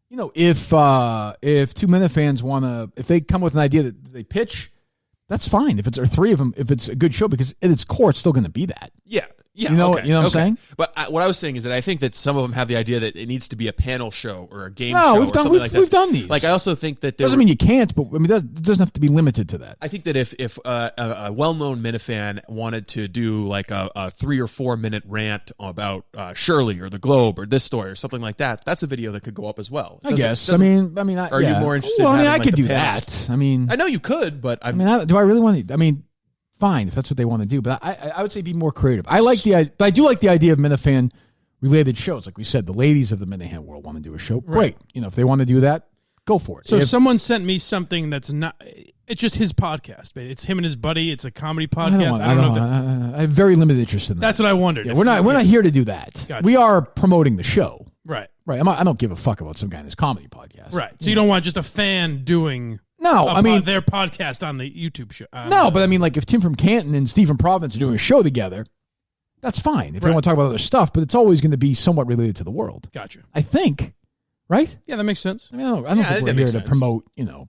two Minifans if they come with an idea that they pitch, that's fine. If it's or three of them, if it's a good show, because at its core, it's still going to be that. Yeah. You know what I'm saying? But what I was saying is that I think that some of them have the idea that it needs to be a panel show or a game show. No, we've done these. Like I also think that doesn't mean you can't, but it doesn't have to be limited to that. I think that if a well-known Minifan wanted to do like a 3 or 4 minute rant about Shirley or the Globe or this story or something like that, that's a video that could go up as well. I guess. Are you more interested? Well, I could do that. I know you could, but do I really want to? Fine, if that's what they want to do, but I would say be more creative. I do like the idea of Minifan related shows. Like we said, the ladies of the Minihane world want to do a show. Right. Great. If they want to do that, go for it. So someone sent me something that's not. It's just his podcast. It's him and his buddy. It's a comedy podcast. I have very limited interest in that. That's what I wondered. Yeah, we're not here to do that. Gotcha. We are promoting the show. Right. I don't give a fuck about some guy in his comedy podcast. Right. So you don't want just a fan doing. No, their podcast on the YouTube show. No, but like if Tim from Canton and Steve from Providence are doing a show together, that's fine. If they want to talk about other stuff, but it's always going to be somewhat related to the world. Gotcha. I think, right? Yeah, that makes sense. I mean, I don't think we're here to promote, No.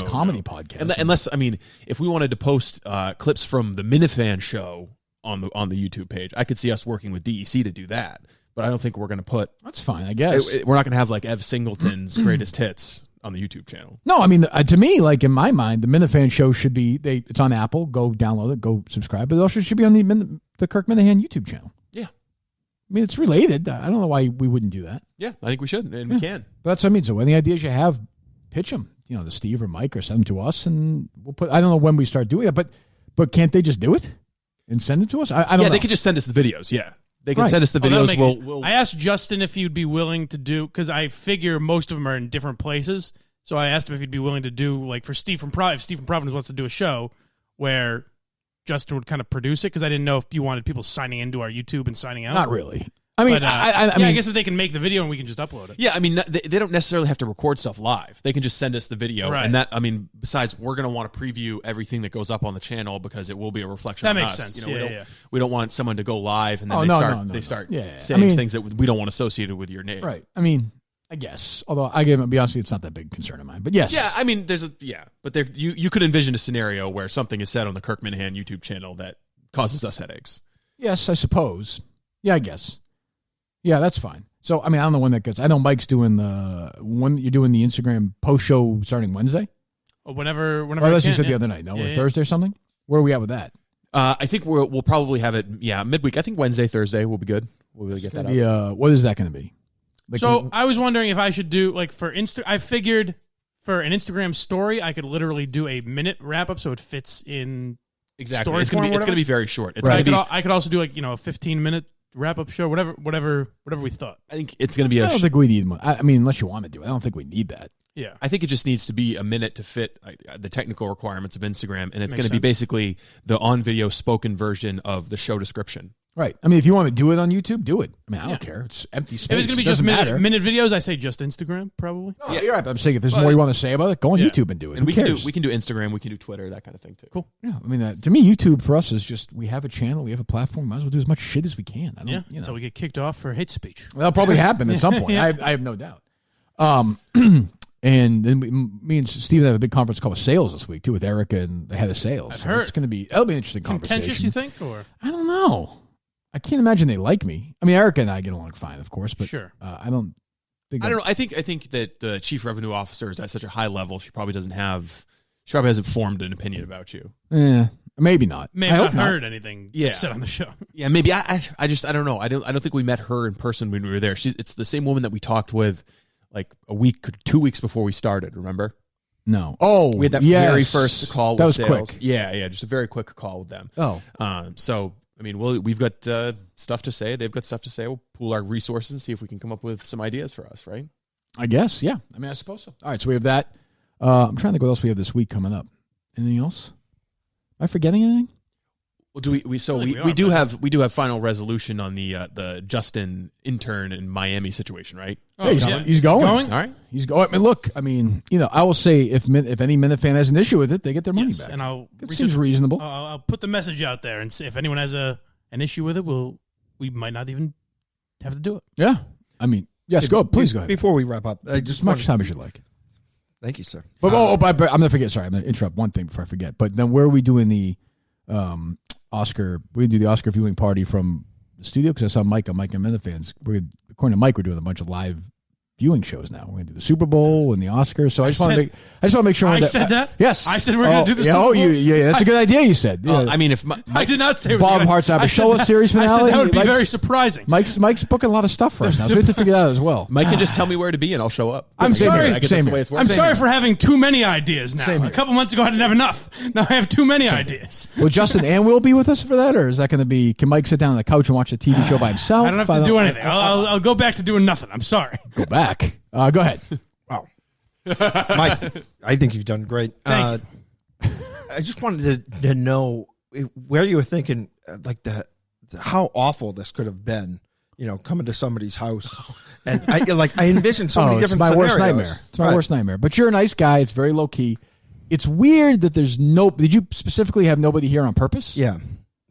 comedy podcast. Unless, I mean, if we wanted to post clips from the Minifan show on the YouTube page, I could see us working with DEC to do that. But I don't think we're going to put. That's fine, I guess. We're not going to have like Ev Singleton's greatest hits on the YouTube channel. No, I mean, to me, like in my mind, the Minifan show should be it's on Apple. Go download it. Go subscribe. But it also should be on the Kirk Minihane YouTube channel. Yeah. I mean, it's related. I don't know why we wouldn't do that. Yeah, I think we should, and we can. But that's what I mean. So any ideas you have, pitch them. To Steve or Mike, or send them to us, and we'll put. I don't know when we start doing it, but can't they just do it and send it to us? I don't know. They could just send us the videos. Yeah. They can send us the videos. We'll I asked Justin if he'd be willing to do, because I figure most of them are in different places. So I asked him if he'd be willing to do, like for Steve from Providence wants to do a show where Justin would kind of produce it, because I didn't know if you wanted people signing into our YouTube and signing out. Not really. I mean, I guess if they can make the video and we can just upload it. Yeah, I mean, they don't necessarily have to record stuff live. They can just send us the video. Right. And that, I mean, besides, we're going to want to preview everything that goes up on the channel because it will be a reflection on us. That makes sense. We don't want someone to go live and then they start Yeah. saying things that we don't want associated with your name. Right. I mean, I guess. Although, I gotta be honest with you, it's not that big concern of mine. But yes. Yeah, I mean, but you could envision a scenario where something is said on the Kirk Minihane YouTube channel that causes us headaches. Yes, I suppose. Yeah, I guess. Yeah, that's fine. So, I mean, I don't know when that gets. I know Mike's doing you're doing the Instagram post show starting Wednesday. Whenever. Or as you said the other night, or Thursday or something. Where are we at with that? I think we'll probably have it. Yeah, midweek. I think Wednesday, Thursday will be good. We'll really get that out. What is that going to be? Like, so I was wondering if I should do like for I figured for an Instagram story I could literally do a minute wrap up so it fits in. Exactly. It's going to be very short. It's right. I could also do like a 15-minute wrap up show, whatever we thought. I think it's going to be. I don't think we need. I mean, unless you want to do it, I don't think we need that. Yeah, I think it just needs to be a minute to fit the technical requirements of Instagram, and it's going to be basically the on-video spoken version of the show description. Right. I mean, if you want to do it on YouTube, do it. I mean, I don't care. It's empty space. If it's going to be just minute videos, I say just Instagram, probably. Yeah, you're right. I'm saying if there's more you want to say about it, go on YouTube and do it. And we can do Instagram, we can do Twitter, that kind of thing too. Cool. Yeah. I mean, to me, YouTube for us is just we have a channel, we have a platform. Might as well do as much shit as we can. Until we get kicked off for hate speech. That'll probably happen at some point. I have no doubt. And then me and Steven have a big conference call with sales this week too, with Erica and the head of sales. I've heard. It's going to be an interesting conversation. Contentious, you think, or I don't know. I can't imagine they like me. I mean, Erica and I get along fine, of course, but sure. I don't think. I don't know. I think that the chief revenue officer is at such a high level. She probably hasn't formed an opinion about you. Yeah, maybe not. Maybe not heard anything said on the show. Yeah, maybe. I don't know. I don't think we met her in person when we were there. It's the same woman that we talked with like a week, 2 weeks before we started. Remember? No. Oh, we had that very first call. That with was sales. quick. Yeah, just a very quick call with them. Oh, so. I mean, we've got stuff to say. They've got stuff to say. We'll pool our resources and see if we can come up with some ideas for us, right? I guess, yeah. I mean, I suppose so. All right, so we have that. I'm trying to think what else we have this week coming up. Anything else? Am I forgetting anything? Well, we do have final resolution on the Justin intern in Miami situation, right? Oh, he's going. All right, he's going. I mean, look, I will say if any Minifan has an issue with it, they get their money back. And it seems reasonable. I'll put the message out there, and see if anyone has an issue with it, we might not even have to do it. Yeah, I mean, yes, please go ahead. Before we wrap up, just as much time as you like. Thank you, sir. But I'm gonna forget. Sorry, I'm gonna interrupt one thing before I forget. But then where are we doing the Oscar? We do the Oscar viewing party from the studio because I saw Mike and Minifans. According to Mike, we're doing a bunch of live viewing shows now. We're going to do the Super Bowl and the Oscars. So I just want to make sure. I said that? Yes. I said we're going to do the Super Bowl. Yeah, that's a good idea. You said. Yeah. I mean, if I did not say Bob Hart's Abishola series finale. I said that would be very surprising. Mike's booking a lot of stuff for us now, so we have to figure that out as well. Mike can just tell me where to be and I'll show up. I'm sorry. I guess that's the way it's working. I'm sorry for having too many ideas now. A couple months ago, I didn't have enough. Now I have too many ideas. Will Justin and Will be with us for that, or is that going to be? Can Mike sit down on the couch and watch a TV show by himself? I don't have to do anything. I'll go back to doing nothing. I'm sorry. Go back. Go ahead. Wow. Mike, I think you've done great. Thank you. I just wanted to know where you were thinking, like how awful this could have been, coming to somebody's house. And I envisioned so many different scenarios. Worst nightmare. It's my worst nightmare. But you're a nice guy. It's very low key. It's weird that there's did you specifically have nobody here on purpose? Yeah.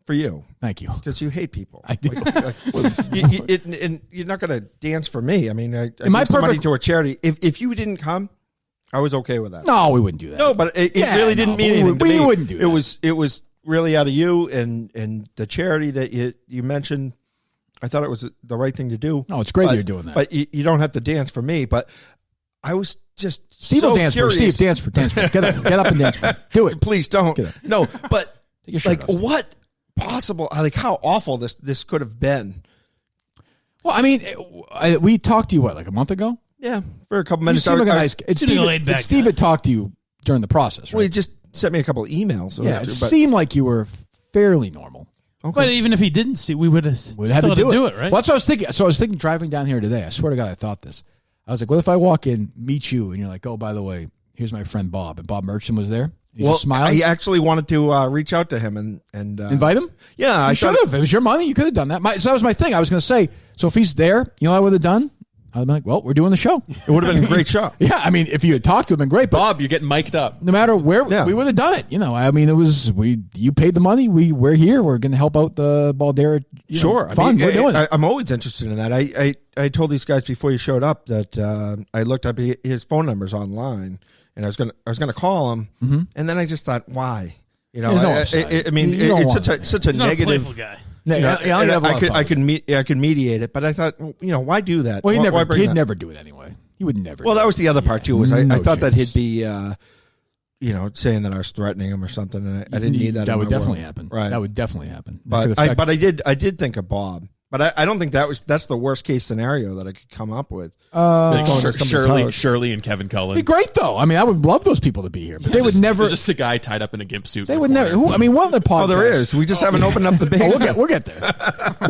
for you. Thank you. Because you hate people. I do. And you're not going to dance for me. I mean, I Am I give some money perfect- to a charity. If you didn't come, I was okay with that. No, we wouldn't do that. No, but it really didn't mean anything to we me. wouldn't do that. It was really out of you and the charity that you mentioned. I thought it was the right thing to do. No, it's great that you're doing that. But you don't have to dance for me. But I was just Steve so will dance curious. for Steve. Dance for. Get up and dance for. Do it. Please don't. No, but Take your shirt like off. what possible? Like how awful this could have been. Well, I mean, we talked to you like a month ago. Yeah, for a couple You minutes. seem like a nice. It's Steve had talked to you during the process, right? Well, he just sent me a couple of emails. or Yeah, whatever, it but- seemed like you were fairly normal. Okay. But even if he didn't see, we would have We'd have still to had do it, right? Well, that's what I was thinking. So I was thinking driving down here today. I swear to God, I thought this. I was like, what if I walk in, meet you, and you're like, oh, by the way, here's my friend Bob, and Bob Merchant was there. He's just smiling. I actually wanted to reach out to him and Invite him? Yeah, I You should have. It was your money. You could have done that. So that was my thing. I was going to say, so if he's there, you know what I would have done? I'd be like, well, we're doing the show. It would have been a great show. Yeah, I mean, if you had talked to him, it'd been great. But Bob, you're getting mic'd up. no matter where, we would have done it. You know, I mean, it was, you paid the money. We're here. We're going to help out the Baldera Sure. fund. We're doing it. I'm always interested in that. I told these guys before you showed up that I looked up his phone numbers online, and I was gonna call him, and then I just thought, why? You know, There's no upside. I mean, You don't it's want such a He's not a negative. playful guy. Yeah, You know, yeah, and have a lot of I fun. could mediate it, but I thought, why do that? Well, Why bring he'd that? never do it anyway. He would never. Well, do that it. was the other part too. Was I No thought that chance. he'd be, saying that I was threatening him or something, and I didn't need that. That in would my definitely world. happen. Right. That would definitely happen. But I did think of Bob. But I don't think that's the worst case scenario that I could come up with. Like Going to somebody's house. Shirley and Kevin Cullen. It'd be great though. I mean, I would love those people to be here, but they would never. Just a guy tied up in a gimp suit. They would never. I mean, what other podcast? Oh, there is. We just haven't opened up the base. We'll get there.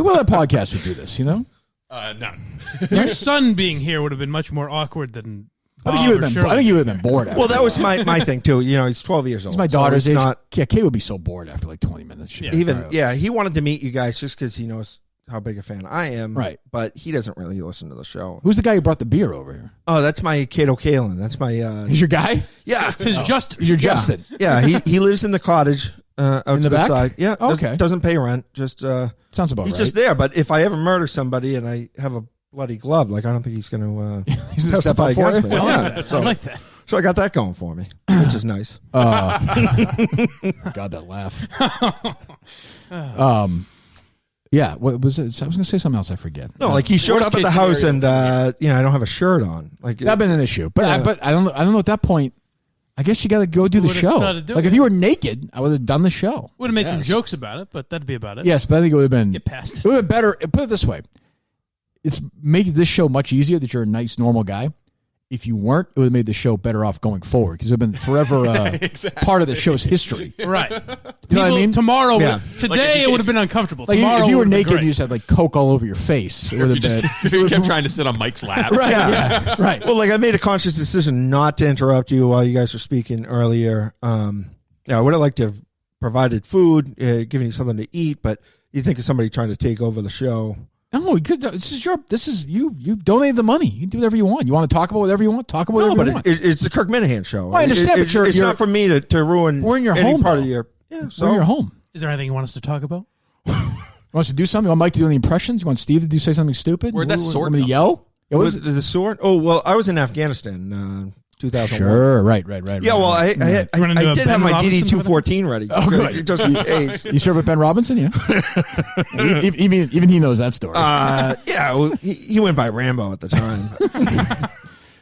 What other podcast would do this? You know, None. Your son being here would have been much more awkward than Bob I think he would or have been. Shirley. I think he would have been bored. After Well, that a was while. my thing too. You know, he's 12 years old. He's my so daughter's it's age. not- Yeah, Kate would be so bored after like 20 minutes. She'd he wanted to meet you guys just because he knows how big a fan I am. Right. But he doesn't really listen to the show. Who's the guy who brought the beer over here? Oh, that's my Kato Kalin. That's my. He's your guy. Yeah, It's his Justin. He's your Yeah. Justin. Yeah, he lives in the cottage out In to the the back? side. Yeah, Okay. doesn't pay rent. Just Sounds about he's right. just there. But if I ever murder somebody and I have a bloody glove, like I don't think he's going to He's gonna step testify up for against it? me. I like Yeah, I like that. so I got that going for me, which is nice. God, that laugh. Yeah, what was it? I was going to say something else. I forget. No, like he showed Worst up at case the house scenario. and I don't have a shirt on. Like That'd been an issue, but Yeah. I don't know. At that point, I guess you got to go do the would've show. started doing Like if it. you were naked, I would have done the show. Would have made some Yes. jokes about it, but that'd be about it. Yes, but I think it would have been. Get past It would have been better. Put it this way: it's making this show much easier that you're a nice, normal guy. If you weren't, it would have made the show better off going forward because it would have been forever part of the show's history. Right. You know what I mean? Tomorrow, Yeah. today it would have been uncomfortable. Like Tomorrow if you were would have been naked and great. you just had like Coke all over your face, it would have been. If you kept trying to sit on Mike's lap. Right. Yeah. Right. Well, like I made a conscious decision not to interrupt you while you guys were speaking earlier. I would have liked to have provided food, given you something to eat, but you think of somebody trying to take over the show. No, you could. This is you. You donated the money. You can do whatever you want. You want to talk about whatever you want. Talk about No, whatever but you want. it's the Kirk Minihane Show. Well, I understand, but it's you're- not for me to ruin. We're in your any home, part though. of your. Yeah, so We're in your home. Is there anything you want us to talk about? You want us to do something? You want Mike to do any impressions? You want Steve to say something stupid? Where'd that Want sword me to come yell? Yeah, what Was is it the sword? Oh well, I was in Afghanistan, 2001. Sure. Right. Yeah, well, I Running to a did Ben have my Robinson DD-214 ready. Oh, good. Just in case. You serve with Ben Robinson, yeah. even he knows that story. Yeah, well, he went by Rambo at the time.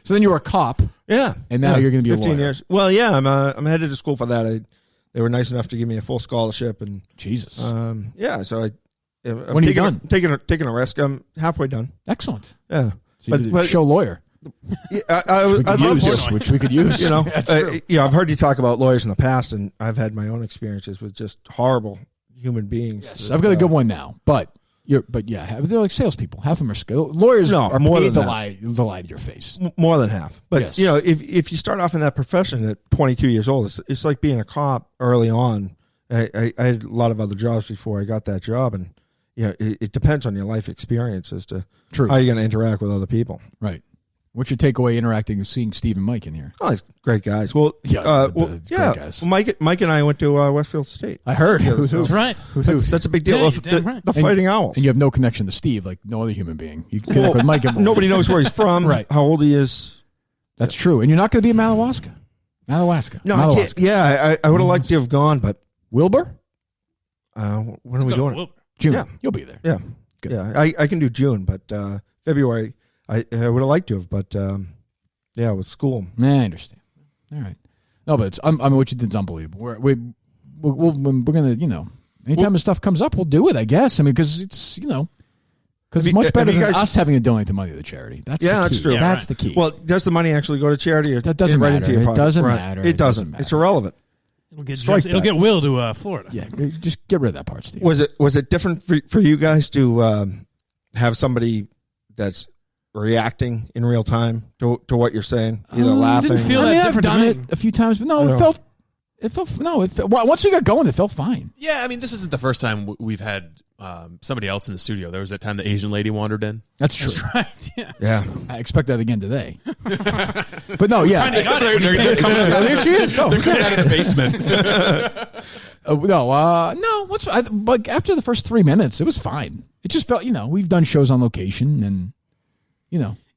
So then you were a cop. Yeah, And now you're gonna be a 15 lawyer. years. Well, yeah, I'm headed to school for that. They were nice enough to give me a full scholarship, and Jesus. yeah. So I'm When are you done? Taking a risk. I'm halfway done. Excellent. Yeah, So you did show lawyer. Yeah, We could I'd love use, to. which we could use. You know, That's true. I've heard you talk about lawyers in the past, and I've had my own experiences with just horrible human beings. Yes, I've got a good one now, but yeah, they're like salespeople. Half of them are skilled. Lawyers No, are more paid than to that. lie to your face. More than half. But Yes. if you start off in that profession at 22 years old, it's like being a cop early on. I had a lot of other jobs before I got that job, and it depends on your life experience as to True. how you're going to interact with other people. Right. What's your takeaway interacting with seeing Steve and Mike in here? Oh, he's great guys. Well, Yeah, great guys. Well, Mike and I went to Westfield State. I heard. That's right. That's a big deal. Yeah, Of you're damn the, right. the Fighting Owls. And you have no connection to Steve, like no other human being. You can connect with Mike. And Nobody knows where he's from, Right. how old he is. That's true. And you're not going to be in Madawaska. No, I can't. Yeah, I would have liked to have gone, but Wilbur? when are we doing it? June. Yeah. You'll be there. Yeah, Good. yeah. I can do June, but February I would have liked to have, but yeah, with school. I understand. All right. No, but I mean, what you did is unbelievable. We're going to, anytime this stuff comes up, we'll do it, I guess. I mean, because it's, because it's much better than us having to donate the money to the charity. That's the key. That's true. That's the key. Well, does the money actually go to charity? Or That doesn't right matter. Into your It pocket? doesn't Right. matter. It doesn't. It's irrelevant. It'll get Will to Florida. Yeah, just get rid of that part, Steve. Was it different for you guys to have somebody that's reacting in real time to what you're saying, either laughing? Didn't feel that different. I've done it a few times, but no, it felt once we got going, it felt fine. Yeah, I mean, this isn't the first time we've had somebody else in the studio. There was that time the Asian lady wandered in. That's true. That's right. Yeah. Yeah. I expect that again today. But no, yeah. They're coming out. There she is. Oh, They're coming out of the basement. But after the first 3 minutes, it was fine. It just felt, we've done shows on location and,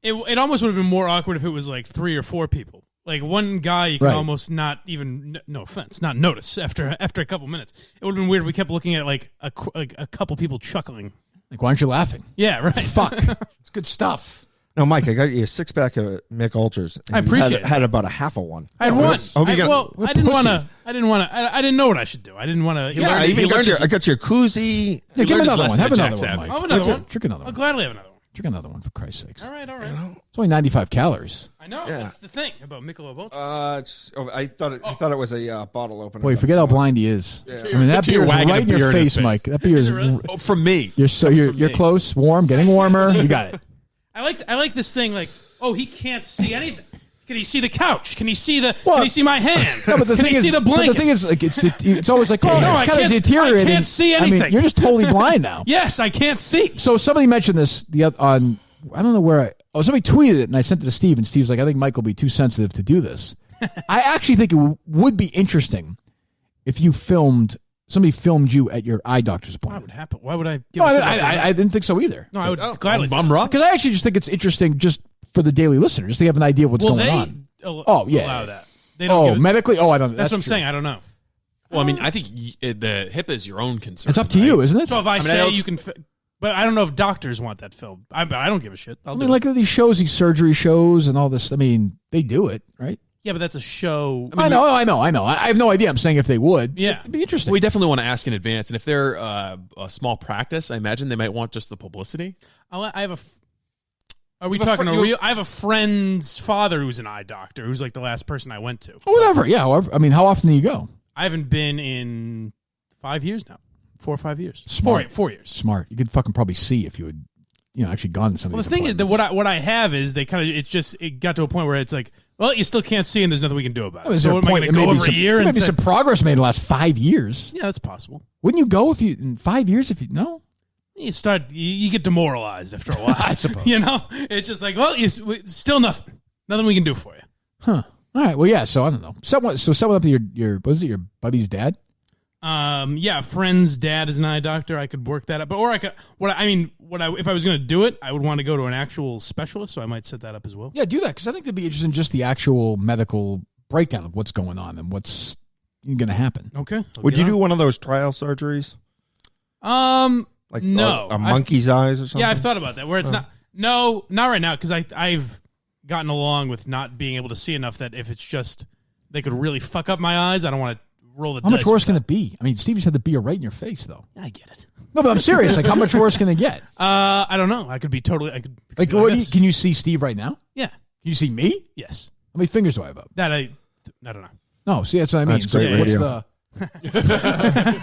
It almost would have been more awkward if it was like 3 or 4 people. Like one guy, you can Right. almost not even, no offense, not notice after a couple minutes. It would have been weird if we kept looking at like a couple people chuckling. Like, why aren't you laughing? Yeah, right. Fuck. It's good stuff. No, Mike, I got you a 6-pack of Mick Ultras. I appreciate it. Had about a half of one. I had one. I I didn't want to. I didn't know what I should do. I didn't want to. Yeah, I got you a koozie. Yeah, give me another one. Have another one, Jackson. Mike. I'll have another one. Drink another I'll one. gladly have another one. Drink another one, for Christ's sakes. All right. It's only 95 calories. I know. Yeah. That's the thing about Michelob Ultras. I thought it was a bottle opener. Boy, forget how blind he is. Yeah. I mean, that To your beer is wagon right of in your beer in his face, face. Mike. That beer is. really? Oh, from me. You're close, warm, getting warmer. You got it. I like this thing. Like, he can't see anything. Can he see the couch? Can he see Can he see my hand? No, but the Can thing he see is, the blanket? the thing is, like, it's always like, No, I it's kind of can't- deteriorating. I can't see I mean, anything. you're just totally blind now. Yes, I can't see. So somebody mentioned this on, I don't know where somebody tweeted it, and I sent it to Steve, and Steve's like, I think Mike will be too sensitive to do this. I actually think it would be interesting if somebody filmed you at your eye doctor's Why would appointment. happen? Why would I? Give No, a shit about that? I didn't think so either. No, I would gladly. I'm wrong. Because I actually just think it's interesting just for the daily listener, just to have an idea of what's Will going they on. allow that? They don't. Oh, give it- medically? Oh, I don't know. That's what I'm true. saying. I don't know. Well, I mean, I think the HIPAA is your own concern. It's up to you, isn't it? So if I say don't- you can, but I don't know if doctors want that filmed. I don't give a shit. I mean, like these shows, these surgery shows and all this. I mean, they do it, right? yeah, but that's a show. I know. I have no idea. I'm saying if they would. Yeah. It'd be interesting. We definitely want to ask in advance, and if they're a small practice, I imagine they might want just the publicity. I have a. Are we talking a real? I have a friend's father who's an eye doctor, who's like the last person I went to. Oh, whatever. Yeah. However, I mean, how often do you go? I haven't been in 5 years now. 4 or 5 years. Smart. 4 years. Smart. You could fucking probably see if you had, actually gone to some of Well, these the thing is that appointments. what I have is they kind of it got to a point where it's like, well, you still can't see and there's nothing we can do about it. I mean, is So there what a am I point? going to go Maybe over a year there and may be say, some progress made in the last 5 years. yeah, that's possible. Wouldn't you go if you in 5 years? If you no, You get demoralized after a while. I suppose. It's just like, well, still nothing we can do for you. Huh. All right. Well, yeah. So I don't know. Someone up to your what is it? Your buddy's dad? Yeah, a friend's dad is an eye doctor. I could work that up, or I could. If I was going to do it, I would want to go to an actual specialist. So I might set that up as well. Yeah, do that because I think it'd be interesting just the actual medical breakdown of what's going on and what's going to happen. Okay. Would you do one of those trial surgeries? Like no, a monkey's eyes or something? Yeah, I've thought about that. Where it's not right now because I've gotten along with not being able to see enough that if it's just they could really fuck up my eyes, I don't want to roll the How dice. much worse can it be? I mean, Steve just had the beer right in your face, though. I get it. No, but I'm serious. Like, how much worse can it get? I don't know. I could be totally. I could Like, do this. can you see Steve right now? Yeah. Can you see me? Yes. How many fingers do I have up? That I don't know. No, see, that's what I mean. That's great radio.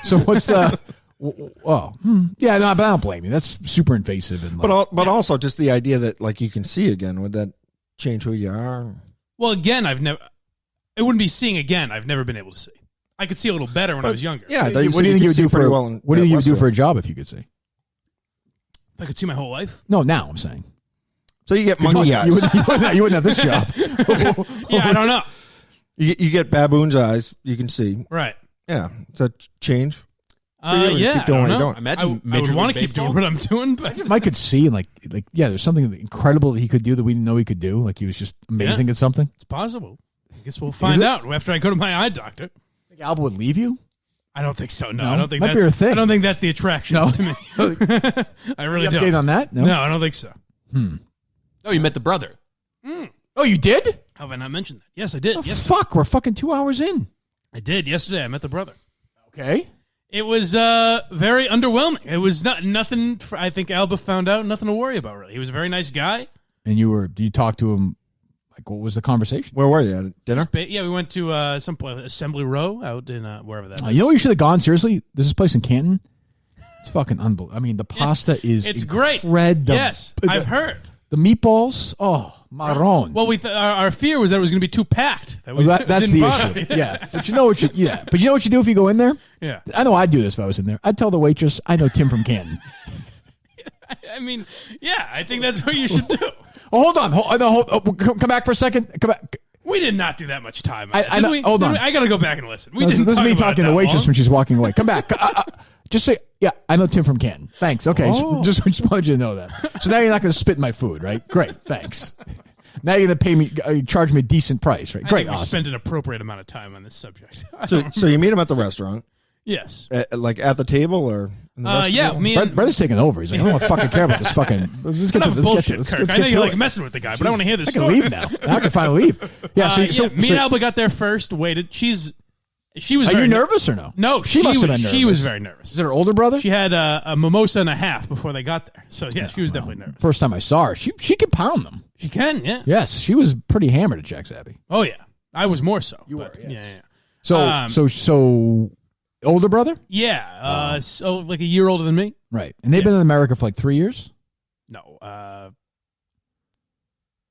So what's the? Yeah, no, but I don't blame you. That's super invasive and. But also just the idea that like you can see again. Would that change who you are? Well, again, it wouldn't be seeing again. I've never been able to see. I could see a little better when I was younger. Yeah. what do you think you would do for? What do you think you would do for a job if you could see? If I could see my whole life. No, now I'm saying. So you get monkey eyes. You wouldn't have this job. Yeah, I don't know. You get baboon's eyes. You can see. Right. Yeah. Does that change? Yeah, keep doing I don't know. Imagine I would want to keep doing what I'm doing, but Mike could see and like yeah, there's something incredible that he could do that we didn't know he could do. Like he was just amazing at something. it's possible. I guess we'll find out after I go to my eye doctor. Think Alba would leave you? I don't think so. No, No? I don't think Might be that's her thing. I don't think that's the attraction to me. I really Any don't. update on that? No? No, I don't think so. Oh, you met the brother. Oh, you did? How have I not mentioned that? Yes, I did. Oh, Yes, fuck, we're fucking 2 hours in. I did. Yesterday, I met the brother. Okay. It was very underwhelming. It was nothing. I think Alba found out nothing to worry about. Really, he was a very nice guy. And did you talk to him? Like, what was the conversation? Where were you at dinner? Yeah, we went to some place, Assembly Row out in wherever that is. You know where you should have gone? Seriously, this is a place in Canton. It's fucking unbelievable. I mean, the pasta is it's great. Yes, I've heard. The meatballs, marron. Well, our fear was that it was going to be too packed. That's the issue. Yeah, but you know what you do if you go in there. Yeah, I know I'd do this if I was in there. I'd tell the waitress, I know Tim from Canton. I mean, yeah, I think that's what you should do. Oh, hold on. Come back for a second. Come back. We did not do that much time. Hold on. I got to go back and listen. This is me talking to the waitress when she's walking away. Come back. Just say, yeah, I know Tim from Canton. Thanks. Okay, just wanted you to know that. So now you're not going to spit in my food, right? Great, thanks. Now you're going to pay me, charge me a decent price, right? Great, I think we awesome. spent an appropriate amount of time on this subject. So you meet him at the restaurant? Yes. Like at the table or? In the yeah, me and Brother's taking over. He's like, I don't fucking care about this fucking. Let's get enough to bullshit, let's Kirk. get I know to you're it. like messing with the guy, but I want to hear this I can story. leave now. Now I can finally leave. Yeah. Me and Alba got there first. Waited. She was. Are you nervous or no? No, she must have been nervous. She was very nervous. Is it her older brother? She had a mimosa and a half before they got there. So yeah, she was definitely nervous. First time I saw her, she can pound them. She can, yeah. Yes, she was pretty hammered at Jack's Abbey. Oh yeah, I was more so. You but, were, yes. Yeah. So older brother? Yeah. So like a year older than me. Right, and they've been in America for like 3 years. No.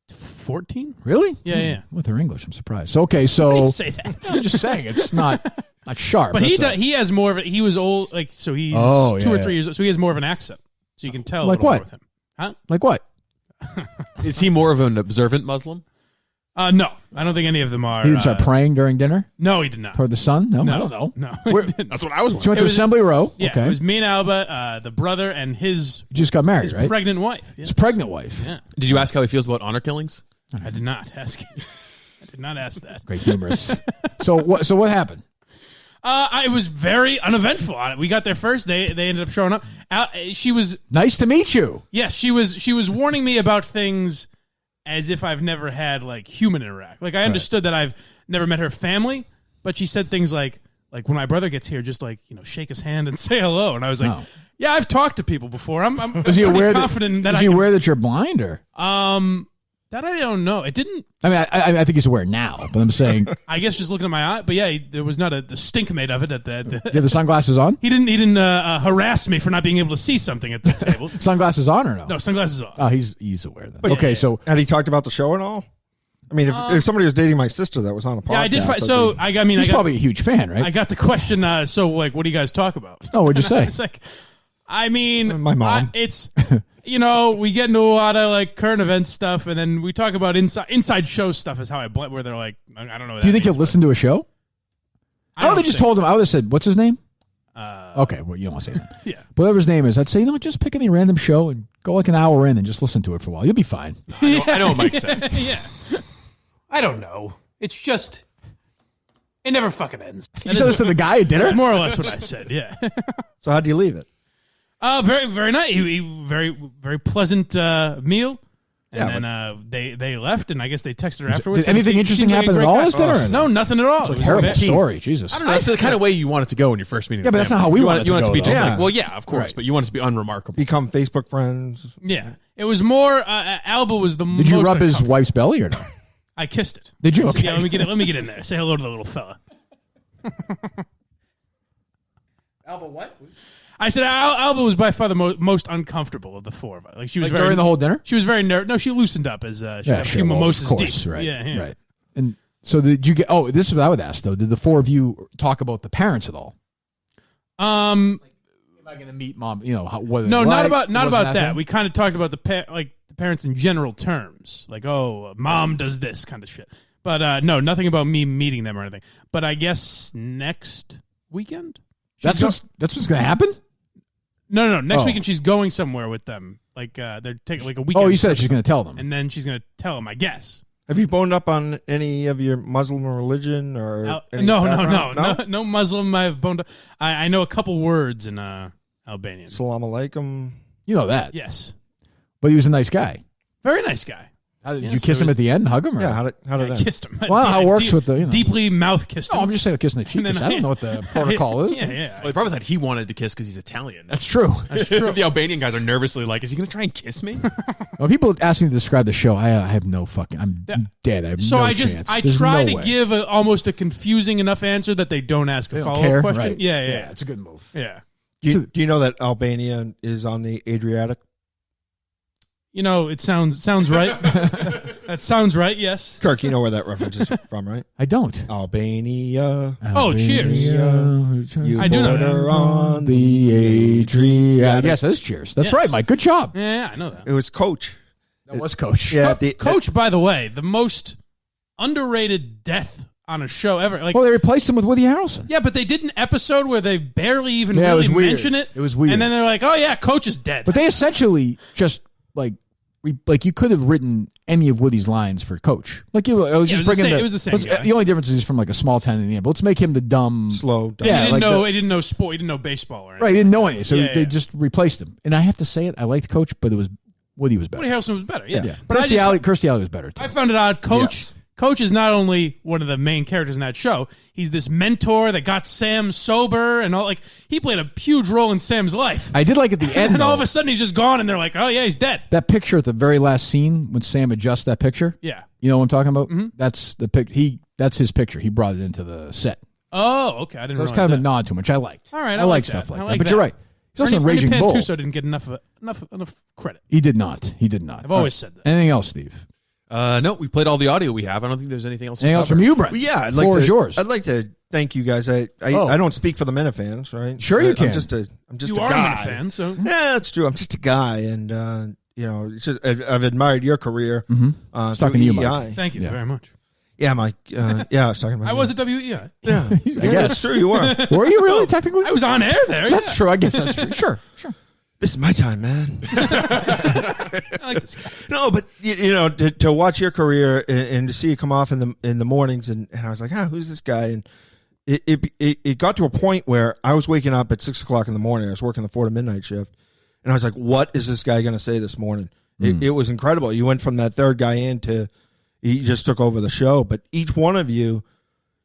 14? Really? Yeah. With her English, I'm surprised. So so Why do you say that? I'm just saying it's not sharp. But he has more of it. He was old, like so he's 2 or 3 years, so he has more of an accent. So you can tell like a little what more with him. Huh? Like what? Is he more of an observant Muslim? No, I don't think any of them are. He didn't start praying during dinner? No, he did not. Toward the sun? No, No. I don't know. No, that's what I was She went wondering. to Assembly Row. Yeah, Okay. it was me and Alba, the brother, and his You just got married, his right? pregnant wife. Yeah. His pregnant wife. Yeah. Did you ask how he feels about honor killings? I did not ask. I did not ask that. Great humorous. So what happened? It was very uneventful. We got there first. They ended up showing up. She was nice to meet you. Yes, she was warning me about things as if I've never had like human interact. Like I understood that I've never met her family, but she said things like when my brother gets here, just like shake his hand and say hello. And I was like, yeah, I've talked to people before. I'm Is he aware confident that? Is he aware that you're blind or? That I don't know. It didn't. I mean, I think he's aware now, but I'm saying. I guess just looking at my eye, but yeah, there was not the stink made of it at that. You have the sunglasses on? He didn't harass me for not being able to see something at the table. Sunglasses on or no? No, sunglasses off. Oh, he's aware then. But okay, so had he talked about the show and all? I mean, if somebody was dating my sister that was on a podcast, yeah, I did. He's probably a huge fan, right? I got the question. So, like, what do you guys talk about? Oh, what'd you say? It's like, I mean, my mom. It's we get into a lot of like current event stuff, and then we talk about inside show stuff. Is how I where they're like, I don't know. What Do you think means, he'll listen to a show? I don't they just think told him. I would have said, "What's his name?" Okay, well, you don't want to say that. Yeah. Whatever his name is, I'd say, just pick any random show and go like an hour in and just listen to it for a while. You'll be fine. I know what Mike said. Yeah. I don't know. It's just, it never fucking ends. You said this to the guy at dinner? That's more or less what I said. Yeah. So how do you leave it? Very, very nice. He very, very pleasant meal. And Yeah, then they left, and I guess they texted her afterwards. Did anything interesting happen at all this dinner? No, nothing at all. It's a terrible story. Jesus. I don't know. That's the kind of way you want it to go when you're first meeting. Yeah, but that's not how we want it to You want it go, to be just though. like, well, yeah, of course, but you want it to be unremarkable. Become Facebook friends. Yeah, it was more. Alba was the. Did you rub his wife's belly or no? I kissed it. Did you? I said, Okay. yeah, let me get in there. Say hello to the little fella. Alba, what? I said Alba was by far the most uncomfortable of the four of us. Like she was during the whole dinner. She was very nervous. No, she loosened up as she got a few mimosas of course, deep. right? Yeah. Right. And so did you get? Oh, this is what I would ask though. Did the four of you talk about the parents at all? Am I going to meet mom? What? No, not about Wasn't that. thing? We kind of talked about the parents in general terms, like, oh, mom does this kind of shit. But no, nothing about me meeting them or anything. But I guess next weekend. That's what's going to happen? No. Next weekend she's going somewhere with them. Like they're taking like a weekend. Oh, you said she's going to tell them, and then she's going to tell them, I guess. Have you boned up on any of your Muslim religion or no Muslim I've boned up. I know a couple words in Albanian. Salam alaikum. You know that. Yes. But he was a nice guy. Very nice guy. Did you kiss him at the end? Hug him? Or? Yeah, how did I that? kissed him. Well, how it works with the deeply mouth kissed him. No, I'm just saying kissing the cheek. I don't know what the protocol is. Yeah. Well, he probably thought he wanted to kiss because he's Italian. That's true. That's true. The Albanian guys are nervously like, is he going to try and kiss me? When people ask me to describe the show, I have no fucking. I'm dead. I have no chance. I There's try no to way. give almost a confusing enough answer that they don't ask a follow up question. Right. Yeah. It's a good move. Yeah. Do you know that Albania is on the Adriatic? You know, it sounds right. That sounds right, yes. Kirk, you know where that reference is from, right? I don't. Albania. Oh, cheers. You I do know border that. on The Adriatic. Yes, that is cheers. That's Yes. right, Mike. Good job. Yeah, I know that. It was Coach. That was Coach. Yeah, Coach, by the way, the most underrated death on a show ever. Like, Well, they replaced him with Woody Harrelson. yeah, but they did an episode where they barely even Yeah, it was really weird. mention it. It was weird. And then they're like, oh, yeah, Coach is dead. But they essentially just like you could have written any of Woody's lines for Coach. Like it was just bringing it was the same guy. The only difference is he's from like a small town in Indiana. But let's make him the dumb, slow. He Yeah, didn't like know. He didn't know sport. He didn't know baseball or anything. right. He didn't know anything, so Yeah, they yeah. just replaced him. And I have to say it, I liked Coach, but it was Woody was better. Woody Harrelson was better. Yeah, Yeah, but Kirstie Alley was better too. I found it odd. Coach. Yes. Coach is not only one of the main characters in that show. He's this mentor that got Sam sober and all. Like he played a huge role in Sam's life. I did like at the end, And all of though, a sudden he's just gone, and they're like, "Oh yeah, he's dead." that picture at the very last scene when Sam adjusts that picture. Yeah. You know what I'm talking about? Mm-hmm. That's the pic. That's his picture. He brought it into the set. Oh, okay. I didn't. So it's realize kind of a that. nod to him, which I liked. All right, I like stuff like that. But you're right. He's also in Ernie Raging Bull. Pantuso didn't get enough credit. He did not. He did not. I've always said that. Anything else, Steve? No, we played all the audio we have. I don't think there's anything else. Anything else from you, Brent? Well, yeah, I'd Floor is yours. I'd like to thank you guys. I don't speak for the Minifans, right? Sure you can. I'm just You a are guy. a Minifan, so Yeah, that's true. I'm just a guy, and it's just, I've admired your career. I was talking to you, Mike. WEI. thank you very much. Yeah, Mike. Yeah, I was talking about. I you. was at WEI. Yeah, I yeah, guess. that's true. You were. Were you really technically? I was on air there. That's true. I guess that's true. Sure. This is my time, man. I like this guy. No, but you know, to watch your career and to see you come off in the mornings, and I was like, who's this guy? And it got to a point where I was waking up at 6 o'clock in the morning. I was working the 4 to midnight shift, and I was like, what is this guy going to say this morning? It was incredible. You went from that third guy in to he just took over the show. But each one of you,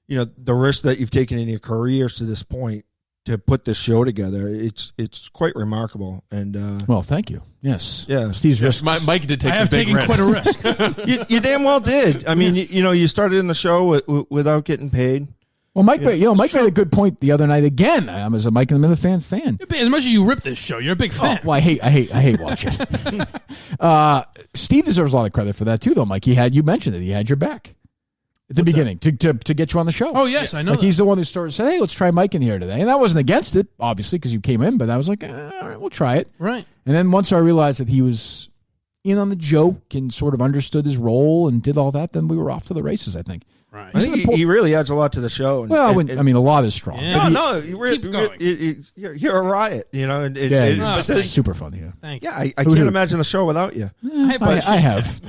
you know, the risk that you've taken in your careers to this point to put this show together, it's quite remarkable. And Well, thank you. Yes. Yeah. Steve's risks. Mike did take I some have big taken risks. quite a risk. you damn well did. I mean, you started in the show without getting paid. Well, Mike, Mike made a good point the other night. Again, I'm as a Mike and the Minifan fan. As much as you rip this show, you're a big fan. Well, I hate watching. Steve deserves a lot of credit for that too, though. Mike, you mentioned it. He had your back at the beginning to get you on the show. Oh yes, I know. Like he's the one who started saying, "Hey, let's try Mike in here today," and I wasn't against it, obviously, because you came in. But I was like, all right, we'll try it. Right. And then once I realized that he was in on the joke and sort of understood his role and did all that, then we were off to the races, I think. Right. I think he really adds a lot to the show. And, Well, I mean, a lot is strong. Yeah. No, Keep going. you're a riot, you know. And It's super fun. Yeah. Thank you. Yeah, I can't imagine the show without you. I have.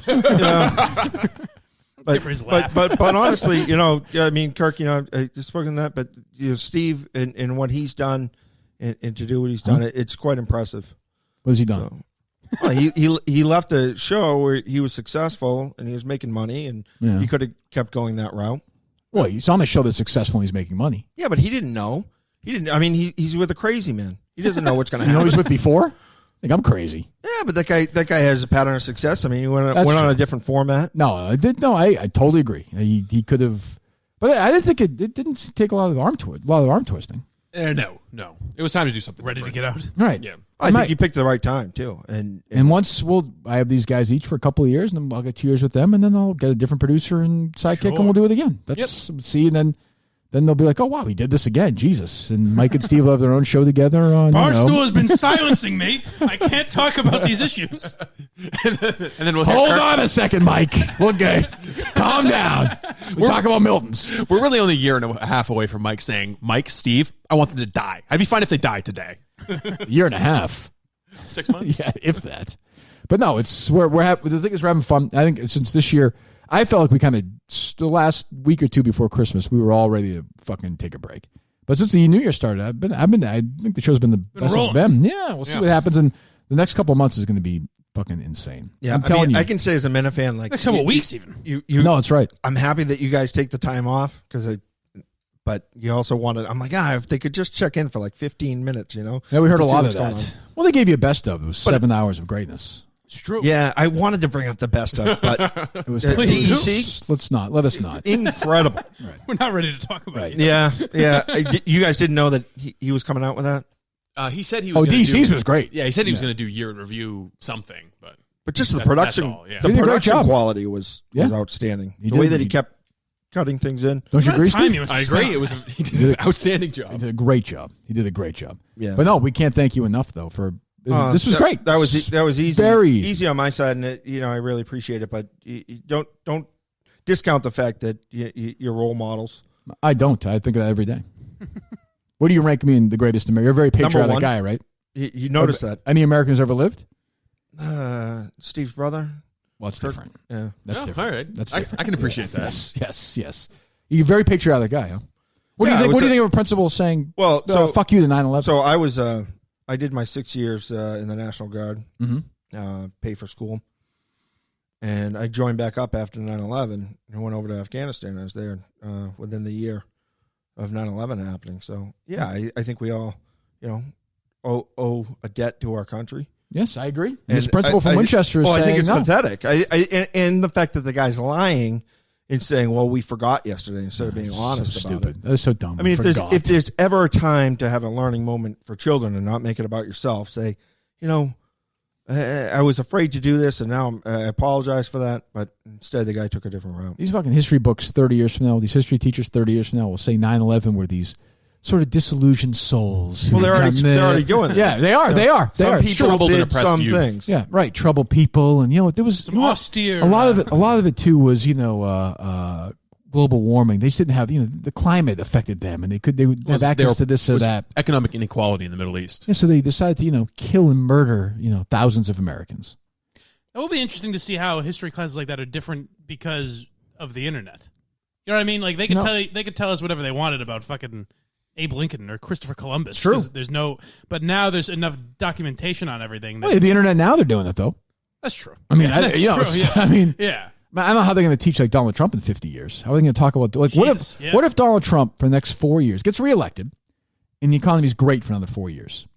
But honestly, you know, I mean, Kirk, you know, just spoken that, but you know, Steve and what he's done, and to do what he's done, it's quite impressive. What has he done? Well, he left a show where he was successful and he was making money, and he could have kept going that route. Well, he's on a show that's successful and he's making money. Yeah, but he didn't know. He didn't. I mean, he's with a crazy man. He doesn't know what's going to You know happen. who he's with before? I think I'm crazy. Yeah, but that guy has a pattern of success. I mean, he went on a different format. No, I totally agree. He could have, but I didn't think it didn't take a lot of arm twisting. No. It was time to do something. Ready to get out. Right. Yeah. I think you picked the right time too. And once I have these guys each for a couple of years, and then I'll get 2 years with them, and then I'll get a different producer and sidekick, and we'll do it again. See, and then then they'll be like, oh, wow, he did this again. Jesus. And Mike and Steve will have their own show together on, Barstool has been silencing me. I can't talk about these issues. and then we'll hold on a second, Mike. Okay. Calm down. We'll talk about Milton's. We're really only a year and a half away from Mike saying, Mike, Steve, I want them to die. I'd be fine if they died today. A year and a half. 6 months? Yeah, if that. But no, it's we're the thing is we're having fun. I think since this year, I felt like we kind of the last week or two before Christmas, we were all ready to fucking take a break. But since the new year started, I think the show's been the best it's been. Yeah, we'll see what happens, and the next couple of months is going to be fucking insane. Yeah, I'm telling you. I can say as a Minifan, like next couple weeks even. No, it's right. I'm happy that you guys take the time off but you also wanted. I'm like, if they could just check in for like 15 minutes, Yeah, we heard a lot of that. Well, they gave you a best of. It was 7 hours of greatness. It's true. Yeah, I wanted to bring up the best of, but it was DEC. Let us not. Incredible. Right. We're not ready to talk about it. Yeah. You guys didn't know that he was coming out with that? He said he was. DC's was great. Yeah, he said he was going to do year in review something, but just the production, the production quality was outstanding. The way that he kept cutting things in. Don't you agree, Steve? I agree. He did an outstanding job. He did a great job. Yeah. But no, we can't thank you enough though for. This was great. That was easy. Very easy on my side, and I really appreciate it. But you don't discount the fact that you're role models. I don't. I think of that every day. What do you rank me in the greatest American? You're a very patriotic guy, right? You notice that. Any Americans ever lived? Steve's brother. Well, it's different. Yeah, that's different. All right, that's different. I can appreciate that. Yes. You're a very patriotic guy, huh? What do you think? What do you think of a principal saying? Well, fuck you to 9/11. So I did my 6 years in the National Guard, pay for school, and I joined back up after 9/11 and went over to Afghanistan. I was there within the year of 9/11 happening. So yeah, I think we all, owe a debt to our country. Yes, I agree. And this principal from Winchester is saying, I think it's pathetic. And the fact that the guy's lying and saying, well, we forgot yesterday instead of being honest about it. That is so dumb. I mean, if there's ever a time to have a learning moment for children and not make it about yourself, say, I was afraid to do this and now I apologize for that. But instead, the guy took a different route. These fucking history books 30 years from now, these history teachers 30 years from now will say 9/11 were these sort of disillusioned souls. Well, they're already doing it. Yeah, they are. They are. Some people did some things. Yeah, right. Troubled people, and there was some austere. A lot of it too was global warming. They just didn't have the climate affected them, and they would have access to this or that. Economic inequality in the Middle East. Yeah, so they decided to kill and murder thousands of Americans. It will be interesting to see how history classes like that are different because of the internet. You know what I mean? Like they could tell us whatever they wanted about fucking Abe Lincoln or Christopher Columbus. True. But now there's enough documentation on everything. Well, the internet now they're doing it though. That's true. I mean, yeah. I don't know how they're going to teach like Donald Trump in 50 years. How are they going to talk about what if Donald Trump for the next 4 years gets reelected and the economy's great for another 4 years?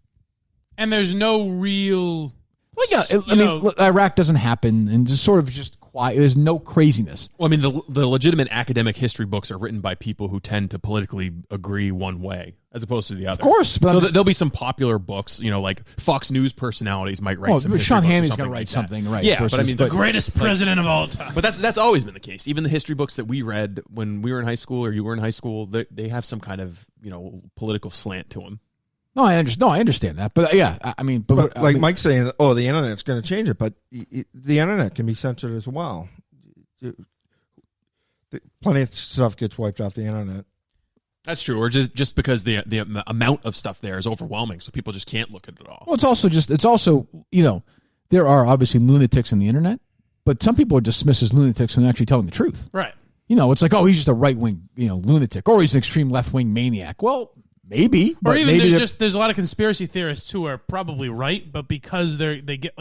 And there's no real. Look, Iraq doesn't happen, and just sort of just quiet. There's no craziness. Well, I mean, the legitimate academic history books are written by people who tend to politically agree one way as opposed to the other. Of course, but so there'll be some popular books. Like Fox News personalities might write. Some Sean Hannity's going to write something, right? Yeah, but I mean, the greatest president of all time. But that's always been the case. Even the history books that we read when we were in high school or you were in high school, they have some kind of political slant to them. No, I understand that, but Mike's saying, the internet's going to change it, but the internet can be censored as well. Plenty of stuff gets wiped off the internet. That's true, or just because the amount of stuff there is overwhelming, so people just can't look at it all. Well, it's also there are obviously lunatics on the internet, but some people are dismissed as lunatics when they're actually telling the truth. Right. It's like, he's just a right wing lunatic, or he's an extreme left wing maniac. Well. Maybe, or even there's a lot of conspiracy theorists who are probably right, but because they get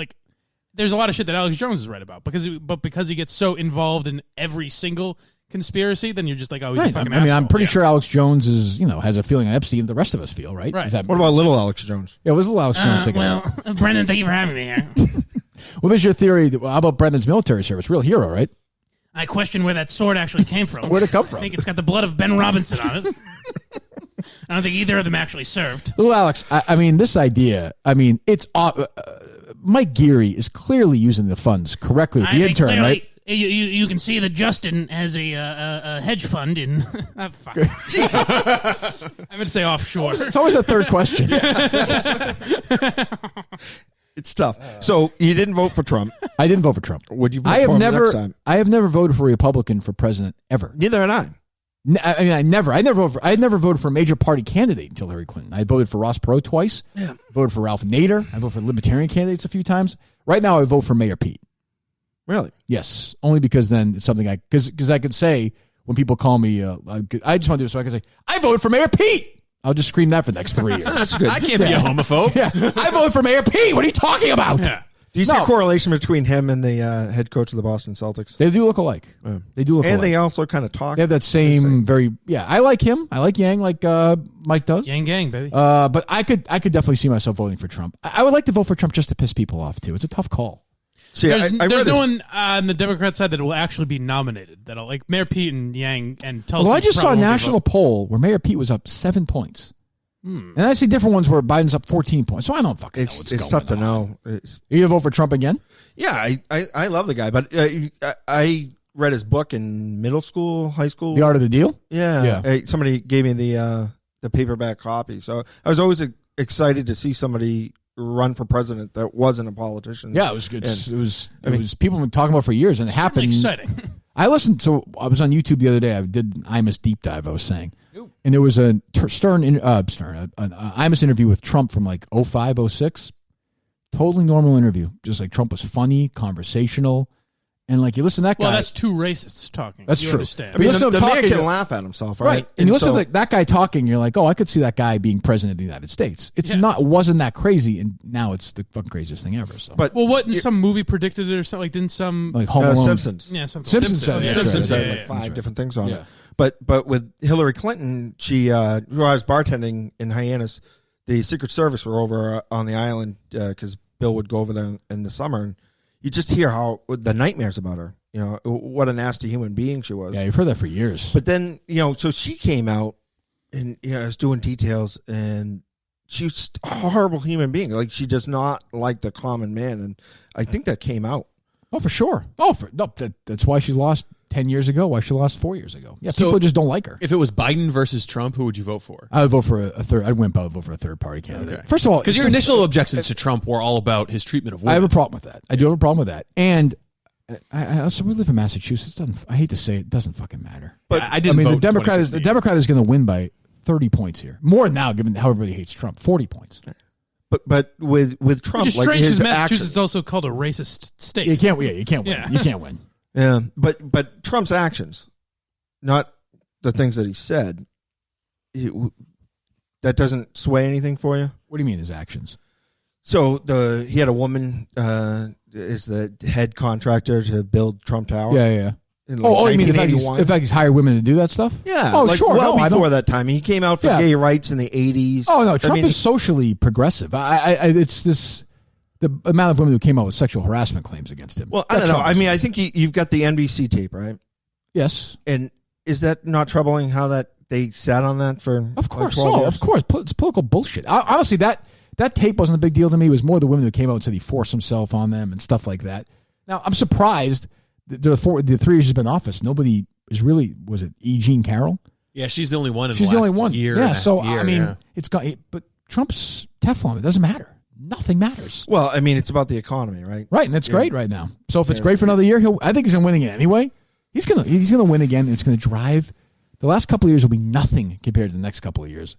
there's a lot of shit that Alex Jones is right about because he gets so involved in every single conspiracy, then you're just like, he's a fucking asshole. I'm pretty sure Alex Jones is has a feeling on Epstein. The rest of us feel right. Right. What about little Alex Jones? Yeah, what was little Alex Jones? Brendan, thank you for having me here. What is your theory? How about Brendan's military service? Real hero, right? I question where that sword actually came from. Where'd it come from? I think it's got the blood of Ben Robinson on it. I don't think either of them actually served. Little Alex, this idea, it's Mike Geary is clearly using the funds correctly with the intern, right? You can see that Justin has a hedge fund in. Fuck. Jesus. I meant to say offshore. It's always a third question. It's tough. So you didn't vote for Trump. I didn't vote for Trump. Would you vote for him next time? I have never voted for a Republican for president ever. Neither had I. I never voted for a major party candidate until Hillary Clinton. I voted for Ross Perot twice. Yeah. Voted for Ralph Nader. I voted for libertarian candidates a few times. Right now, I vote for Mayor Pete. Really? Yes. Only because then it's something because I could say when people call me, I just want to do it so I can say, I voted for Mayor Pete. I'll just scream that for the next 3 years. That's good. I can't be a homophobe. Yeah. I voted for Mayor Pete. What are you talking about? Yeah. Do you see a correlation between him and the head coach of the Boston Celtics? They do look alike. They do look alike. And they also kind of talk. They have that same I like him. I like Yang like Mike does. Yang gang, baby. But I could definitely see myself voting for Trump. I would like to vote for Trump just to piss people off too. It's a tough call. See, there's no one on the Democrat side that will actually be nominated. That'll like Mayor Pete and Yang and Tulsi. Well, I just saw a national poll where Mayor Pete was up 7 points. And I see different ones where Biden's up 14 points. So I don't fucking know what's going on. It's tough to know. Are you going to vote for Trump again? Yeah, I love the guy. But I read his book in middle school, high school. The Art of the Deal? Yeah. Somebody gave me the paperback copy. So I was always excited to see somebody run for president that wasn't a politician. Yeah, it was good. It was people have been talking about it for years, and it happened. Exciting. I listened. So I was on YouTube the other day. I did an Imus deep dive. I was saying, and there was an Imus interview with Trump from like 05, 06. Totally normal interview. Just like Trump was funny, conversational. And like you listen to that guy. Well, that's two racists talking. That's you true. Understand. I mean, the man can laugh at himself, right? And you listen to that guy talking, you're like, oh, I could see that guy being president of the United States. It's wasn't that crazy, and now it's the fucking craziest thing ever. So, but some movie predicted it or something? Like didn't some like Home Alone? Simpsons? Yeah, something. Simpsons has like 5 different things on it. But with Hillary Clinton, she I was bartending in Hyannis. The Secret Service were over on the island because Bill would go over there in the summer, and you just hear how the nightmares about her. You know, what a nasty human being she was. Yeah, you've heard that for years. But then, so she came out and, I was doing details, and she's a horrible human being. Like, she does not like the common man, and I think that came out. Oh, for sure. That's why she lost 10 years ago, why she lost 4 years ago. Yeah, so people just don't like her. If it was Biden versus Trump, who would you vote for? I would vote for a third. I would vote for a third party candidate. Okay. First of all, because your initial objections to Trump were all about his treatment of women. I have a problem with that. I do have a problem with that. And I also we live in Massachusetts. I hate to say it, doesn't fucking matter. But I didn't. The Democrat is going to win by 30 points here. More now, given how everybody hates Trump. 40 points. But with Trump, which is strange because Massachusetts is also called a racist state. You can't win. You can't win. Yeah, but Trump's actions, not the things that he said, that doesn't sway anything for you. What do you mean his actions? So he had a woman is the head contractor to build Trump Tower. Yeah. You mean the fact he's hired women to do that stuff? Yeah. Oh, sure. Well, before that time, he came out for gay rights in the 80s. Oh no, Trump is socially progressive. It's this. The amount of women who came out with sexual harassment claims against him. Well, I don't know. I mean, I think you've got the NBC tape, right? Yes. And is that not troubling how that they sat on that for Of course. like 12 years? Of course. It's political bullshit. Honestly, that tape wasn't a big deal to me. It was more the women who came out and said he forced himself on them and stuff like that. Now, I'm surprised that the 3 years he's been in office, nobody is really, was it E. Jean Carroll? Yeah, she's the only one She's the only one. Year. Yeah, so, I mean, it's got, but Trump's Teflon. It doesn't matter. Nothing matters. Well, I mean, it's about the economy, right? Right, and that's great right now. So if it's great for another year, I think he's going to win again anyway. He's going to win again, and it's going to drive. The last couple of years will be nothing compared to the next couple of years.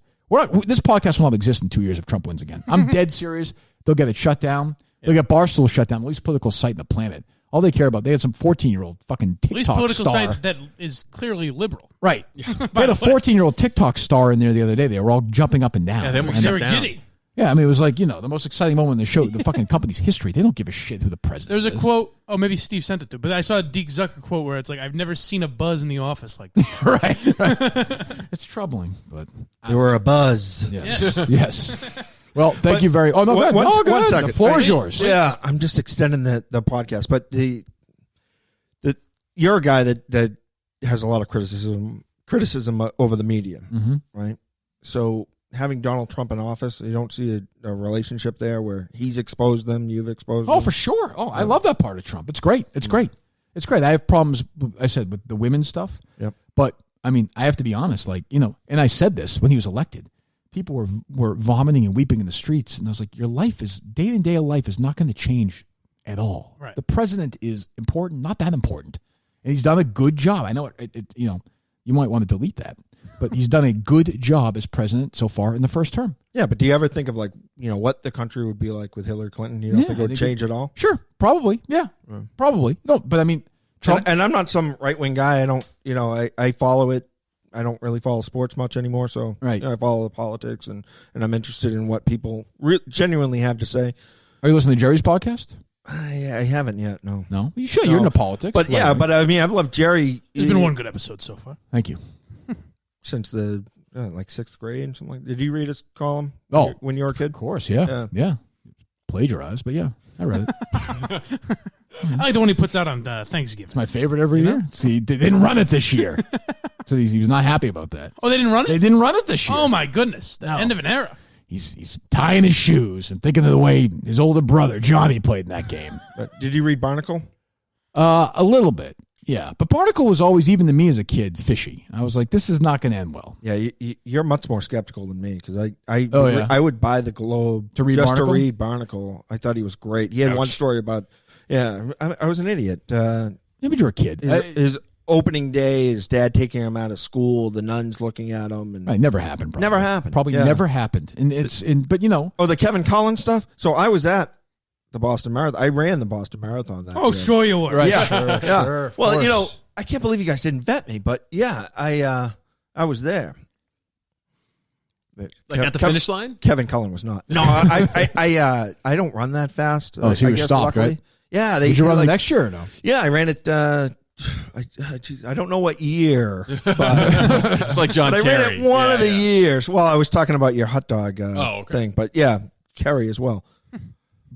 This podcast will not exist in 2 years if Trump wins again. I'm dead serious. They'll get it shut down. They'll get Barstool shut down, the least political site on the planet. All they care about, they had some 14-year-old fucking TikTok least political star. site that is clearly liberal. Right. They had a 14-year-old TikTok star in there the other day. They were all jumping up and down. Yeah, they were giddy. Yeah, I mean, it was like, the most exciting moment in the show, the fucking company's history. They don't give a shit who the president is. There's a quote, maybe Steve sent it to, but I saw a Deke Zucker quote where it's like, I've never seen a buzz in the office like this. Right. It's troubling, but... They were a buzz. Yes. Well, thank you very... Oh, no, go ahead. One second. The floor is yours. Yeah, I'm just extending the podcast, but you're a guy that has a lot of criticism over the media, right? So... having Donald Trump in office, you don't see a relationship there where he's exposed them, you've exposed them? Oh, for sure. Oh, I love that part of Trump. It's great. It's great. It's great. I have problems, I said, with the women's stuff. Yep. But, I mean, I have to be honest. Like, and I said this when he was elected. People were vomiting and weeping in the streets. And I was like, your life is, day-to-day life is not going to change at all. Right. The president is important, not that important. And he's done a good job. I know, you might want to delete that. But he's done a good job as president so far in the first term. Yeah, but do you ever think of what the country would be like with Hillary Clinton? You don't think it would change at all? Sure, probably. Yeah, probably. No, but I mean, Trump. And I'm not some right wing guy. I don't, I follow it. I don't really follow sports much anymore. So right. I follow the politics and I'm interested in what people genuinely have to say. Are you listening to Jerry's podcast? I haven't yet. No. No, you should. You're into politics. But yeah, but I mean, I've loved Jerry. There's been one good episode so far. Thank you. Since the sixth grade and something like that. Did you read his column when you were a kid? Of course, yeah. Plagiarized, but yeah, I read it. I like the one he puts out on Thanksgiving. It's my favorite every year. See, they didn't run it this year. So he was not happy about that. Oh, they didn't run it? They didn't run it this year. Oh, my goodness. The end of an era. He's tying his shoes and thinking of the way his older brother, Johnny, played in that game. Did you read Barnacle? A little bit. Yeah, but Barnacle was always, even to me as a kid, fishy. I was like, this is not going to end well. Yeah, you're much more skeptical than me because I would buy the Globe to read to read Barnacle. I thought he was great. He had one story about, I was an idiot. Maybe you're a kid. His opening day, his dad taking him out of school, the nuns looking at him. And it never happened. Probably. Never happened. Probably never happened. And but Oh, the Kevin Collins stuff? So I was at the Boston Marathon. I ran the Boston Marathon that year. Sure you were. Right. Yeah. Sure. Well, I can't believe you guys didn't vet me, but yeah, I was there. At the finish line? Kevin Cullen was not. No, I don't run that fast. Oh, so you were stopped, luckily. Right? Yeah. Did you run the next year or no? Yeah, I ran it. I don't know what year. But it's like John Kerry. I ran it one of the years. Well, I was talking about your hot dog thing, but yeah, Kerry as well.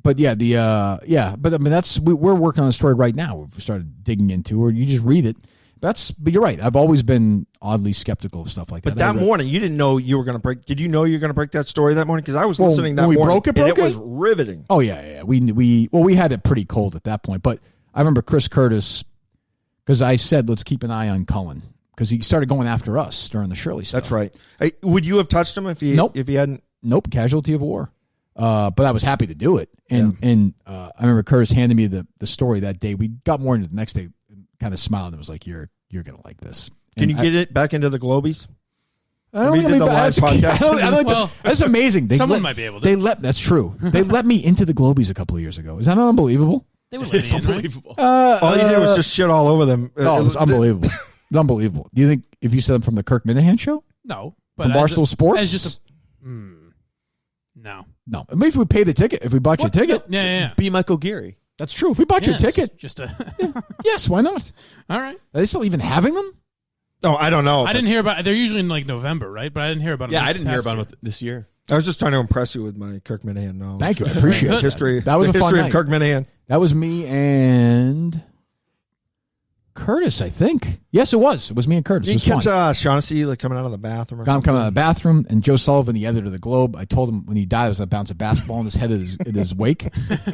But yeah, but I mean we're working on a story right now. We started digging into, or you just read it. But you're right. I've always been oddly skeptical of stuff like that. But that morning, you didn't know you were going to break. Did you know you were going to break that story that morning? Because I was listening that morning, and it was riveting. Oh yeah. We had it pretty cold at that point. But I remember Chris Curtis, because I said let's keep an eye on Cullen because he started going after us during the Shirley stuff. That's right. Would you have touched him if he hadn't? Nope. Casualty of war. But I was happy to do it. And I remember Curtis handed me the story that day. We got more into the next day, kind of smiled and was like, you're going to like this. Can you get it back into the Globies? I don't know. That's amazing. Someone might be able to. That's true. They let me into the Globies a couple of years ago. Is that not unbelievable? They would let me in, unbelievable. All you did was just shit all over them. It was unbelievable. It's unbelievable. Do you think if you said them from the Kirk Minihane Show? No. But from Barstool Sports? As just no. No. Maybe if we pay the ticket, if we bought you a ticket. Yeah. Be Michael Geary. That's true. If we bought you a ticket. Yes, why not? All right. Are they still even having them? Oh, I don't know. I didn't hear about. They're usually in like November, right? But I didn't hear about them. Yeah, I didn't hear about them this year. I was just trying to impress you with my Kirk Minihane knowledge. Thank you. I appreciate it. History. That was a fun history night. of Kirk Minihane. That was me and Curtis, I think. Yes, it was. It was me and Curtis. Did you catch Shaughnessy coming out of the bathroom? I'm coming out of the bathroom, and Joe Sullivan, the editor of the Globe, I told him when he died I was going to bounce a basketball in his head in his wake.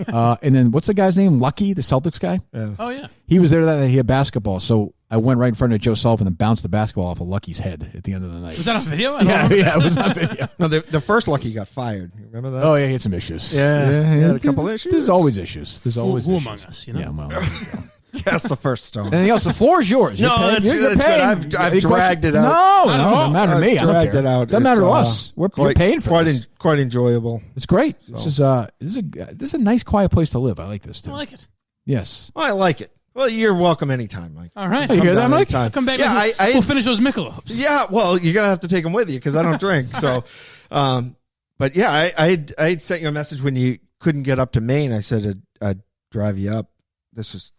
And then what's the guy's name? Lucky, the Celtics guy? Yeah. Oh, yeah. He was there that night. He had basketball, so I went right in front of Joe Sullivan and bounced the basketball off of Lucky's head at the end of the night. Was that on video? Yeah, it was on video. No, the first Lucky got fired. You remember that? Oh, yeah, he had some issues. Yeah, he had a couple issues. There's always issues. There's always Who issues. among us, you know? Yeah, well, Cast the first stone. Anything else? The floor is yours. No, that's good. I've dragged it out. No, it doesn't matter to me. I don't dragged care. it out. Doesn't matter to us. We're paying for this. Quite enjoyable. It's great. So. This is a nice, quiet place to live. I like this too. I like it. Yes. I like it. Well, you're welcome anytime, Mike. All right. You hear that, Mike? I'll come back. Yeah, we'll finish those Michelobs. Yeah, well, you're going to have to take them with you because I don't drink. So, but yeah, I had sent you a message when you couldn't get up to Maine. I said I'd drive you up. This was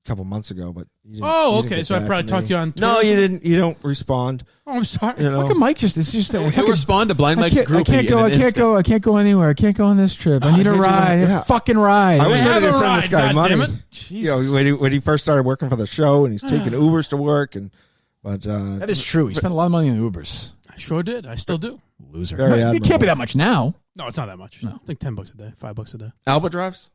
a couple months ago, but you didn't, oh, you didn't okay. get So I back probably to talked me. to you on Twitter. No, you didn't. You don't respond. Oh, I'm sorry. You know? Look at Mike. It's just He'll respond to Blind Mike's group. I can't go anywhere. I can't go on this trip. I need a ride. Yeah. Fucking ride. I was Have ready to a send ride, this guy money. goddammit. You know, when he first started working for the show, and he's taking Ubers to work, but that is true. He spent a lot of money on Ubers. I sure did. I still do. Loser. Very It can't be that much now. No, it's not that much. No. I think $10 a day, $5 a day. Alba drives.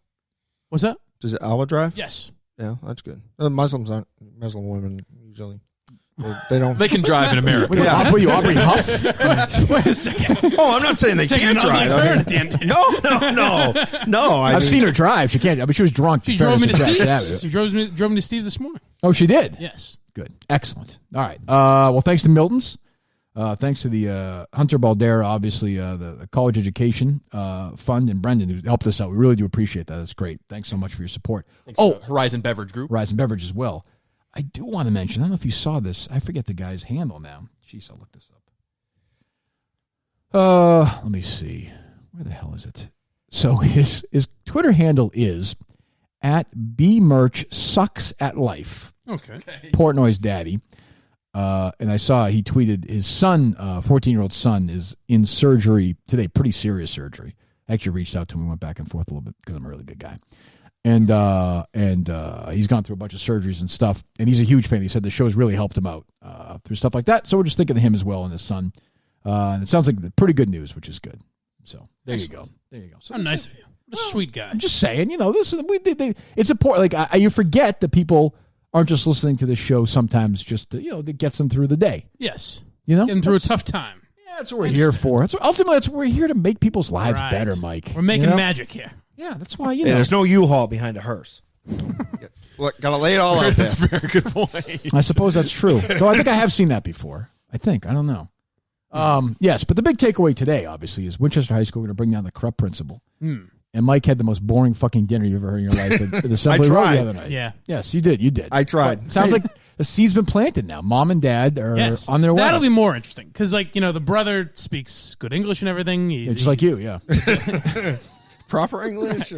What's that? Does it Alba drive? Yes. Yeah, that's good. Muslim women usually. They don't. They can drive in America. What are you, Aubrey Huff? Wait a second. Oh, I'm not saying they can't drive. Turn at the end. No. I've seen her drive. She can't. I mean, she was drunk. She drove me to Steve. She drove me to Steve this morning. Oh, she did? Yes. Good. Excellent. All right. Well, thanks to Milton's. Thanks to the Hunter Baldera, obviously, the College Education Fund, and Brendan, who helped us out. We really do appreciate that. That's great. Thanks so much for your support. Thanks to Horizon Beverage Group. Horizon Beverage as well. I do want to mention, I don't know if you saw this. I forget the guy's handle now. Jeez, I'll look this up. Let me see. Where the hell is it? So his Twitter handle is @bmerchsucksatlife. Okay. Portnoy's daddy. And I saw he tweeted his son, 14-year-old son, is in surgery today, pretty serious surgery. I actually reached out to him. We went back and forth a little bit because I'm a really good guy. And he's gone through a bunch of surgeries and stuff, and he's a huge fan. He said the show's really helped him out through stuff like that. So we're just thinking of him as well and his son. And it sounds like pretty good news, which is good. So there you go. There you go. So How nice of you. What a sweet guy. I'm just saying, this is it's important. Like you forget that people aren't just listening to this show sometimes just to, that gets them through the day. Yes. Getting through a tough time. Yeah, that's what we're here for. Ultimately, that's what we're here to make people's lives better, Mike. We're making magic here. Yeah, that's why, there's no U-Haul behind a hearse. Gotta lay it all out there. That's a very good point. I suppose that's true. Though I think I have seen that before. I don't know. Yes, but the big takeaway today, obviously, is Winchester High School going to bring down the corrupt principal. And Mike had the most boring fucking dinner you've ever heard in your life at the Assembly Road the other night. Yeah. Yes, you did. You did. I tried. But sounds like the seed's been planted now. Mom and Dad are on their way. That'll be more interesting because, the brother speaks good English and everything. Just like you, yeah. Proper English,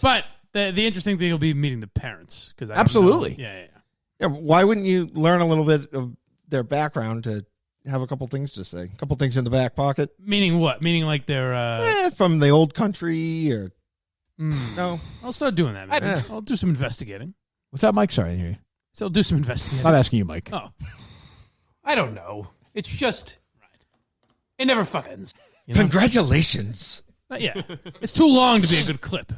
but the interesting thing will be meeting the parents because absolutely, yeah. Why wouldn't you learn a little bit of their background to have a couple things to say, a couple things in the back pocket? Meaning what? Meaning like they're from the old country or no? I'll start doing that. Man. I'll do some investigating. What's that, Mike? Sorry, I didn't hear you. So I'll do some investigating. I'm asking you, Mike. Oh, I don't know. It's just it never fucking ends. Congratulations. Yeah, it's too long to be a good clip.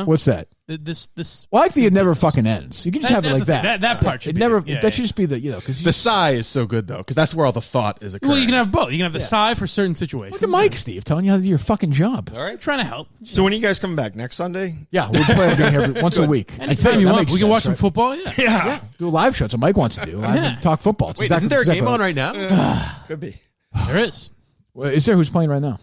What's that? This. Well, I think it never fucking ends. You can just have it like that. That part should it be never. Yeah, that should just be because the sigh is so good though, because that's where all the thought is occurring. Well, you can have both. You can have the sigh for certain situations. Look at Mike, Steve, telling you how to do your fucking job. All right, trying to help. So when are you guys coming back? Next Sunday? Yeah, we'll plan on being here once a week. Anytime you want, we can watch some football. Yeah. Do a live show. That's what Mike wants to do. Talk football. Wait, isn't there a game on right now? Could be. There is. Well, is there who's playing right now?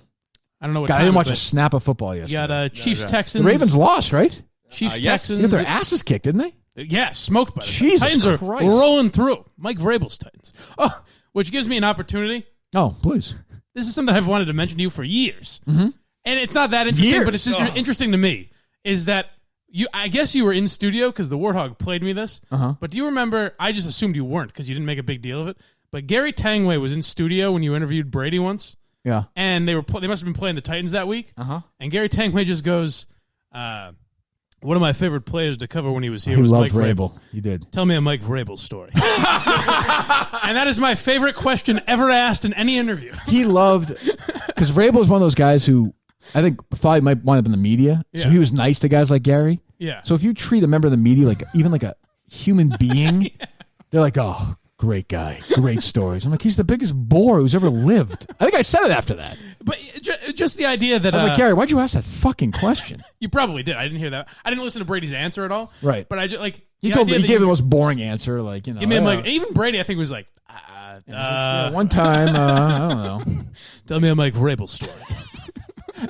I don't know what God, time I didn't watch it a is. snap of football yesterday. You got Chiefs, Texans. The Ravens lost, right? Chiefs, yes. Texans. They got their asses kicked, didn't they? Yeah, smoked by the Jesus Titans are Christ. rolling through. Mike Vrabel's Titans. Oh, which gives me an opportunity. Oh, please. This is something I've wanted to mention to you for years. And it's not that interesting, but it's interesting to me, is that I guess you were in studio because the Warthog played me this. But do you remember, I just assumed you weren't because you didn't make a big deal of it, but Gary Tangway was in studio when you interviewed Brady once. Yeah. And they must have been playing the Titans that week. And Gary Tangway just goes, one of my favorite players to cover when he was here was Mike Vrabel. He did. Tell me a Mike Vrabel story. And that is my favorite question ever asked in any interview. He loved, because Vrabel is one of those guys who I think thought he might wind up in the media. So Yeah. he was nice to guys like Gary. Yeah. So if you treat a member of the media even like a human being, they're like, oh, great guy, great stories. I'm like, he's the biggest bore who's ever lived. I think I said it after that. But just the idea that I was like, Gary, why'd you ask that fucking question? You probably did. I didn't hear that. I didn't listen to Brady's answer at all. Right. But I just like He gave the most boring answer, even Brady, I think, was like, one time, I don't know. Tell me a Mike Vrabel story.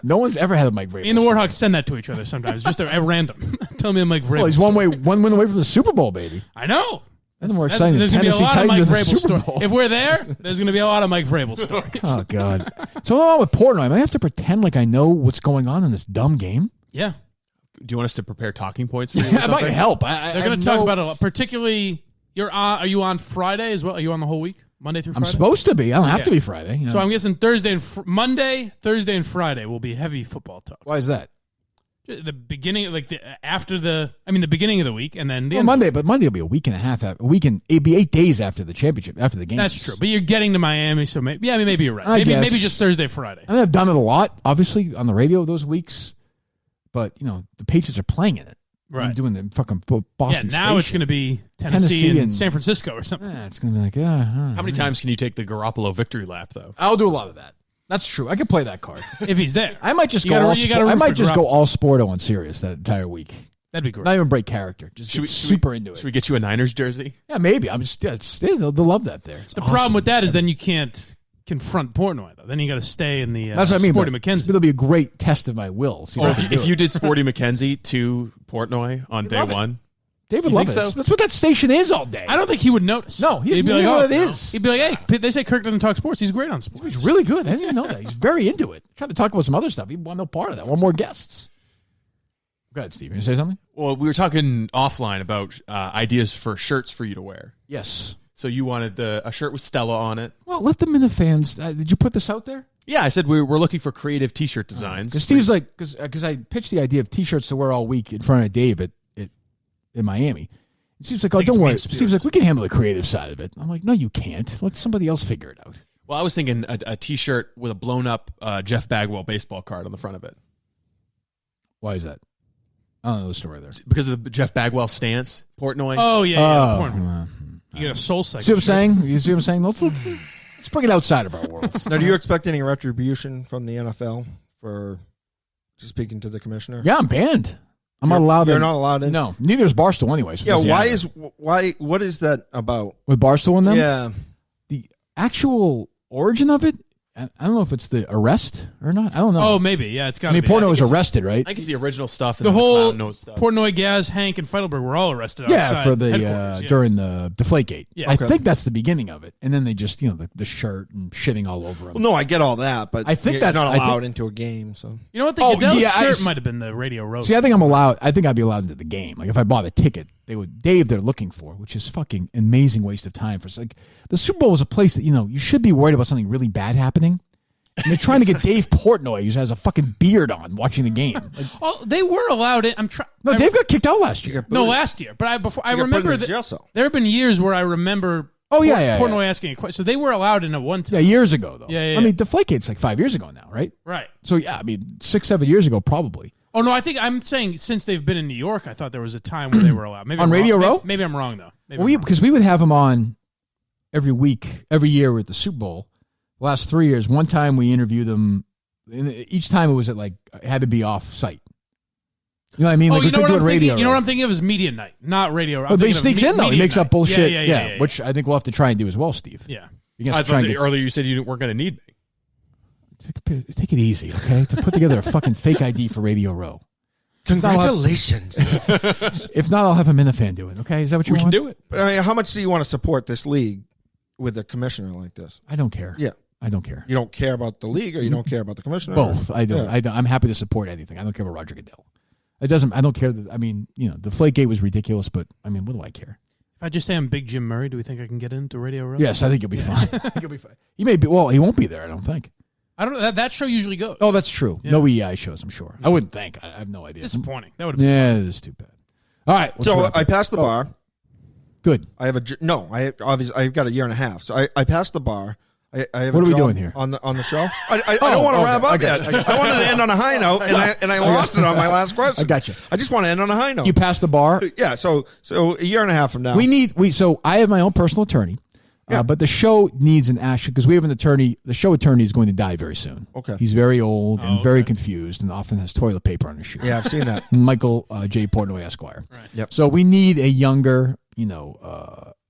No one's ever had a Mike Vrabel. Me and the Warhawks send that to each other sometimes, just at random. Tell me a Mike Vrabel. Well, he's story. one win away from the Super Bowl, baby. I know. That's more exciting than There's going to be a Tennessee lot of Mike Titans in the Vrabel Super stories. Bowl. If we're there, there's going to be a lot of Mike Vrabel stories. Oh, God. So I'm with Portnoy. I have to pretend like I know what's going on in this dumb game. Yeah. Do you want us to prepare talking points for you? It might help. They're going to talk about it a lot. Particularly, are you on Friday as well? Are you on the whole week? Monday through Friday? I'm supposed to be. I don't have to be Friday. You know. So I'm guessing Monday, Thursday, and Friday will be heavy football talk. Why is that? The beginning, the beginning of the week, and then Monday. But Monday will be a week and a half. It'll be 8 days after the championship, after the game. That's true. But you're getting to Miami, so maybe you're right. Maybe just Thursday, Friday. I mean, I've done it a lot, obviously, on the radio those weeks. But the Patriots are playing in it. Right. I'm doing the fucking Boston. Yeah, now it's going to be Tennessee and San Francisco or something. Yeah, it's going to be like, how many times can you take the Garoppolo victory lap though? I'll do a lot of that. That's true. I could play that card if he's there. I might just go all. I might just go all Sporto on Sirius that entire week. That'd be great. Not even break character. Just super into it. Should we get you a Niners jersey? Yeah, maybe. I'm just. Yeah, they'll love that there. The problem with that is then you can't confront Portnoy. Though. Then you got to stay in the That's what I mean, Sporty McKenzie. It'll be a great test of my will. If you did Sporty McKenzie to Portnoy on day one, David loves it. So? That's what that station is all day. I don't think he would notice. No, he'd be like, what it is. He'd be like, hey, they say Kirk doesn't talk sports. He's great on sports. He's really good. I didn't even know that. He's very into it. Trying to talk about some other stuff. He want no part of that. Want more guests. Go ahead, Steve. You say something? Well, we were talking offline about ideas for shirts for you to wear. Yes. So you wanted a shirt with Stella on it. Well, let the Minifans. Did you put this out there? Yeah, I said we're looking for creative T-shirt designs. Because Steve's like, because I pitched the idea of T-shirts to wear all week in front of Dave in Miami. Steve's like, oh, don't worry. Steve's like, we can handle the creative side of it. I'm like, no, you can't. Let somebody else figure it out. Well, I was thinking a T-shirt with a blown-up Jeff Bagwell baseball card on the front of it. Why is that? I don't know the story there. Because of the Jeff Bagwell stance, Portnoy. Oh, yeah. Portnoy. You get a soul cycle. See what I'm saying? You see what I'm saying? Let's bring it outside of our world. Now, do you expect any retribution from the NFL for speaking to the commissioner? Yeah, I'm banned. I'm not allowed. You're not allowed in? No, neither is Barstool anyway. So yeah, what is that about? With Barstool and them? Yeah. The actual origin of it, I don't know if it's the arrest or not. I don't know. Oh, maybe. Yeah, it's got to be. Portnoy was arrested, right? I think it's the original stuff. And the whole stuff. Portnoy, Gaz, Hank, and Feidelberg were all arrested outside for the during the Deflategate. Yeah. I think that's the beginning of it. And then they just, the shirt and shitting all over him. Well, no, I get all that, but I think that's that's not allowed into a game. So you know what? The Goodell shirt might have been the Radio Row. See, I think I'm allowed. I think I'd be allowed into the game. Like if I bought a ticket, Dave they're looking for, which is fucking amazing waste of time for. Like the Super Bowl is a place that you should be worried about something really bad happening. And they're trying to get Dave Portnoy, who has a fucking beard on, watching the game. They were allowed in. Dave got kicked out last year. No, last year. But I remember that there have been years where I remember Portnoy asking a question. So they were allowed in at one time. Yeah, years ago, though. Yeah. I mean, Deflategate's like 5 years ago now, right? Right. So, yeah, I mean, 6-7 years ago, probably. Oh, no, I'm saying since they've been in New York, I thought there was a time where they were allowed. Maybe on Radio Row? Maybe I'm wrong, though. Because we would have them on every year with the Super Bowl. The last 3 years, one time we interviewed them. Each time it was it had to be off site. You know what I mean? Oh, like you know what I'm thinking? Radio you know what I'm thinking of is media night, not radio. But he sneaks in though. He makes up bullshit. Yeah, which I think we'll have to try and do as well, Steve. Yeah. I thought earlier you said you weren't going to need me. Take it easy, okay? To put together a fucking fake ID for Radio Row. Congratulations. If not, I'll have a Minifan do it. Okay, is that what you want? We can do it. But I mean, how much do you want to support this league with a commissioner like this? I don't care. Yeah. I don't care. You don't care about the league, or you don't care about the commissioner? Both. I don't. Yeah. I'm happy to support anything. I don't care about Roger Goodell. It doesn't. I don't care. I mean, the Deflategate was ridiculous, but I mean, what do I care? If I just say I'm Big Jim Murray, do we think I can get into Radio Row? Yes, I think you'll be fine. I think you'll be fine. He may be. Well, he won't be there. I don't think. I don't know. That show usually goes. Oh, that's true. Yeah. No EI shows. I'm sure. I wouldn't think. I have no idea. Disappointing. That would have been. Yeah, fun. it is too bad. All right. So I passed the bar. Good. I have I've got a year and a half. So I passed the bar. I have what a are we job doing here on the show? I don't want to wrap up yet. I wanted to end on a high note, and I lost it on my last question. I got you. I just want to end on a high note. You passed the bar. Yeah. So a year and a half from now, So I have my own personal attorney. Yeah. But the show needs an action because we have an attorney. The show attorney is going to die very soon. Okay. He's very old and very confused and often has toilet paper on his shoe. Yeah, I've seen that. Michael J. Portnoy, Esquire. Right. Yep. So we need a younger,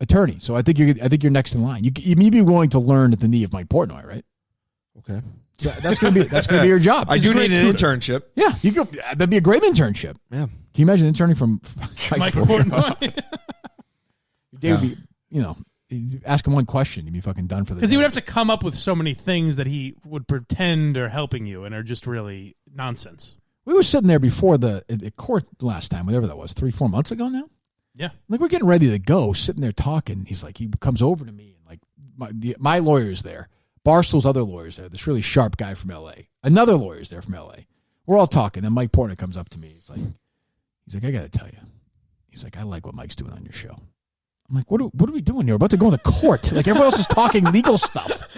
attorney. So I think you're next in line. You may be willing to learn at the knee of Mike Portnoy, right? Okay. So that's gonna be your job. I do need an internship. Yeah, that'd be a great internship. Yeah. Can you imagine interning from Mike Portnoy? Dave would be, ask him one question, you'd be fucking done for the day. Because he would have to come up with so many things that he would pretend are helping you and are just really nonsense. We were sitting there before the court last time, whatever that was, 3-4 months ago now. Yeah. Like we're getting ready to go, sitting there talking. He's like, he comes over to me and like my lawyer's there. Barstool's other lawyer's there. This really sharp guy from L.A. Another lawyer's there from L.A. We're all talking, and Mike Portnoy comes up to me. He's like, I got to tell you. He's like, I like what Mike's doing on your show. I'm like, what are we doing here? We're about to go into court. Like everyone else is talking legal stuff.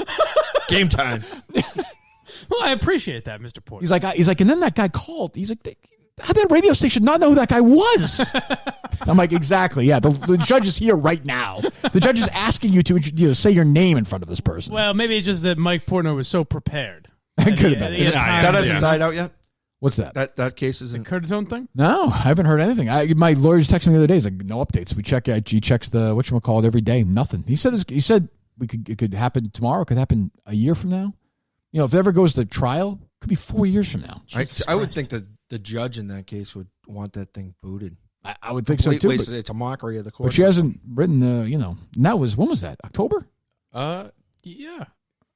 Game time. Well, I appreciate that, Mr. Portnoy. He's like, and then that guy called. He's like, how did that radio station not know who that guy was? I'm like, exactly. Yeah, the judge is here right now. The judge is asking you to say your name in front of this person. Well, maybe it's just that Mike Portnoy was so prepared. That could have been. That hasn't died out yet? What's that? That case isn't. The Curtis thing? No, I haven't heard anything. My lawyers texted me the other day. He's like, no updates. We check. He checks the whatchamacallit every day. Nothing. He said it could happen tomorrow. It could happen a year from now. You know, if it ever goes to trial, it could be 4 years from now. I would think that the judge in that case would want that thing booted. I would think so too. It's a mockery of the court. But she hasn't written and that was, when was that? October? Yeah.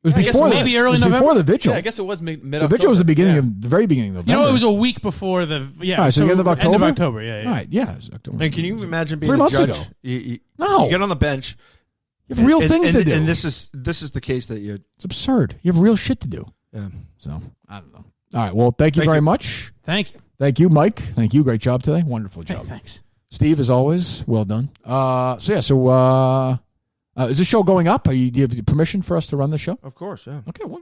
It was before maybe early November. Before the vigil. Yeah, I guess it was mid. The vigil was the very beginning of November. You know, it was a week before the All right, so the end of October. End of October, yeah. All right, yeah. It was October. And can you imagine being 3 a months judge? ago? You No. get on the bench. You have real things to do. And this is the case that you. It's absurd. You have real shit to do. Yeah. So I don't know. All right. Well, thank you very much. Thank you. Thank you, Mike. Thank you. Great job today. Wonderful job. Hey, thanks. Steve, as always, well done. Is this show going up? Do you have permission for us to run the show? Of course, yeah. Okay. Well,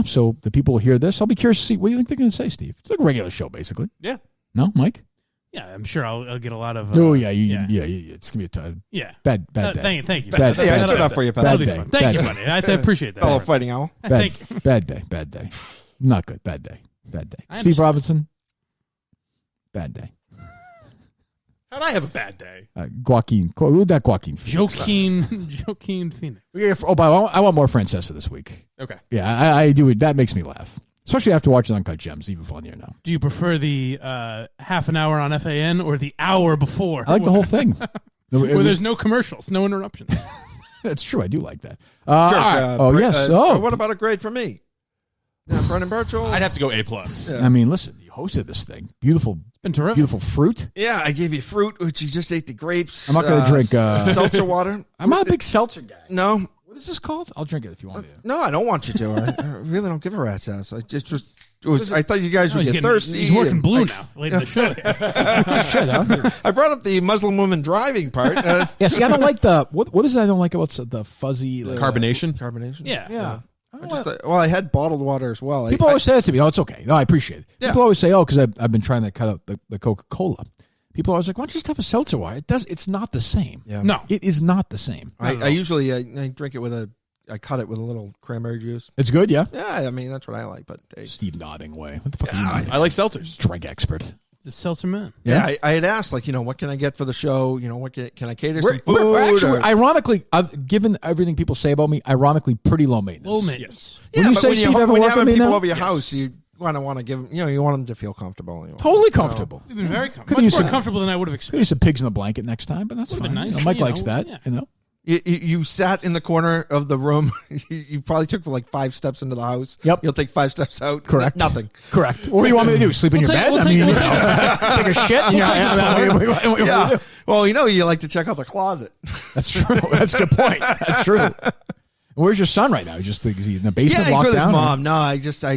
so the people will hear this. I'll be curious to see what you think they're going to say, Steve. It's like a regular show, basically. Yeah. No, Mike? Yeah, I'm sure I'll get a lot of. Yeah. It's going to be a bad day. Thank you. Bad day. I stood up for you, pal. That'll be fun. Thank you, buddy. I appreciate that. Fellow fighting owl. Thank you. Bad day. Not good. Bad day. I Steve Robinson? Bad day. How'd I have a bad day? Joaquin. Who did that Joaquin? Joaquin Phoenix. But I want more Francesa this week. Okay. Yeah, I do. That makes me laugh. Especially after watching Uncut Gems. Even funnier now. Do you prefer the half an hour on FAN or the hour before? I like the whole thing. Where there's no commercials, no interruptions. That's true. I do like that. Kirk, yes. What about a grade for me? Yeah, Brendan Burchell. I'd have to go A+. Yeah. I mean, listen, you hosted this thing. Beautiful. It's been terrific. Beautiful fruit. Yeah, I gave you fruit, which you just ate the grapes. I'm not going to drink seltzer water. I'm not a big seltzer guy. No. What is this called? I'll drink it if you want me to. No, I don't want you to. I really don't give a rat's ass. I thought you guys would get thirsty. He's working blue now. Late in the show. Shit, huh? I brought up the Muslim woman driving part. Yeah, see, I don't like the what is it I don't like about the fuzzy carbonation? Carbonation. Yeah. I had bottled water as well. People always say that to me. Oh, it's okay. No, I appreciate it. Yeah. People always say, because I've been trying to cut out the Coca-Cola. People are always like, why don't you just have a seltzer water? It's not the same. Yeah. No. It is not the same. I usually I drink it I cut it with a little cranberry juice. It's good, yeah? Yeah, I mean, that's what I like. But hey. Steve nodding away. What the fuck are you I like seltzers. Drink expert. The seltzer man. Yeah, I had asked, what can I get for the show? What can I cater some food? Actually, ironically, given everything people say about me, ironically, pretty low maintenance. Low maintenance. Yeah, you but say when Steve you ever work have with me people now? over your house, you want to give them, you want them to feel comfortable. Totally comfortable. We've been very much Could've used more some- comfortable than I would have Could expected. use some pigs in the blanket next time, but that's Would've fine. been nice, Mike likes that. yeah. You sat in the corner of the room. You probably took like 5 steps into the house. Yep. You'll take 5 steps out. Correct. Nothing. Correct. What do you want me to do? Sleep in your bed? Take a shit? Yeah. Well, you like to check out the closet. That's true. That's a good point. That's true. Where's your son right now? Is he in the basement Yeah, he's locked with his down? mom. No, I just said,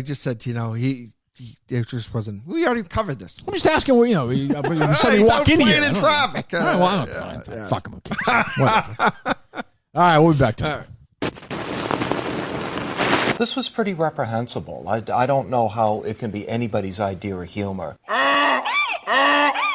it just wasn't. We already covered this. I'm just asking where, you suddenly He's walk out in here. playing in traffic. All right, well, I'm fine. Fuck him. Who cares? Whatever. All right, we'll be back to it. This was pretty reprehensible. I don't know how it can be anybody's idea of humor.